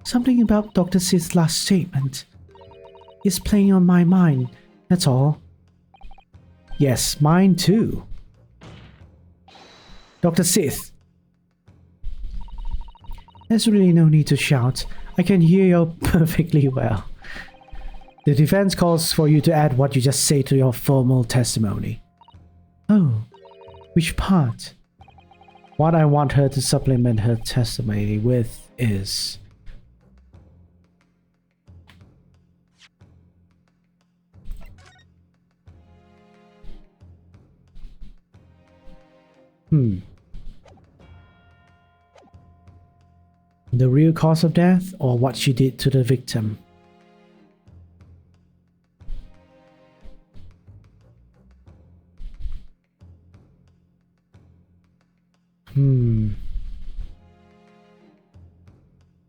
Something about Dr. Sid's last statement is playing on my mind, that's all. Yes, mine too. Dr. Sith. There's really no need to shout. I can hear you perfectly well. The defense calls for you to add what you just say to your formal testimony. Oh, which part? What I want her to supplement her testimony with is... the real cause of death or what she did to the victim? The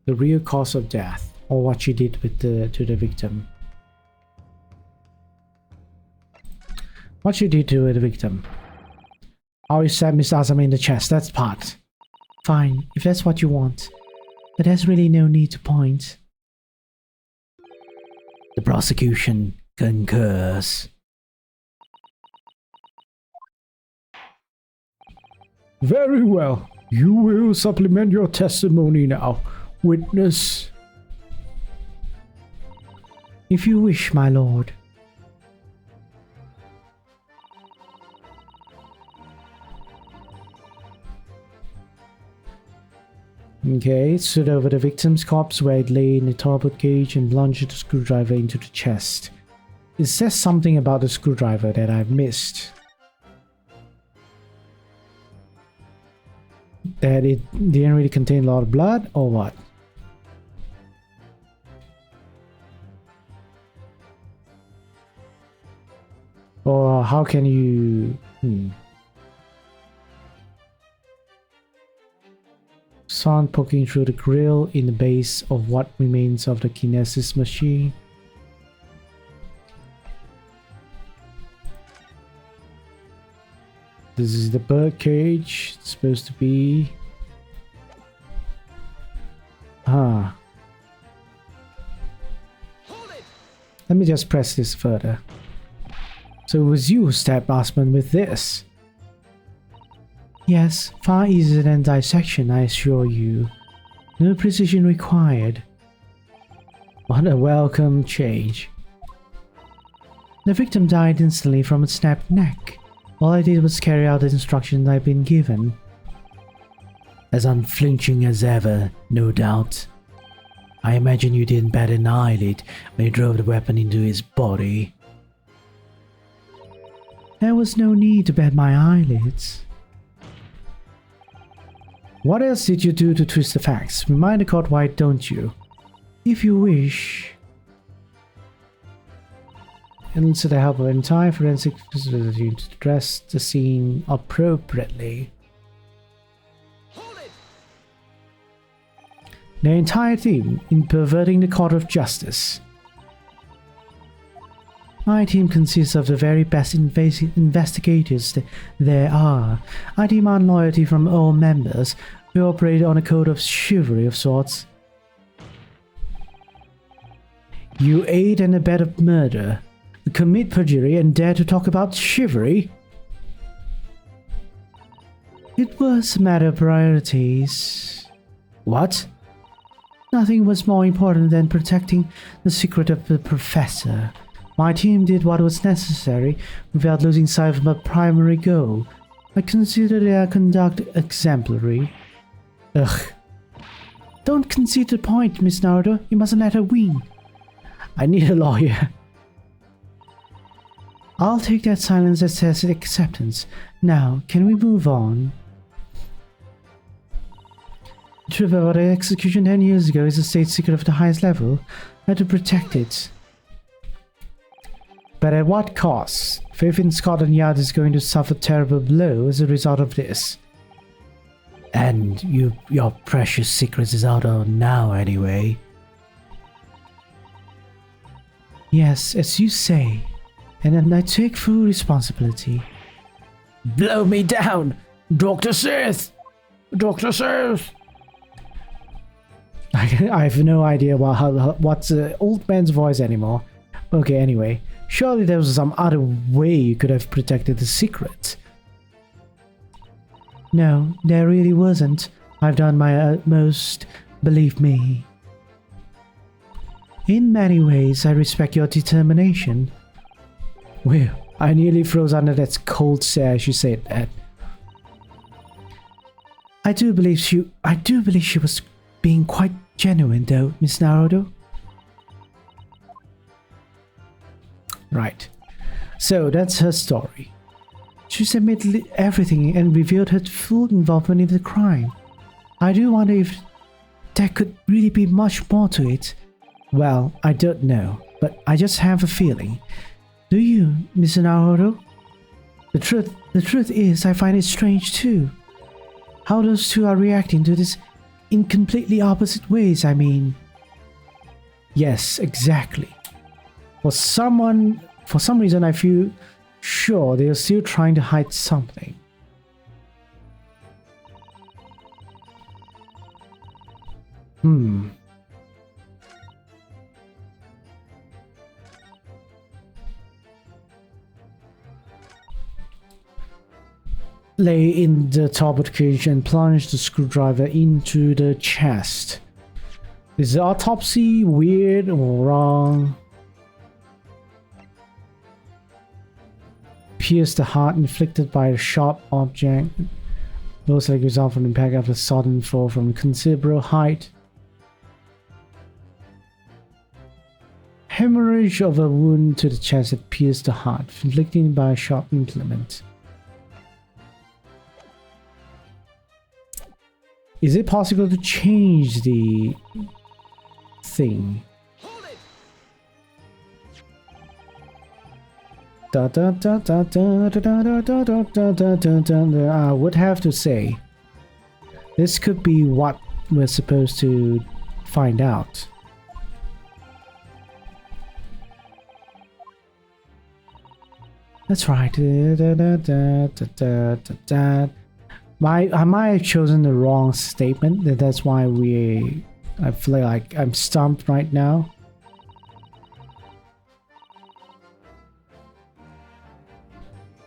real cause of death, or what she did with to the victim. What she did to the victim. How you stabbed Miss Azami in the chest, that's part. Fine, if that's what you want. But there's really no need to point. The prosecution concurs. Very well. You will supplement your testimony now, witness. If you wish, my lord. Okay, stood over the victim's corpse where it lay in a turbo cage and plunged the screwdriver into the chest. It says something about the screwdriver that I've missed. That it didn't really contain a lot of blood, or what? Or how can you... Sound poking through the grill in the base of what remains of the kinesis machine. This is the bird cage. It's supposed to be... Let me just press this further. So it was you who stabbed Osman with this? Yes, far easier than dissection, I assure you. No precision required. What a welcome change. The victim died instantly from a snapped neck. All I did was carry out the instructions I'd been given. As unflinching as ever, no doubt. I imagine you didn't bat an eyelid when you drove the weapon into his body. There was no need to bat my eyelids. What else did you do to twist the facts? Remind the court why don't you? If you wish. And to the help of an entire forensic facility to address the scene appropriately. The entire team in perverting the court of justice. My team consists of the very best investigators there are. I demand loyalty from all members who operate on a code of chivalry of sorts. You aid and abet a murder, commit perjury, and dare to talk about chivalry? It was a matter of priorities. What? Nothing was more important than protecting the secret of the professor. My team did what was necessary without losing sight of my primary goal. I consider their conduct exemplary. Ugh. Don't concede the point, Miss Naruto. You mustn't let her win. I need a lawyer. I'll take that silence as tacit acceptance. Now, can we move on? The truth about the execution 10 years ago is a state secret of the highest level. I had to protect it. But at what cost? Faith in Scotland Yard is going to suffer a terrible blow as a result of this. And your precious secret is out on now anyway. Yes, as you say. And I take full responsibility. Blow me down! Dr. Sith! Dr. Sith! I have no idea what's the old man's voice anymore. Okay, anyway. Surely there was some other way you could have protected the secret. No, there really wasn't. I've done my utmost, believe me. In many ways, I respect your determination. Well, I nearly froze under that cold stare as you said that. I do believe she was being quite genuine though, Miss Naruto. Right. So that's her story. She's admitted everything and revealed her full involvement in the crime. I do wonder if there could really be much more to it. Well, I don't know, but I just have a feeling. Do you, Miss Naruto? The truth is, I find it strange too. how those two are reacting to this in completely opposite ways, I mean. Yes, exactly. For some reason, I feel sure they're still trying to hide something. Lay in the top of the cage and plunge the screwdriver into the chest. Is the autopsy weird or wrong? Pierce the heart inflicted by a sharp object. Most likely result from impact of a sudden fall from considerable height. Hemorrhage of a wound to the chest that pierced the heart, inflicted by a sharp implement. Is it possible to change the thing? I would have to say this could be what we're supposed to find out. That's right. I might have chosen the wrong statement. That's why I feel like I'm stumped right now.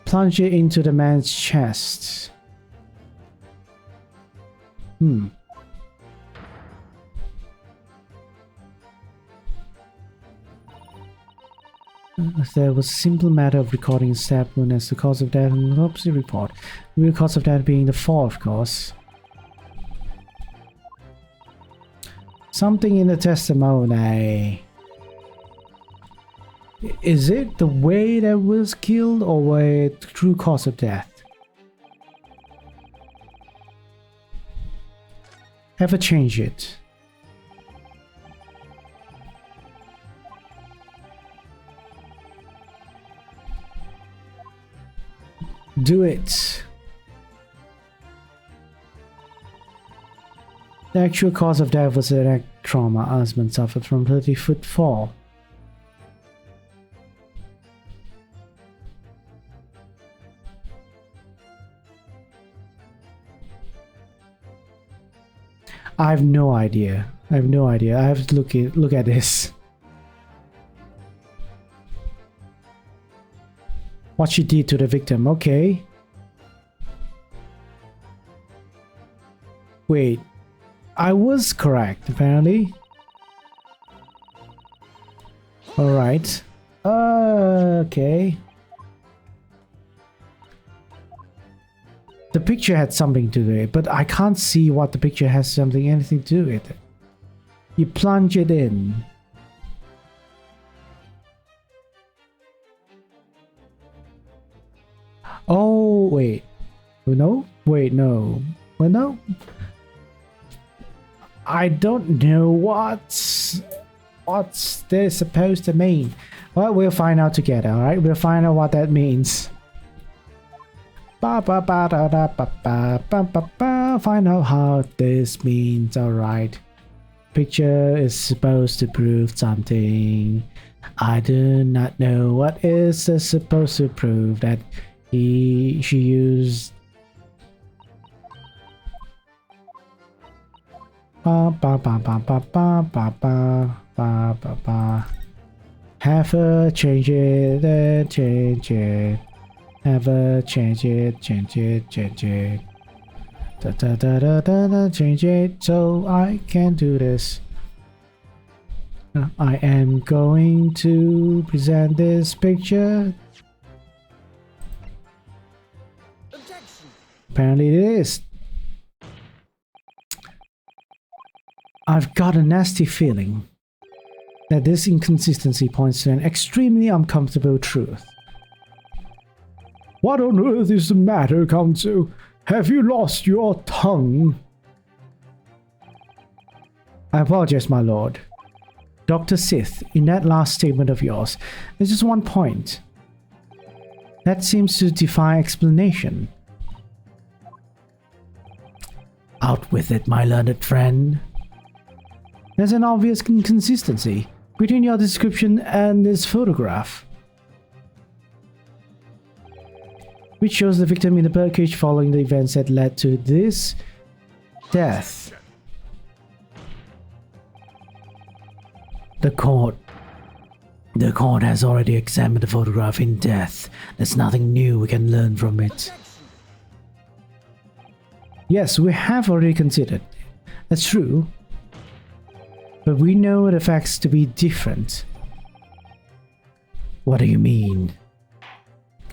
Plunge it into the man's chest. There was a simple matter of recording a stab wound as the cause of death in the autopsy report. The real cause of death being the fall, of course. Something in the testimony. Is it the way that was killed or the true cause of death? Ever change it? Do it. The actual cause of death was a neck trauma. Husband suffered from 30-foot fall. I have no idea. I have to look at this. What she did to the victim. Okay. Wait. I was correct, apparently. Alright. Okay. The picture had something to do with it, but I can't see what the picture has anything to do with it. You plunge it in. Oh, wait. No? Wait, no. Well, no. I don't know what's this supposed to mean. Well, we'll find out together, alright? We'll find out what that means. Find out how this means, alright. Picture is supposed to prove something. I do not know what is supposed to prove that she used have her change it, change it. Have her change it, change it, change it. Change it so I can do this. I am going to present this picture. Apparently it is. I've got a nasty feeling that this inconsistency points to an extremely uncomfortable truth. What on earth is the matter, Counsel? Have you lost your tongue? I apologize, my lord. Dr. Sith, in that last statement of yours, there's just one point. That seems to defy explanation. Out with it, my learned friend. There's an obvious inconsistency between your description and this photograph, which shows the victim in the birdcage following the events that led to this death. The court has already examined the photograph in depth. There's nothing new we can learn from it. Yes, we have already considered. That's true. But we know the facts to be different. What do you mean?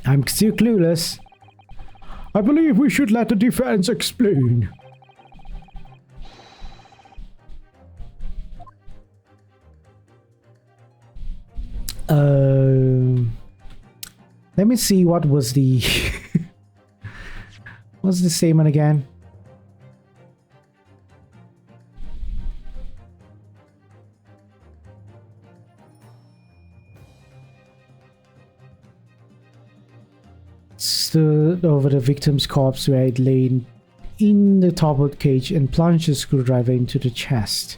I'm still clueless. I believe we should let the defense explain. Let me see what was the what's the statement again? Stood over the victim's corpse where it lay in the toppled cage and plunged a screwdriver into the chest.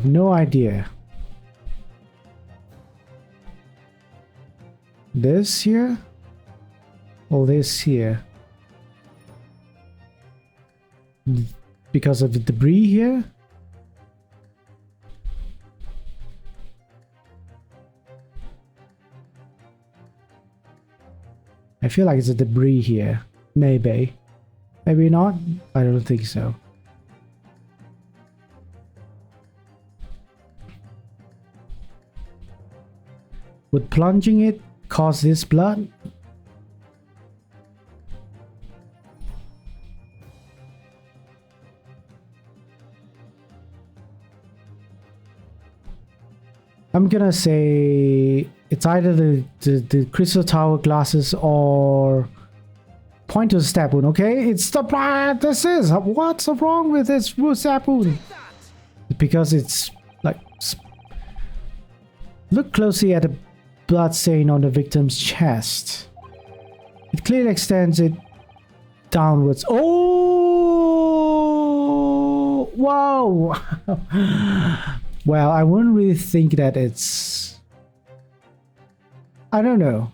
No idea. This here? Or this here? Because of the debris here? I feel like it's a debris here. Maybe. Maybe not? I don't think so. Would plunging it cause this blood? I'm gonna say it's either the crystal tower glasses or point to the stab wound, okay? It's the blood. This is what's wrong with this stab wound? Because it's like, look closely at the blood stain on the victim's chest. It clearly extends it downwards. Oh, whoa. Well, I wouldn't really think that it's, I don't know.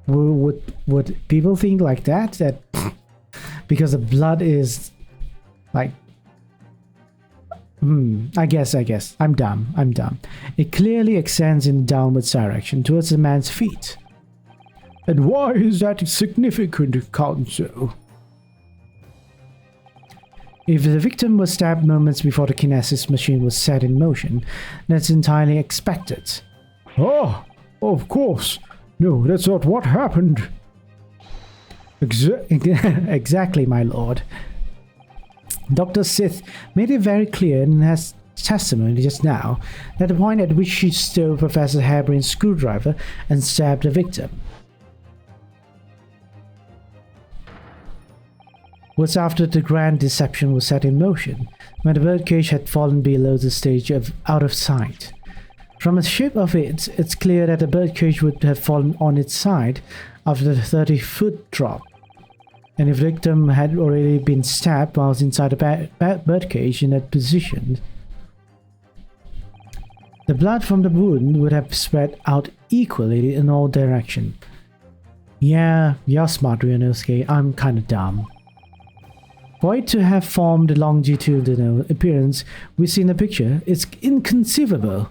Would people think like that? That because the blood is like, I guess. I'm dumb. It clearly extends in downwards direction towards the man's feet. And why is that significant, Counsel? If the victim was stabbed moments before the kinesis machine was set in motion, that's entirely expected. Ah, of course. No, that's not what happened. Exactly, my lord. Dr. Sith made it very clear in his testimony just now that the point at which she stole Professor Harebrain's screwdriver and stabbed the victim was after the grand deception was set in motion, when the birdcage had fallen below the stage of out of sight. From the shape of it, it's clear that the birdcage would have fallen on its side after the 30-foot drop. And if the victim had already been stabbed whilst inside the birdcage in that position, the blood from the wound would have spread out equally in all directions. Yeah, you're smart, Ryunosuke. I'm kinda dumb. For it to have formed a longitudinal appearance we see in the picture, it's inconceivable.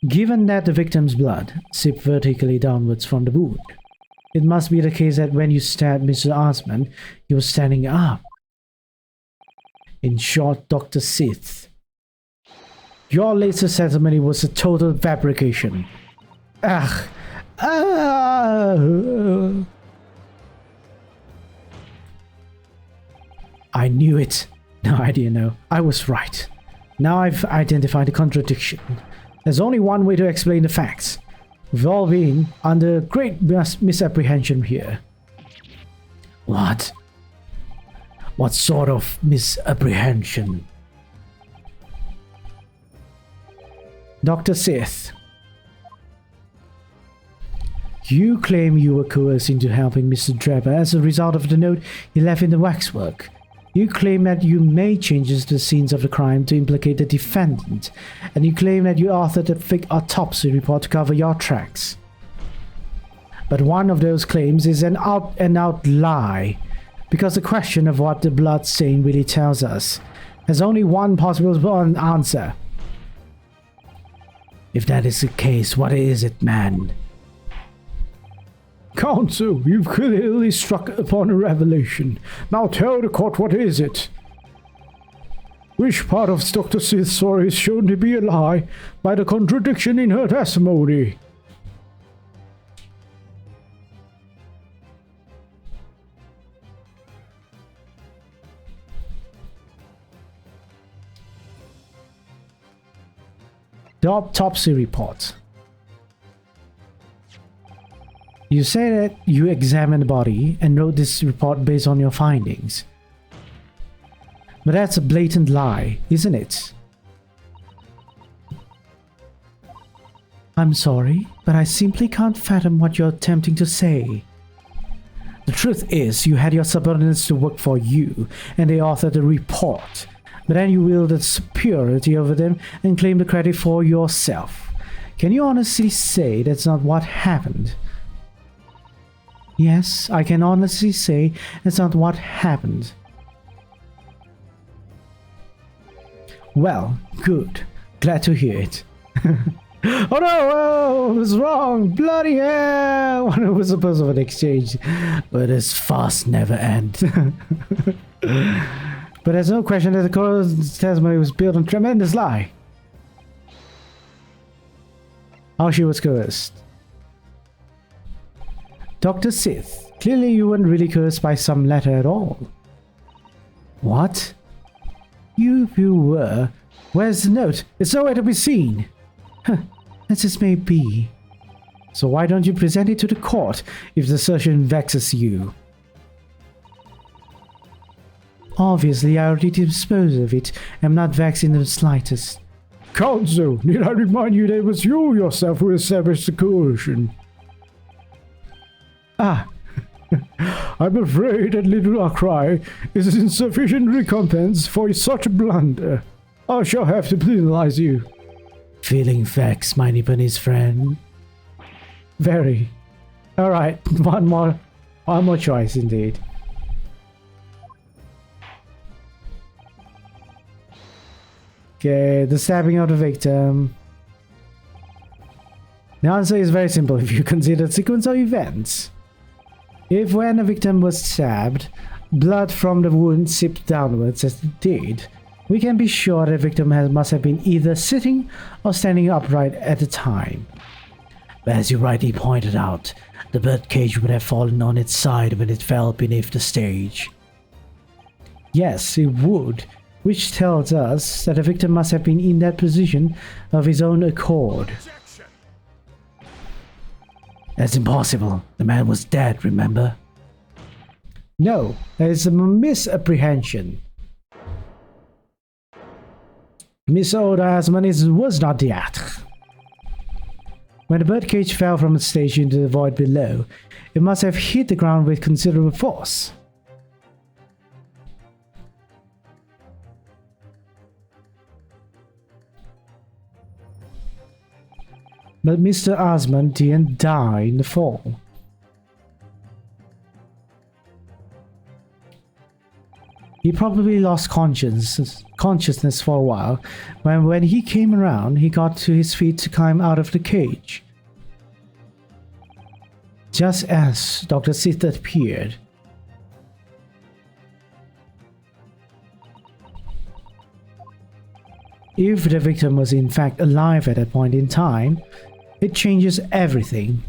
Given that the victim's blood sipped vertically downwards from the wound, it must be the case that when you stabbed Mr. Osman, he was standing up. In short, Dr. Sith, your latest testimony was a total fabrication. I knew it. No, I didn't know. I was right. Now I've identified the contradiction. There's only one way to explain the facts. We've all been under great misapprehension here. What? What sort of misapprehension? Dr. Sith, you claim you were coerced into helping Mr. Drebber as a result of the note he left in the waxwork. You claim that you made changes to the scenes of the crime to implicate the defendant, and you claim that you authored a fake autopsy report to cover your tracks. But one of those claims is an out-and-out lie, because the question of what the blood stain really tells us has only one possible answer. If that is the case, what is it, man? Counsel, you've clearly struck upon a revelation. Now tell the court, what is it? Which part of Dr. Sith's story is shown to be a lie by the contradiction in her testimony? The autopsy report. You say that you examined the body and wrote this report based on your findings. But that's a blatant lie, isn't it? I'm sorry, but I simply can't fathom what you're attempting to say. The truth is, you had your subordinates to work for you, and they authored the report. But then you wielded superiority over them and claimed the credit for yourself. Can you honestly say that's not what happened? Yes, I can honestly say that's not what happened. Well, good. Glad to hear it. Oh no, oh, I was wrong. Bloody hell. It was supposed to be an exchange. But this farce never ends. But there's no question that the court's testimony was built on a tremendous lie. How she was coerced. Dr. Sith, clearly you weren't really coerced by some letter at all. What? You were. Where's the note? It's nowhere to be seen. Huh, as it may be. So why don't you present it to the court if the assertion vexes you? Obviously, I already disposed of it. I'm not vexed in the slightest. Counsel, need I remind you that it was you yourself who established the coercion? Ah. I'm afraid that little Arcry is insufficient recompense for such a blunder. I shall have to penalize you. Feeling vexed, my Nipponese friend? Very. Alright, one more choice indeed. Okay, the stabbing of the victim. The answer is very simple if you consider the sequence of events. If when a victim was stabbed, blood from the wound seeped downwards as it did, we can be sure the victim must have been either sitting or standing upright at the time. But as you rightly pointed out, the birdcage would have fallen on its side when it fell beneath the stage. Yes, it would, which tells us that the victim must have been in that position of his own accord. That's impossible. The man was dead, remember? No, there is a misapprehension. Miss Oda Asman was not dead. When the birdcage fell from the stage into the void below, it must have hit the ground with considerable force. But Mr. Asman didn't die in the fall. He probably lost consciousness for a while, when he came around, he got to his feet to climb out of the cage. Just as Dr. Sith appeared. If the victim was in fact alive at that point in time, it changes everything.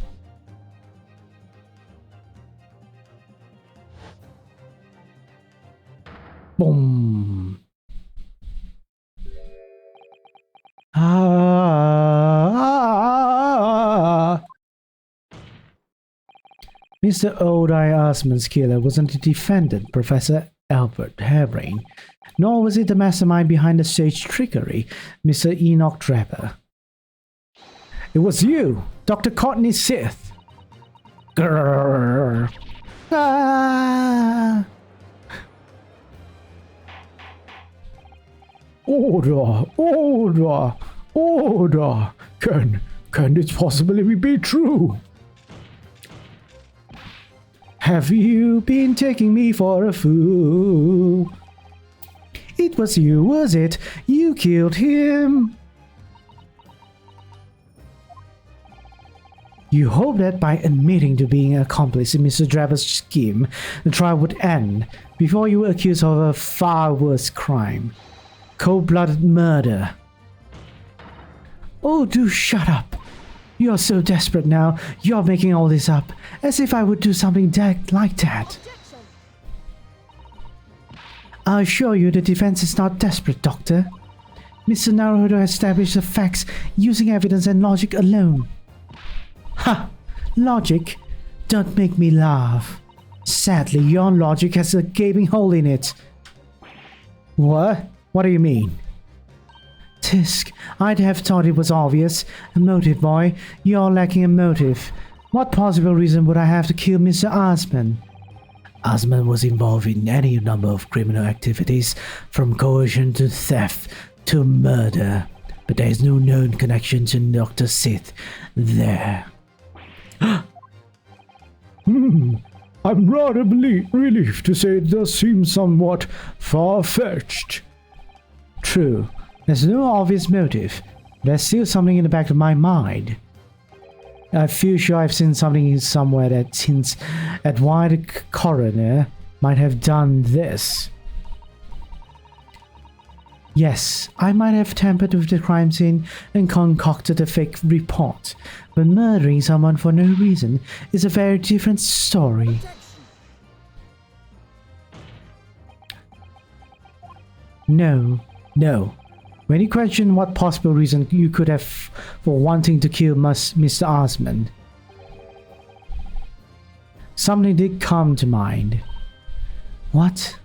Boom. Mr. Odai Asman's killer wasn't the defendant, Professor Albert Harebrain, nor was it the mastermind behind the stage trickery, Mr. Enoch Drebber. It was you, Dr. Courtney Sith. Grrr. Ah. Order, order, order. Can this possibly be true? Have you been taking me for a fool? It was you, was it? You killed him. You hoped that by admitting to being an accomplice in Mr. Draper's scheme, the trial would end before you were accused of a far worse crime. Cold-blooded murder. Oh, do shut up. You're so desperate now, you're making all this up, as if I would do something like that. I assure you the defense is not desperate, Doctor. Mr. Naruhodo established the facts using evidence and logic alone. Ha! Logic? Don't make me laugh. Sadly, your logic has a gaping hole in it. What? What do you mean? Tisk, I'd have thought it was obvious. A motive, boy. You're lacking a motive. What possible reason would I have to kill Mr. Osman? Osman was involved in any number of criminal activities, from coercion to theft to murder. But there is no known connection to Dr. Sith there. I'm rather relieved to say it does seem somewhat far-fetched. True. There's no obvious motive. There's still something in the back of my mind. I feel sure I've seen something somewhere that hints at why the coroner might have done this. Yes, I might have tampered with the crime scene and concocted a fake report, but murdering someone for no reason is a very different story. No. When you question what possible reason you could have for wanting to kill Mr. Osman, something did come to mind. What?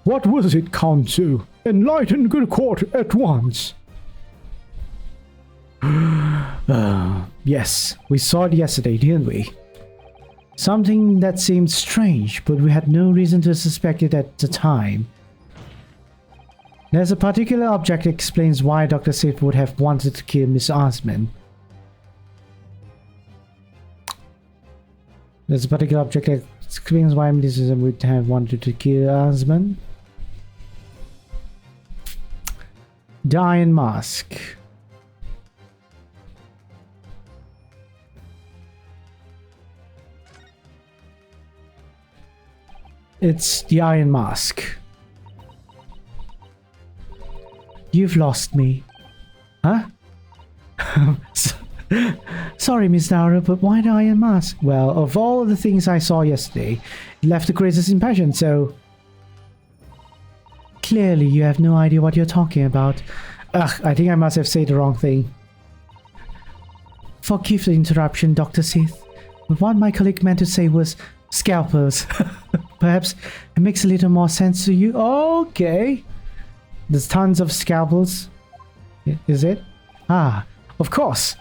What was it, Counsel? Enlighten good court at once. Yes, we saw it yesterday, didn't we? Something that seemed strange, but we had no reason to suspect it at the time. There's a particular object that explains why Dr. Sith would have wanted to kill Mr. Osman. There's a particular object that explains why Mr. Sith would have wanted to kill Osman. The Iron Mask. It's the Iron Mask. You've lost me. Huh? Sorry, Miss Naru, but why the Iron Mask? Well, of all the things I saw yesterday, it left the greatest impression, so... Clearly, you have no idea what you're talking about. Ugh, I think I must have said the wrong thing. Forgive the interruption, Dr. Sith, but what my colleague meant to say was scalpels. Perhaps it makes a little more sense to you. Okay. There's tons of scalpels. Is it? Ah, of course.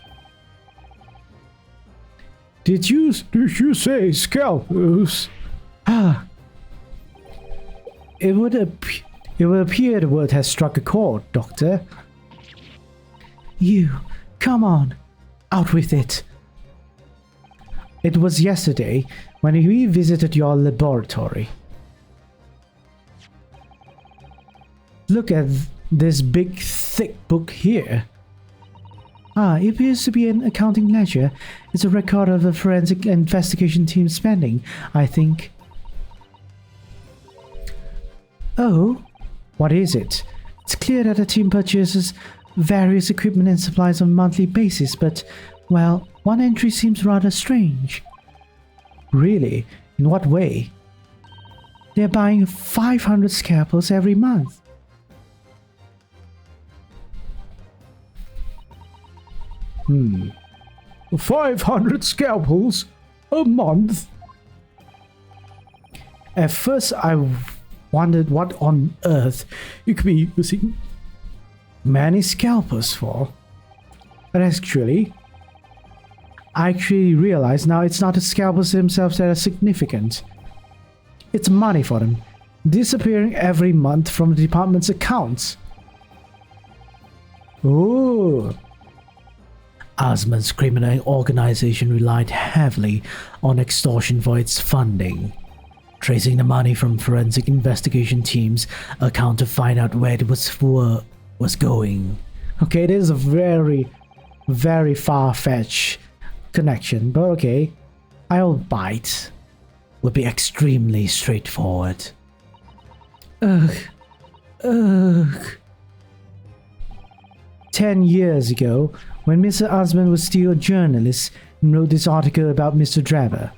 Did you say scalpels? Ah. It would appear the word has struck a chord, Doctor. You, come on, out with it. It was yesterday when we visited your laboratory. Look at this big, thick book here. Ah, it appears to be an accounting ledger. It's a record of the forensic investigation team spending, I think. Oh, what is it? It's clear that the team purchases various equipment and supplies on a monthly basis, but, well, one entry seems rather strange. Really? In what way? They're buying 500 scalpels every month. 500 scalpels a month? At first, I wondered what on earth you could be using many scalpels for. But I actually realize now it's not the scalpers themselves that are significant. It's money for them, disappearing every month from the department's accounts. Oh. Osmond's criminal organization relied heavily on extortion for its funding. Tracing the money from forensic investigation teams' account to find out where it was going. Okay, it is a very, very far-fetched connection, but okay, I'll bite. Would be extremely straightforward. Ugh. 10 years ago, when Mr. Osmond was still a journalist and wrote this article about Mr. Drebber,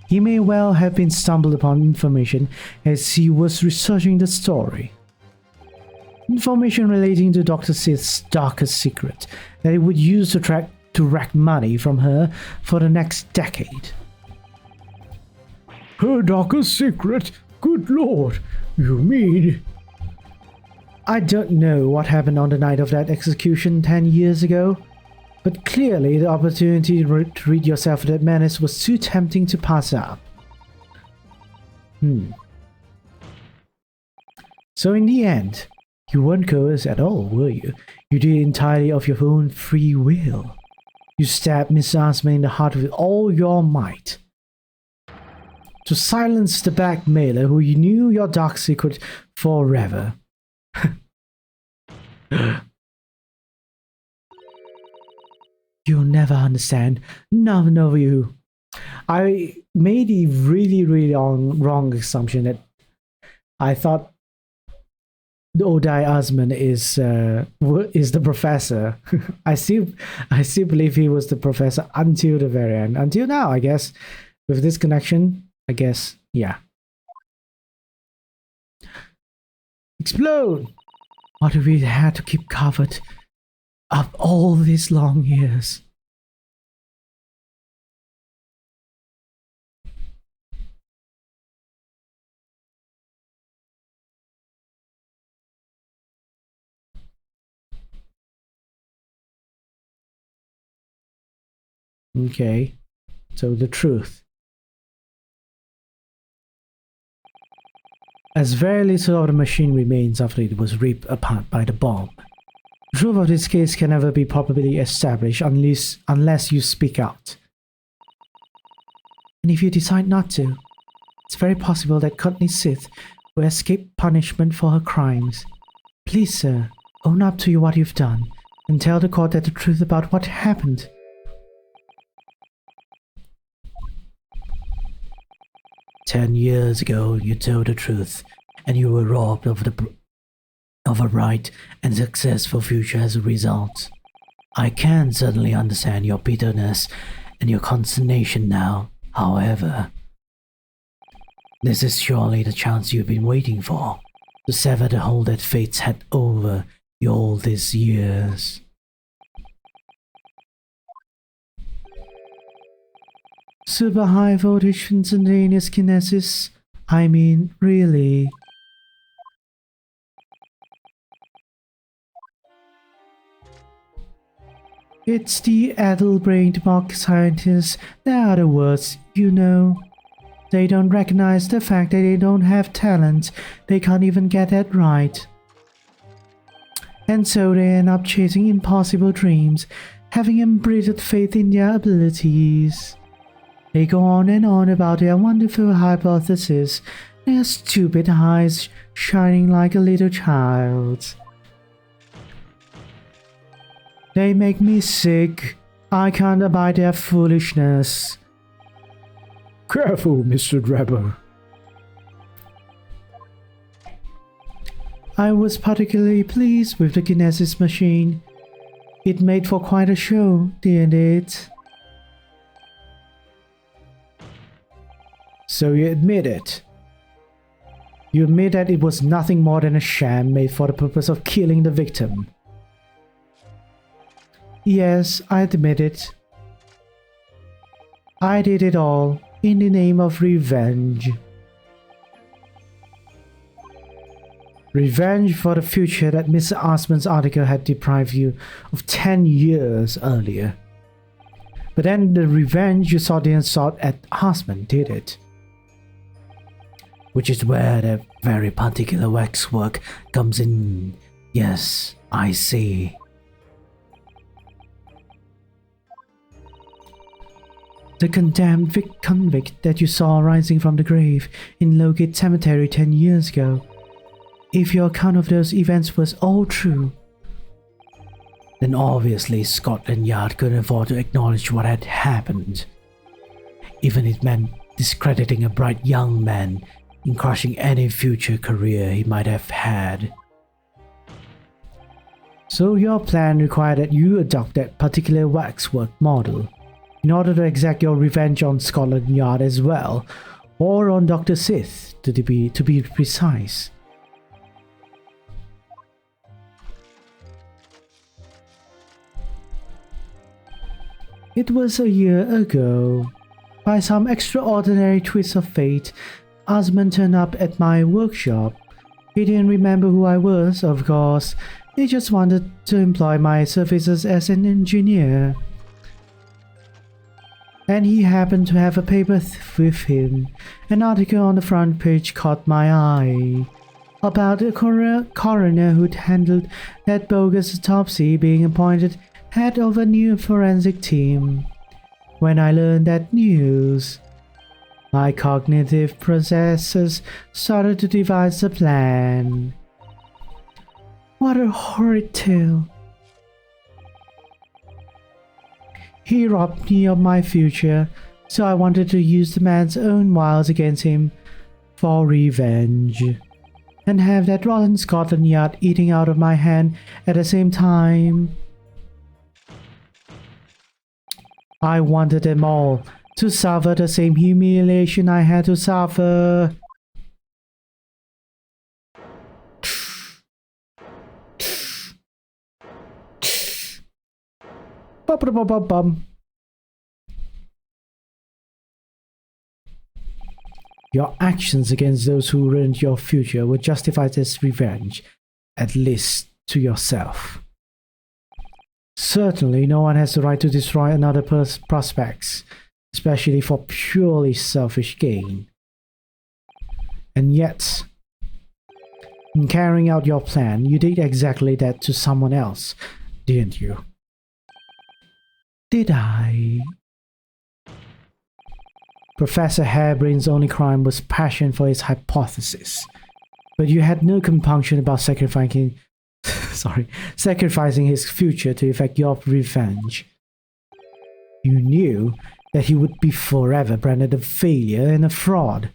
he may well have been stumbled upon information as he was researching the story. Information relating to Dr. Sith's darkest secret that he would use to rack money from her for the next decade. Her darkest secret? Good lord, you mean... I don't know what happened on the night of that execution 10 years ago, but clearly the opportunity to rid yourself of that menace was too tempting to pass up. So in the end, you weren't coerced at all, were you? You did it entirely of your own free will. You stabbed Miss Osmond in the heart with all your might. To silence the blackmailer who you knew your dark secret forever. You'll never understand. None of you. I made a really wrong assumption that I thought Odai Osmond is the professor. I still believe he was the professor until the very end. Until now, I guess. With this connection, I guess, yeah. Explode! What have we had to keep covered up all these long years? Okay, so the truth. As very little of the machine remains after it was ripped apart by the bomb. The truth of this case can never be properly established unless you speak out. And if you decide not to, it's very possible that Courtney Sith will escape punishment for her crimes. Please, sir, own up to what you've done and tell the court the truth about what happened. "10 years ago, you told the truth, and you were robbed of a bright and successful future as a result. I can certainly understand your bitterness and your consternation now, however. This is surely the chance you've been waiting for, to sever the hold that fate's had over you all these years." Super high voltage instantaneous kinesis? I mean, really? It's the addle-brained mock scientists, the other words, you know. They don't recognize the fact that they don't have talent, they can't even get that right. And so they end up chasing impossible dreams, having embittered faith in their abilities. They go on and on about their wonderful hypothesis, their stupid eyes shining like a little child's. They make me sick. I can't abide their foolishness. Careful, Mr. Drebber. I was particularly pleased with the Kinesis machine. It made for quite a show, didn't it? So you admit it? You admit that it was nothing more than a sham made for the purpose of killing the victim? Yes, I admit it. I did it all in the name of revenge. Revenge for the future that Mr. Osmond's article had deprived you of 10 years earlier. But then the revenge you sought at Osmond, did it? Which is where the very particular waxwork comes in. Yes, I see. The condemned convict that you saw rising from the grave in Lowgate Cemetery 10 years ago. If your account of those events was all true, then obviously Scotland Yard couldn't afford to acknowledge what had happened. Even if it meant discrediting a bright young man and crushing any future career he might have had. So your plan required that you adopt that particular waxwork model in order to exact your revenge on Scotland Yard as well, or on Dr. Sith to be precise. It was a year ago. By some extraordinary twist of fate, Osmond turned up at my workshop. He didn't remember who I was, of course. He just wanted to employ my services as an engineer. And he happened to have a paper with him. An article on the front page caught my eye. About a coroner who'd handled that bogus autopsy being appointed head of a new forensic team. When I learned that news, my cognitive processes started to devise a plan. What a horrid tale. He robbed me of my future, so I wanted to use the man's own wiles against him for revenge, and have that rotten Scotland Yard eating out of my hand at the same time. I wanted them all to suffer the same humiliation I had to suffer. Your actions against those who ruined your future were justified as revenge, at least to yourself. Certainly, no one has the right to destroy another person's prospects, especially for purely selfish gain. And yet, in carrying out your plan, you did exactly that to someone else, didn't you? Did I? Professor Harebrain's only crime was passion for his hypothesis, but you had no compunction about sacrificing his future to effect your revenge. You knew that he would be forever branded a failure and a fraud.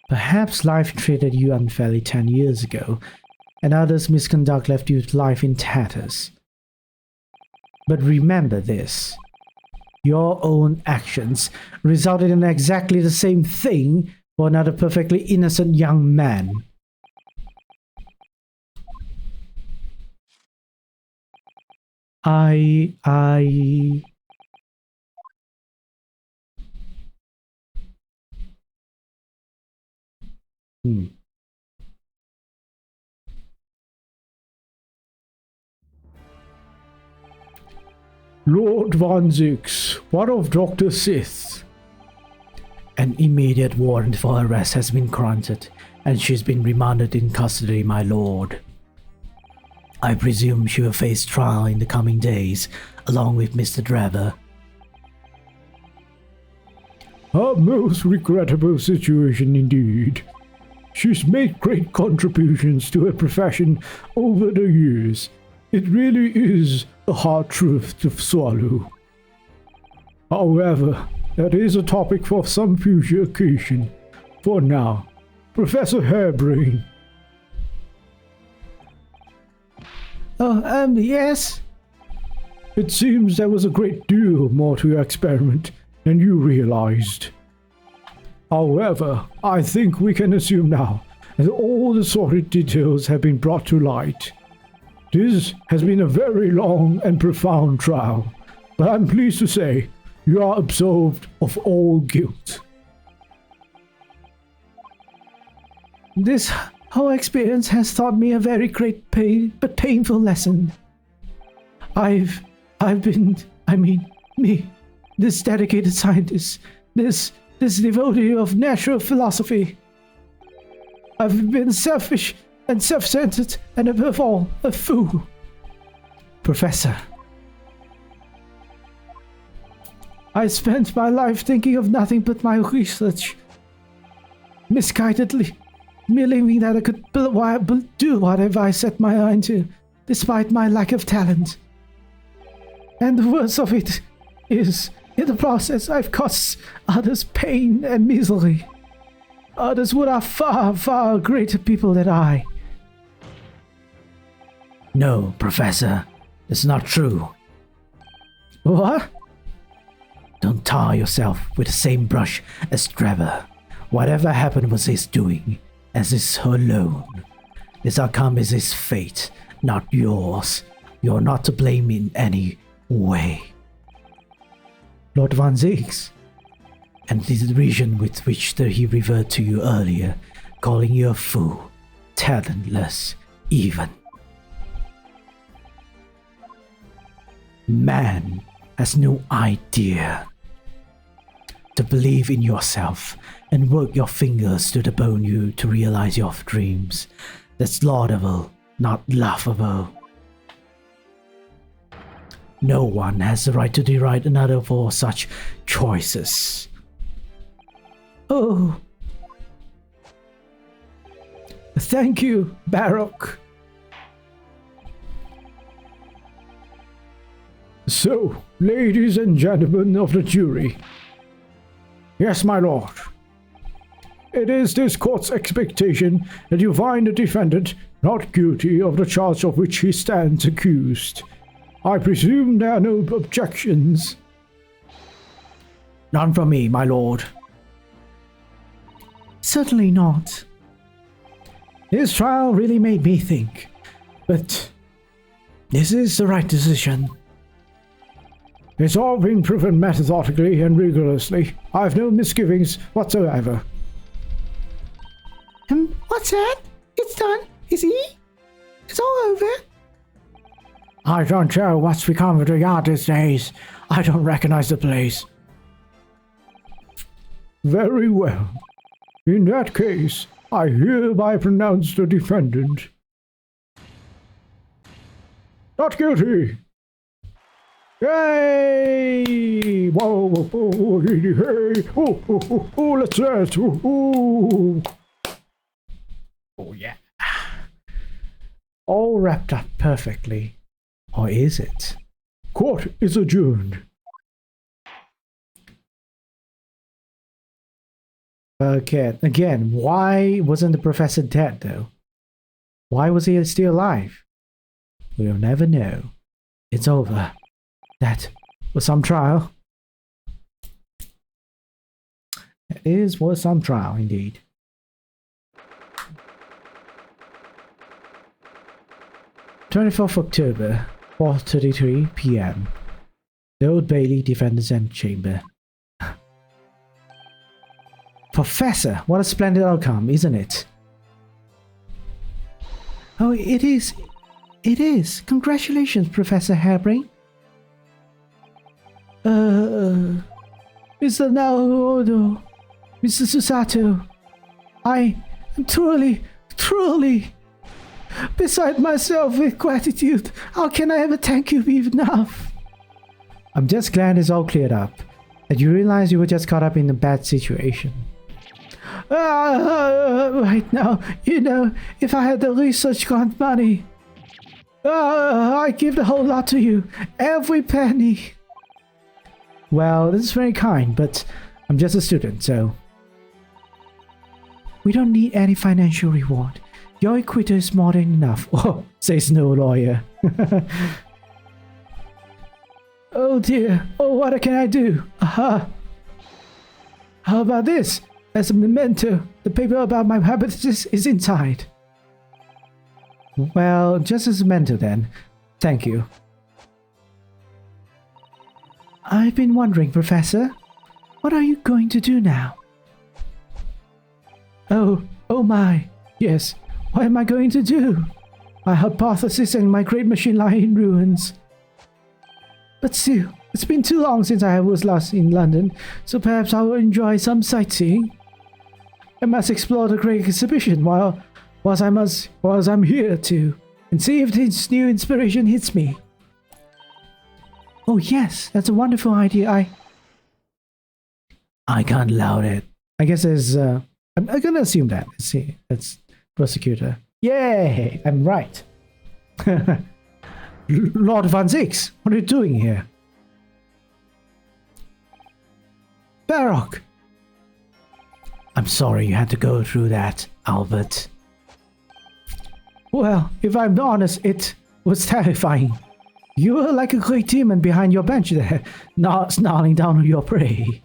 Perhaps life treated you unfairly 10 years ago, and others' misconduct left your life in tatters. But remember this. Your own actions resulted in exactly the same thing for another perfectly innocent young man. Lord Van Zix, what of Dr. Sith? An immediate warrant for arrest has been granted, and she's been remanded in custody, my lord. I presume she will face trial in the coming days, along with Mr. Drever. A most regrettable situation indeed. She's made great contributions to her profession over the years. It really is a hard truth to swallow. However, that is a topic for some future occasion. For now, Professor Harebrain. Yes? It seems there was a great deal more to your experiment than you realized. However, I think we can assume now that all the sordid details have been brought to light. This has been a very long and profound trial, but I'm pleased to say you are absolved of all guilt. This whole experience has taught me a very great but painful lesson. I've been, me, this dedicated scientist, this devotee of natural philosophy. I've been selfish and self-centered, and above all, a fool. Professor, I spent my life thinking of nothing but my research, misguidedly, believing that I could do whatever I set my mind to, despite my lack of talent. And the worst of it is, in the process, I've caused others pain and misery. Others who are far, far greater people than I. No, Professor, it's not true. What? Don't tar yourself with the same brush as Trevor. Whatever happened was his doing, as is alone. This outcome is his fate, not yours. You're not to blame in any way. Lord Van Zieks. And the derision with which he referred to you earlier, calling you a fool, talentless, even. Man has no idea. To believe in yourself and work your fingers to the bone you to realize your dreams. That's laudable, not laughable. No one has the right to deride another for such choices. Oh. Thank you, Baroque. So, ladies and gentlemen of the jury. Yes, my lord. It is this court's expectation that you find the defendant not guilty of the charge of which he stands accused. I presume there are no objections. None from me, my lord. Certainly not. This trial really made me think, but this is the right decision. It's all been proven methodically and rigorously. I have no misgivings whatsoever. What's that? It's done, is he? It's all over? I don't know what's become of the yard these days. I don't recognize the place. Very well. In that case, I hereby pronounce the defendant not guilty. Yay! Whoa, whoa, whoa, hey, oh, let's dance. Oh, yeah. All wrapped up perfectly. Or is it? Court is adjourned. Okay, again, why wasn't the professor dead, though? Why was he still alive? We'll never know. It's over. That was some trial. Was some trial, indeed. "24th October, 4:33 p.m. The Old Bailey Defenders Chamber. Professor, what a splendid outcome, isn't it? Oh, it is. It is. Congratulations, Professor Harebrain. Mr. Naruhodo, Mr. Susato, I am truly beside myself with gratitude. How can I ever thank you enough? I'm just glad it's all cleared up. That you realize you were just caught up in a bad situation. Right now, if I had the research grant money, I'd give the whole lot to you. Every penny. Well, this is very kind, but I'm just a student, so... We don't need any financial reward. Your acquittal is more than enough. Oh, says no lawyer. Oh dear. Oh, what can I do? Aha. How about this? As a memento, the paper about my habits is inside. Well, just as a memento then. Thank you. I've been wondering, Professor, what are you going to do now? Oh my. Yes, what am I going to do? My hypothesis and my great machine lie in ruins. But still, it's been too long since I was last in London, so perhaps I will enjoy some sightseeing. I must explore the great exhibition whilst I'm here too, and see if this new inspiration hits me. Oh yes, that's a wonderful idea. I can't allow it. I guess there's I'm gonna assume that. Let's see. That's prosecutor. Yay! I'm right. Lord Van Zix, what are you doing here? Baroque! I'm sorry you had to go through that, Albert. Well, if I'm honest, it was terrifying. You were like a great demon behind your bench there, not snarling down on your prey.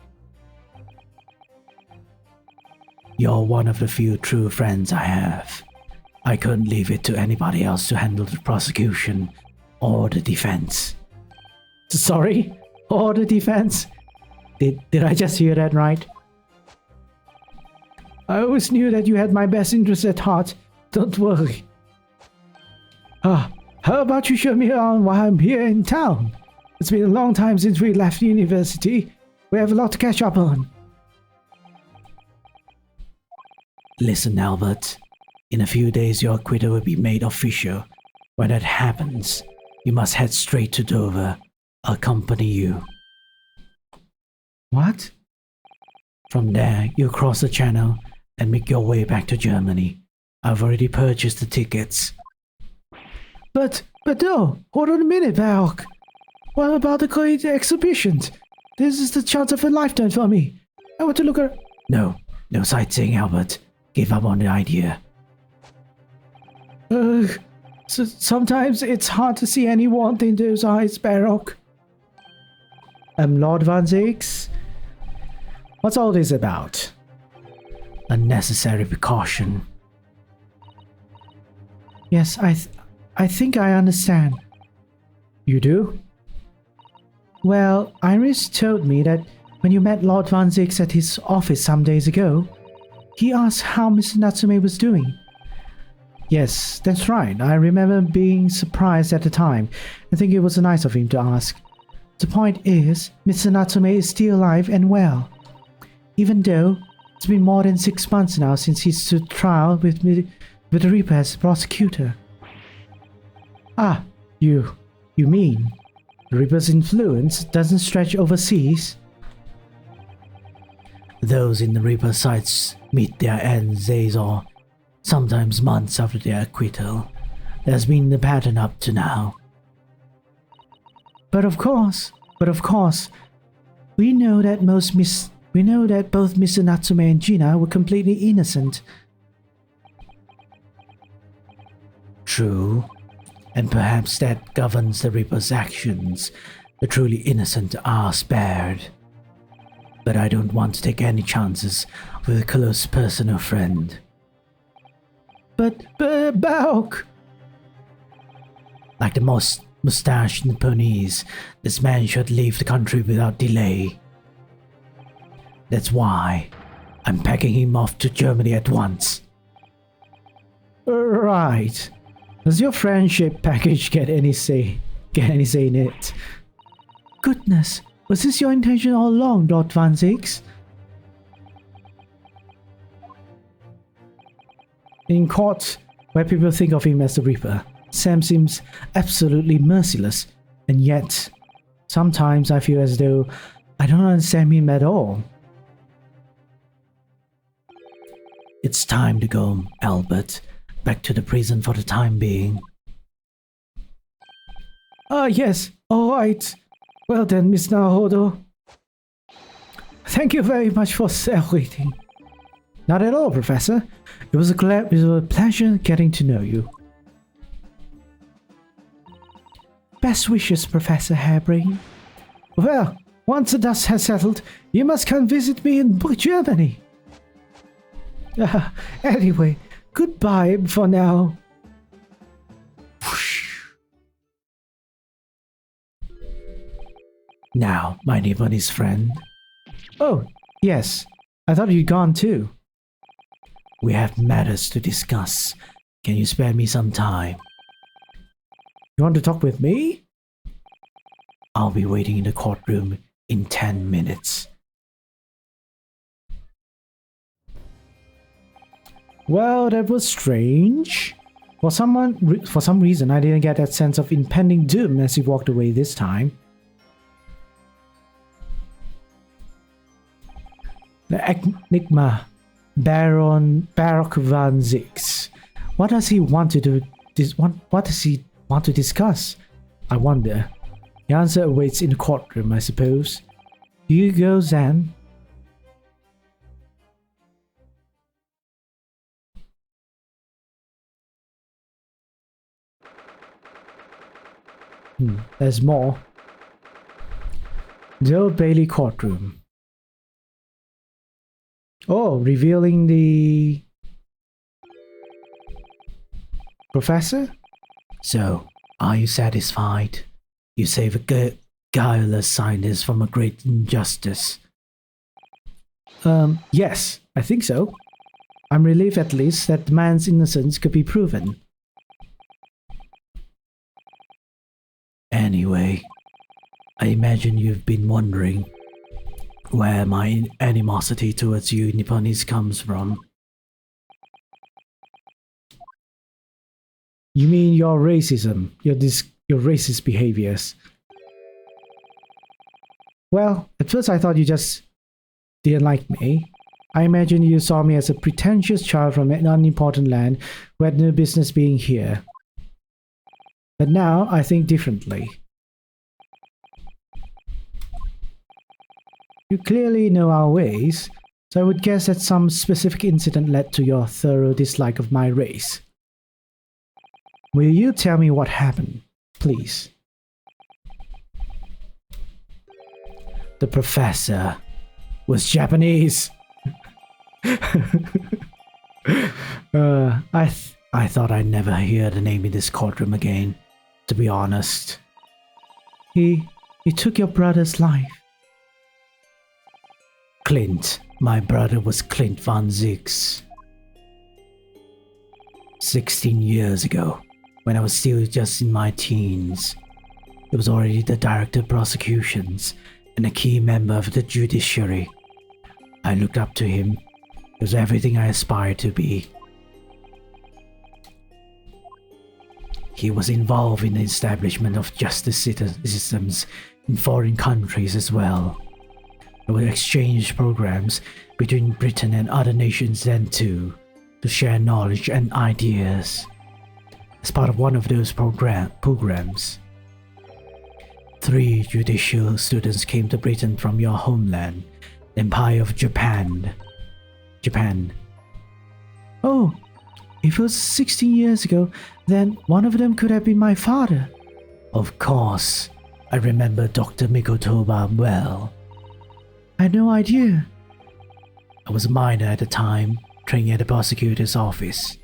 You're one of the few true friends I have. I couldn't leave it to anybody else to handle the prosecution or the defense. Sorry? Or the defense? Did I just hear that right? I always knew that you had my best interest at heart. Don't worry. How about you show me around while I'm here in town? It's been a long time since we left university. We have a lot to catch up on. Listen, Albert. In a few days, your acquittal will be made official. When that happens, you must head straight to Dover. I'll accompany you. What? From there, you'll cross the channel and make your way back to Germany. I've already purchased the tickets. But no, hold on a minute, Baroque. What about the great exhibitions? This is the chance of a lifetime for me. I want to look at... No sightseeing, Albert. Give up on the idea. Sometimes it's hard to see any warmth in those eyes, Baroque. Lord Van Zix? What's all this about? Unnecessary precaution. Yes, I think I understand. You do? Well, Iris told me that when you met Lord Van Zix at his office some days ago, he asked how Mr. Natsume was doing. Yes, that's right. I remember being surprised at the time. I think it was nice of him to ask. The point is, Mr. Natsume is still alive and well. Even though it's been more than 6 months now since he stood trial with the Reaper as prosecutor. Ah, you mean the Reaper's influence doesn't stretch overseas? Those in the Reaper sites meet their ends days or sometimes months after their acquittal. That's been the pattern up to now. But of course, we know that both Mr. Natsume and Gina were completely innocent. True, and perhaps that governs the Reaper's actions. The truly innocent are spared. But I don't want to take any chances with a close personal friend. But Baroque! Like the most mustached Nipponese, this man should leave the country without delay. That's why I'm packing him off to Germany at once. Right. Does your friendship package get any say in it? Goodness, was this your intention all along, Lord Van Zix? In court, where people think of him as the Reaper, Sam seems absolutely merciless, and yet, sometimes I feel as though I don't understand him at all. It's time to go, Albert. Back to the prison for the time being. Yes, alright. Well then, Miss Naruhodo. Thank you very much for everything. Not at all, Professor. It was a pleasure getting to know you. Best wishes, Professor Harebrained. Well, once the dust has settled, you must come visit me in Germany. Anyway, goodbye for now. Now, my Nipponese friend. Oh, yes. I thought you'd gone too. We have matters to discuss. Can you spare me some time? You want to talk with me? I'll be waiting in the courtroom in 10 minutes. Well, that was strange. For some reason, I didn't get that sense of impending doom as he walked away this time. The enigma, Baroque van Zix. What does he want to do? What does he want to discuss? I wonder. The answer awaits in the courtroom, I suppose. Here you go, Zan. There's more. The Old Bailey courtroom. Oh, revealing the professor? So, are you satisfied? You save a guileless scientist from a great injustice. Yes, I think so. I'm relieved at least that the man's innocence could be proven. Anyway, I imagine you've been wondering where my animosity towards you Nipponese comes from. You mean your racism, your racist behaviors? Well, at first I thought you just didn't like me. I imagine you saw me as a pretentious child from an unimportant land who had no business being here. But now I think differently. You clearly know our ways, so I would guess that some specific incident led to your thorough dislike of my race. Will you tell me what happened, please? The professor was Japanese. I thought I'd never hear the name in this courtroom again, to be honest. He took your brother's life. Clint. My brother was Clint van Zix. 16 years ago, when I was still just in my teens, he was already the director of prosecutions and a key member of the judiciary. I looked up to him. He was everything I aspired to be. He was involved in the establishment of justice systems in foreign countries as well. There were exchange programs between Britain and other nations then too, to share knowledge and ideas. As part of one of those programs, 3 judicial students came to Britain from your homeland, the Empire of Japan. Oh, if it was 16 years ago, then one of them could have been my father. Of course, I remember Dr. Mikotoba well. I had no idea. I was a minor at the time, training at the prosecutor's office.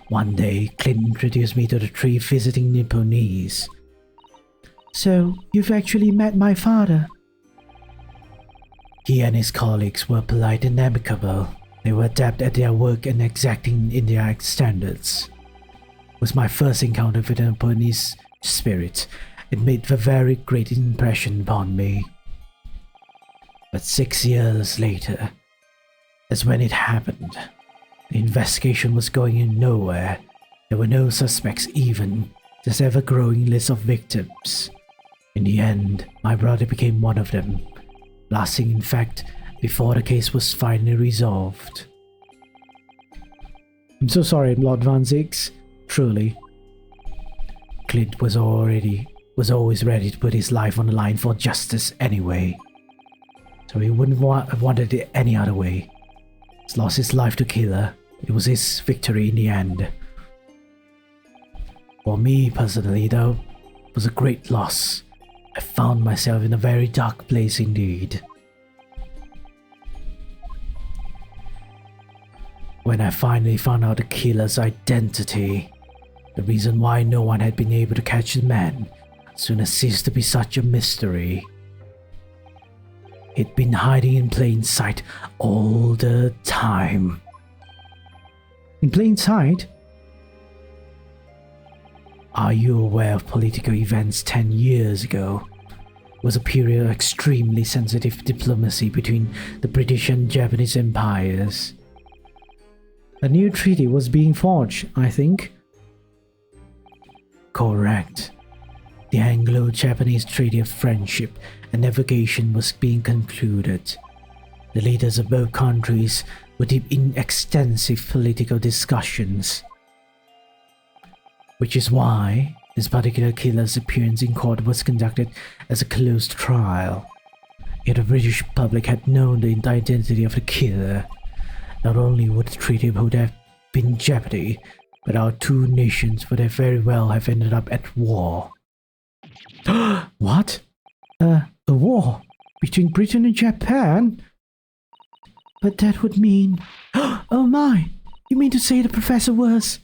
One day, Clint introduced me to the 3 visiting Nipponese. So, you've actually met my father? He and his colleagues were polite and amicable. They were adept at their work and exacting in their standards. It was my first encounter with the Nipponese spirit. It made a very great impression upon me. But 6 years later, that's when it happened. The investigation was going in nowhere. There were no suspects even, just ever-growing list of victims. In the end, my brother became one of them, lasting in fact before the case was finally resolved. I'm so sorry, Lord Van Zix. Truly. Clint was always ready to put his life on the line for justice anyway. So he wouldn't have wanted it any other way. He's lost his life to kill her. It was his victory in the end. For me personally though, it was a great loss. I found myself in a very dark place indeed. When I finally found out the killer's identity, the reason why no one had been able to catch the man soon ceased to be such a mystery. He'd been hiding in plain sight all the time. In plain sight? Are you aware of political events 10 years ago? It was a period of extremely sensitive diplomacy between the British and Japanese empires. A new treaty was being forged, I think. Correct. The Anglo-Japanese Treaty of Friendship and Navigation was being concluded. The leaders of both countries were deep in extensive political discussions. Which is why this particular killer's appearance in court was conducted as a closed trial. If the British public had known the identity of the killer, not only would the treaty would have been in jeopardy, but our two nations would have very well have ended up at war. What? A war between Britain and Japan? But that would mean... Oh my! You mean to say the professor was...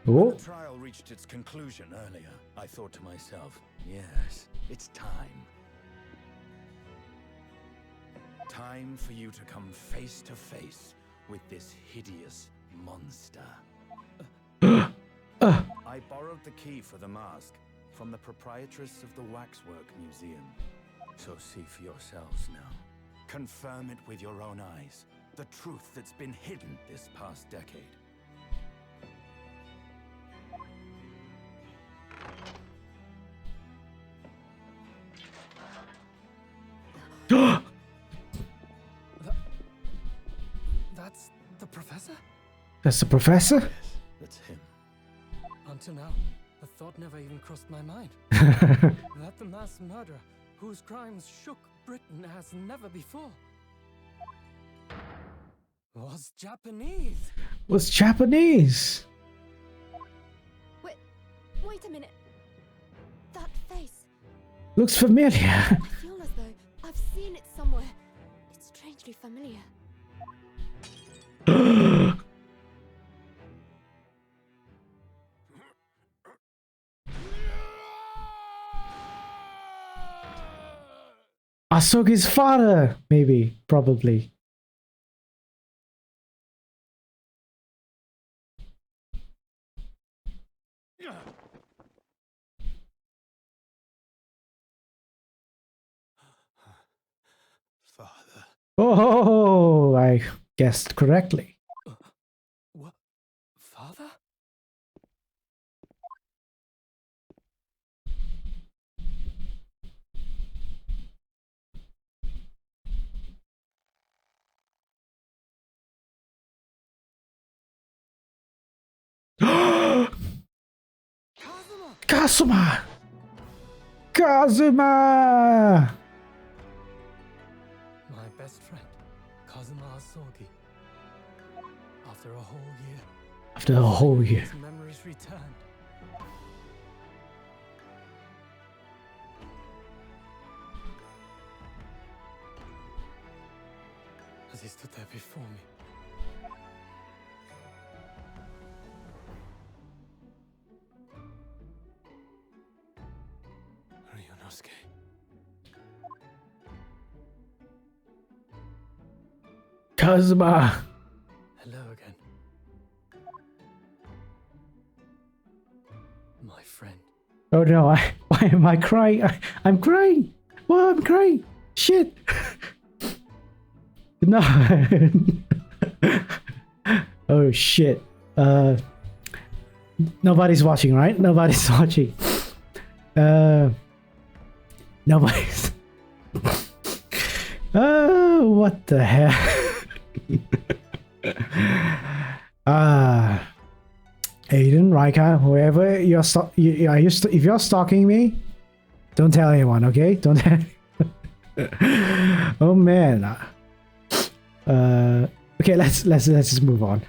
Oh, The trial reached its conclusion earlier. I thought to myself, yes, it's time. Time for you to come face to face with this hideous monster. I borrowed the key for the mask from the proprietress of the Waxwork Museum. So see for yourselves now. Confirm it with your own eyes. The truth that's been hidden this past decade. That's the professor? That's the professor? Yes, that's him. Until now, the thought never even crossed my mind. That the mass murderer, whose crimes shook Britain as never before, was Japanese. Was Japanese? Wait a minute. That face. Looks familiar. I feel as though I've seen it somewhere. It's strangely familiar. Asogi's father, maybe, probably. Father. Oh, I guessed correctly. What? Father? Kazuma! Kazuma! My best friend, Kazuma Asogi. After a whole year, After a whole year. his memories returned. As he stood there before me, Ryunosuke. Kazuma! Hello again. My friend. Oh no, why am I crying? I'm crying! Well, I'm crying! Shit! No! Oh shit. Nobody's watching, right? Nobody's watching. Nobody's... Oh, what the hell? Aiden, Raika, whoever if you're stalking me, don't tell anyone, okay? Don't tell. Oh man. Okay, let's just move on.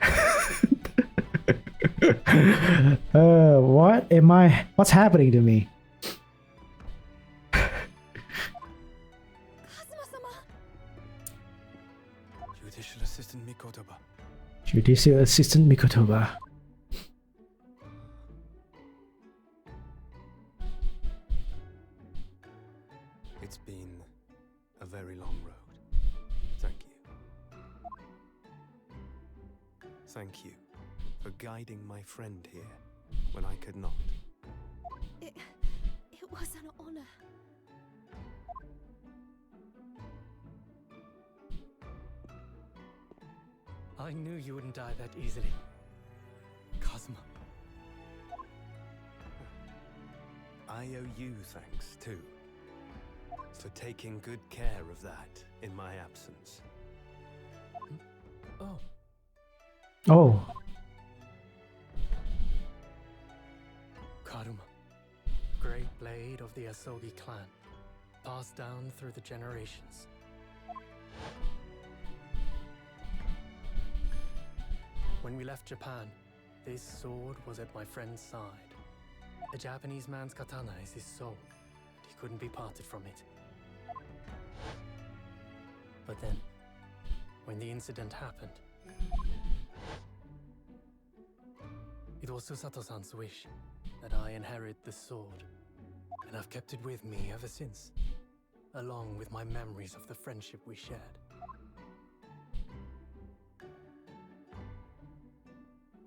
What's happening to me? Kazuma-sama! Judicial Assistant Mikotoba. Judicial Assistant Mikotoba. It's been a very long road. thank you for guiding my friend here when I could not. It was an honor. I knew you wouldn't die that easily. Kazuma. I owe you thanks, too, for taking good care of that in my absence. Oh, Oh, Karuma. Great blade of the Asogi clan. Passed down through the generations. When we left Japan, this sword was at my friend's side. A Japanese man's katana is his soul, and he couldn't be parted from it. But then, when the incident happened, it was Susato-san's wish that I inherit the sword, and I've kept it with me ever since, along with my memories of the friendship we shared.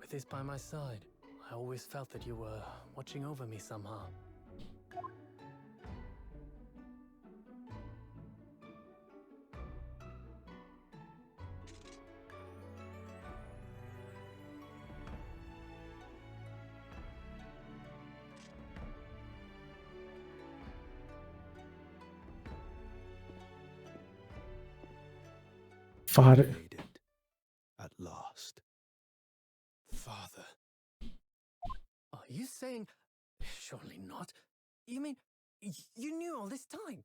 With this by my side, I always felt that you were watching over me somehow. father. Made it. At last. Father. Are you saying... Surely not. You mean, you knew all this time?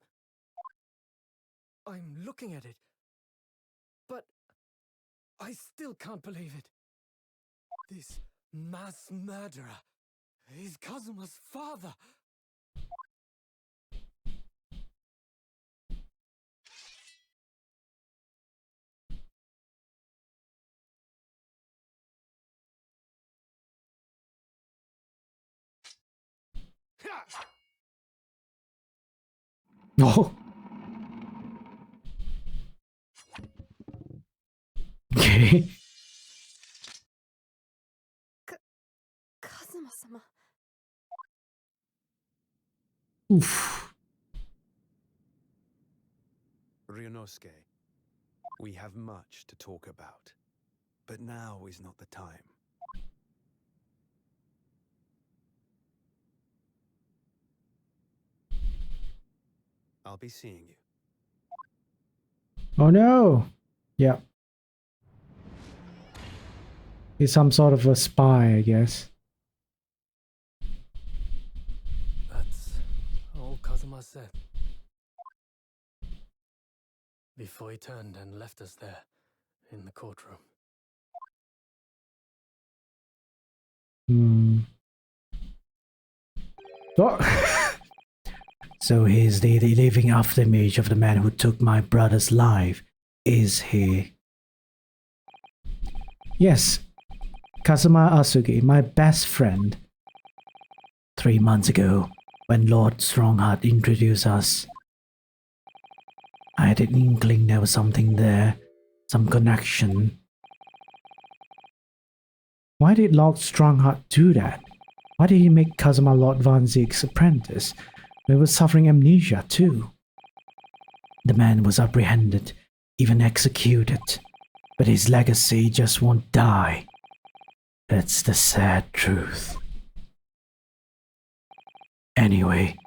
I'm looking at it, but I still can't believe it. This mass murderer is Kazuma's father. Oh. Okay. Kazuma-sama. Oof. Ryunosuke, we have much to talk about, but now is not the time. I'll be seeing you. Oh no. Yeah. He's some sort of a spy, I guess. That's all Kazuma said. Before he turned and left us there, in the courtroom. Hmm. Oh. So he's the living afterimage of the man who took my brother's life, is he? Yes. Kazuma Asugi, my best friend. 3 months ago, when Lord Strongheart introduced us, I had an inkling there was something there, some connection. Why did Lord Strongheart do that? Why did he make Kazuma Lord Van Ziek's apprentice? He was suffering amnesia too. The man was apprehended, even executed, but his legacy just won't die. That's the sad truth. Anyway,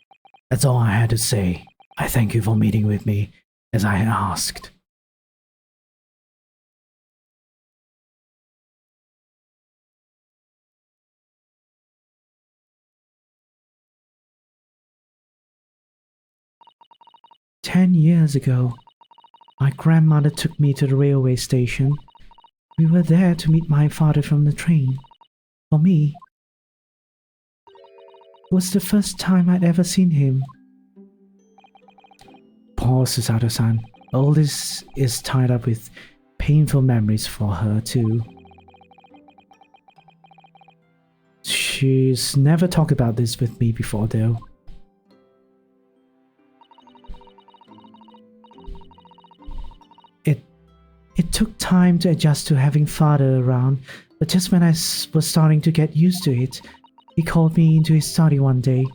that's all I had to say. I thank you for meeting with me, as I had asked. "10 years ago, my grandmother took me to the railway station. We were there to meet my father from the train. For me, it was the first time I'd ever seen him." Poor Susato-san. All this is tied up with painful memories for her too. She's never talked about this with me before though. It took time to adjust to having father around, But just when was starting to get used to it, he called me into his study one day.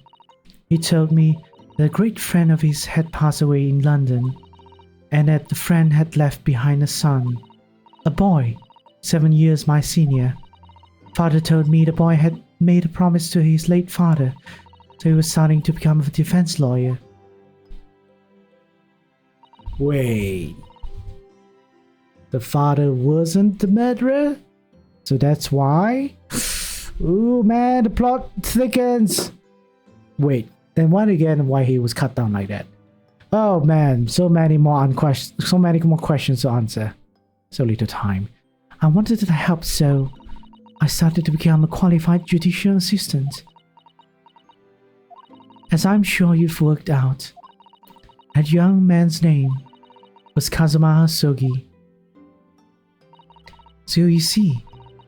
He told me that a great friend of his had passed away in London, and that the friend had left behind a son, a boy, 7 years my senior. Father told me the boy had made a promise to his late father, so he was starting to become a defense lawyer. Wait. The father wasn't the murderer? So that's why? Ooh, man, the plot thickens. Wait, then what again why he was cut down like that? Oh man, so many more questions to answer. So little time. I wanted to help, so I started to become a qualified judicial assistant. As I'm sure you've worked out, that young man's name was Kazuma Hasogi. So you see,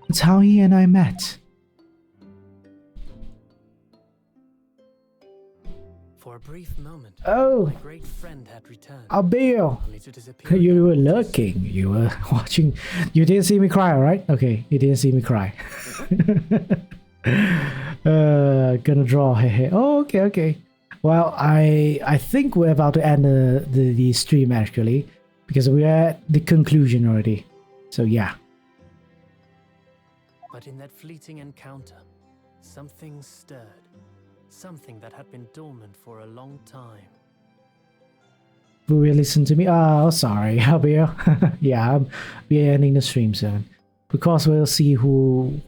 that's how he and I met. For a brief moment, Oh, my great friend had returned, Albio, only to disappear. you were again. lurking. You were watching. You didn't see me cry, right? Okay, you didn't see me cry. Gonna draw. Oh, okay. Well, I think we're about to end the stream actually, because we're at the conclusion already. So yeah. But in that fleeting encounter, something stirred. Something that had been dormant for a long time. Will you listen to me? Oh, sorry, Albio. Yeah, we're ending the stream soon, because we'll see who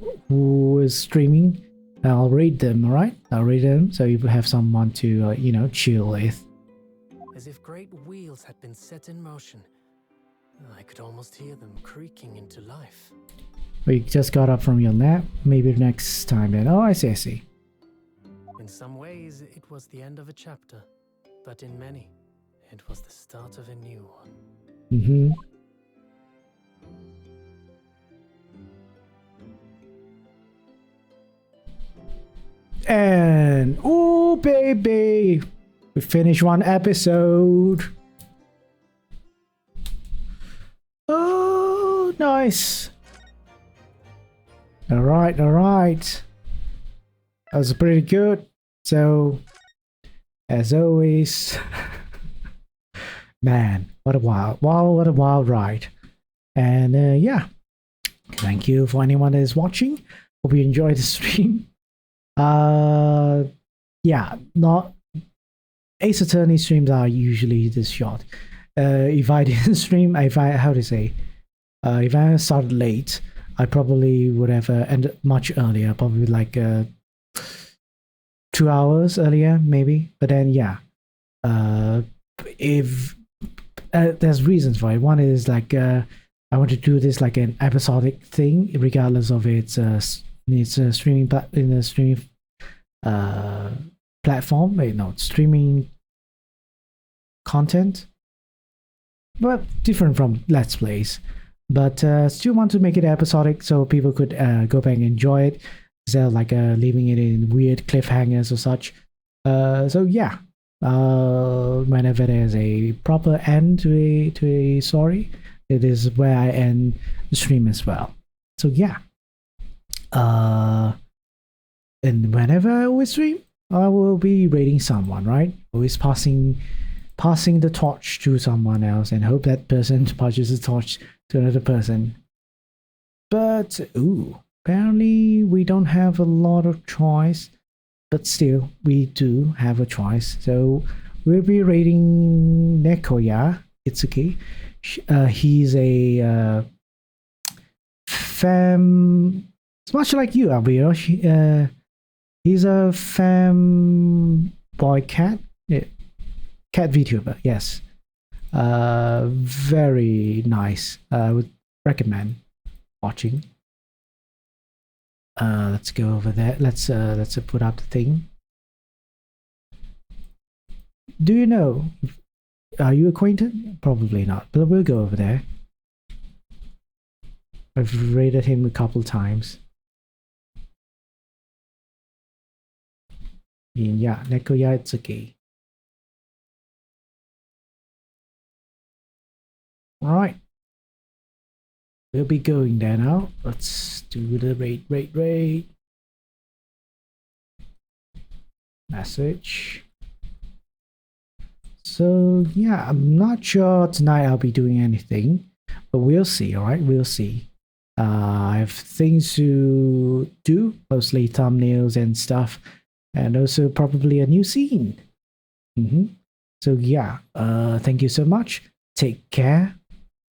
is streaming. I'll rate them, alright? I'll rate them so you have someone to, chill with. As if great wheels had been set in motion. I could almost hear them creaking into life. We just got up from your nap. Maybe next time then. Oh, I see. In some ways, it was the end of a chapter. But in many, it was the start of a new one. Mm-hmm. And, oh baby, we finished one episode. Oh, nice. All right. That was pretty good. So, as always, man, what a wild ride. And yeah, thank you for anyone that is watching. Hope you enjoyed the stream. Yeah, not Ace Attorney streams are usually this short. If I didn't stream, if I started late, I probably would have ended much earlier, probably like 2 hours earlier, maybe. But then, yeah, if there's reasons for it. One is like I want to do this like an episodic thing, regardless of its streaming platform. Streaming content, but different from Let's Plays. But still want to make it episodic so people could go back and enjoy it instead of like leaving it in weird cliffhangers or such. So yeah, whenever there's a proper end to a story, it is where I end the stream as well. So yeah, and whenever I always stream, I will be rating someone, right? Always passing the torch to someone else and hope that person passes the torch to another person. But apparently we don't have a lot of choice, but still we do have a choice. So we'll be rating Nekoya Itsuki. He's a femme, it's much like you, Abio. He's a femme boy cat VTuber, yes. Very nice. I would recommend watching. Let's go over there. Let's put up the thing. Do you know? Are you acquainted? Probably not, but we'll go over there. I've rated him a couple times. Yeah, Nekoya Itsuki. All right. we'll be going there now. Let's do the raid. Message. So yeah, I'm not sure tonight I'll be doing anything, but we'll see. All right, we'll see. I have things to do, mostly thumbnails and stuff, and also probably a new scene. So yeah, thank you so much. Take care,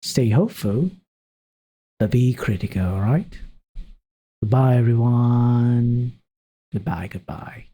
stay hopeful, but be critical, all right? Goodbye, everyone. Goodbye.